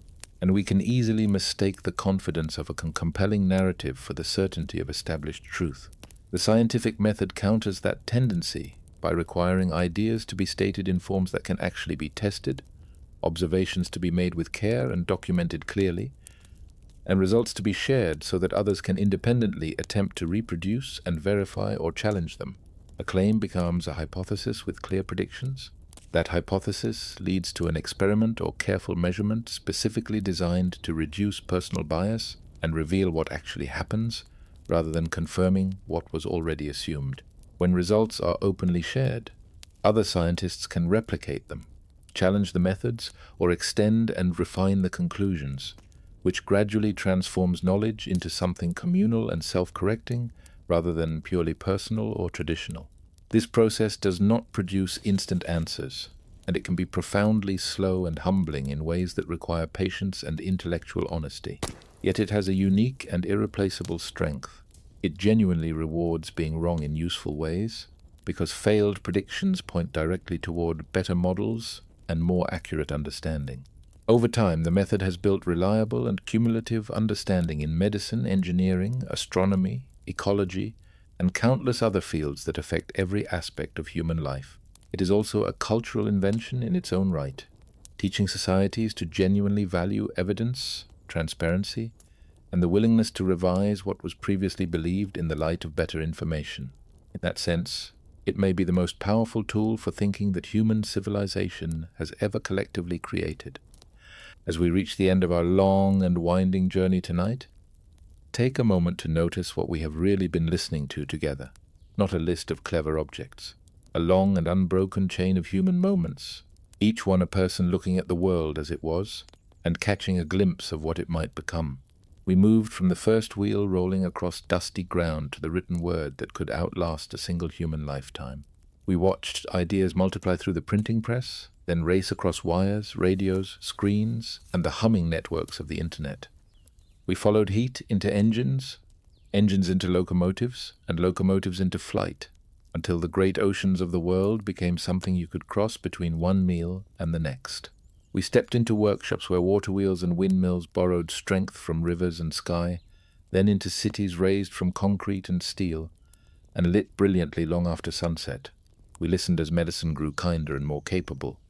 and we can easily mistake the confidence of a compelling narrative for the certainty of established truth. The scientific method counters that tendency by requiring ideas to be stated in forms that can actually be tested, observations to be made with care and documented clearly, and results to be shared so that others can independently attempt to reproduce and verify or challenge them. A claim becomes a hypothesis with clear predictions. That hypothesis leads to an experiment or careful measurement specifically designed to reduce personal bias and reveal what actually happens, rather than confirming what was already assumed. When results are openly shared, other scientists can replicate them, challenge the methods, or extend and refine the conclusions, which gradually transforms knowledge into something communal and self-correcting rather than purely personal or traditional. This process does not produce instant answers, and it can be profoundly slow and humbling in ways that require patience and intellectual honesty. Yet it has a unique and irreplaceable strength. It genuinely rewards being wrong in useful ways, because failed predictions point directly toward better models and more accurate understanding. Over time, the method has built reliable and cumulative understanding in medicine, engineering, astronomy, ecology, and countless other fields that affect every aspect of human life. It is also a cultural invention in its own right, teaching societies to genuinely value evidence, transparency, and the willingness to revise what was previously believed in the light of better information. In that sense, it may be the most powerful tool for thinking that human civilization has ever collectively created. As we reach the end of our long and winding journey tonight, take a moment to notice what we have really been listening to together. Not a list of clever objects, a long and unbroken chain of human moments, each one a person looking at the world as it was and catching a glimpse of what it might become. We moved from the first wheel rolling across dusty ground to the written word that could outlast a single human lifetime. We watched ideas multiply through the printing press, then race across wires, radios, screens, and the humming networks of the internet. We followed heat into engines, engines into locomotives, and locomotives into flight, until the great oceans of the world became something you could cross between one meal and the next. We stepped into workshops where water wheels and windmills borrowed strength from rivers and sky, then into cities raised from concrete and steel, and lit brilliantly long after sunset. We listened as medicine grew kinder and more capable,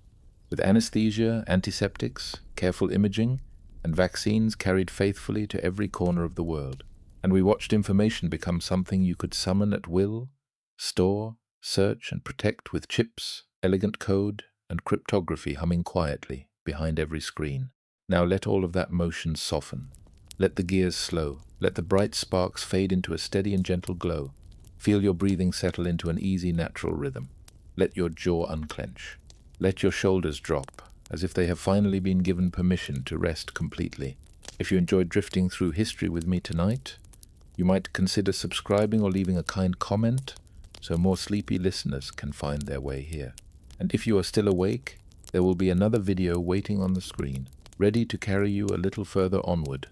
with anesthesia, antiseptics, careful imaging, and vaccines carried faithfully to every corner of the world. And we watched information become something you could summon at will, store, search, and protect with chips, elegant code, and cryptography humming quietly behind every screen. Now let all of that motion soften. Let the gears slow. Let the bright sparks fade into a steady and gentle glow. Feel your breathing settle into an easy, natural rhythm. Let your jaw unclench. Let your shoulders drop, as if they have finally been given permission to rest completely. If you enjoyed drifting through history with me tonight, you might consider subscribing or leaving a kind comment so more sleepy listeners can find their way here. And if you are still awake, there will be another video waiting on the screen, ready to carry you a little further onward.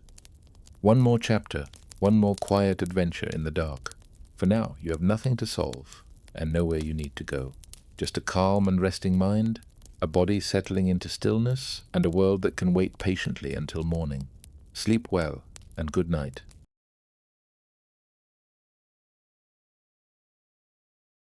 One more chapter, one more quiet adventure in the dark. For now, you have nothing to solve and nowhere you need to go. Just a calm and resting mind, a body settling into stillness, and a world that can wait patiently until morning. Sleep well, and good night.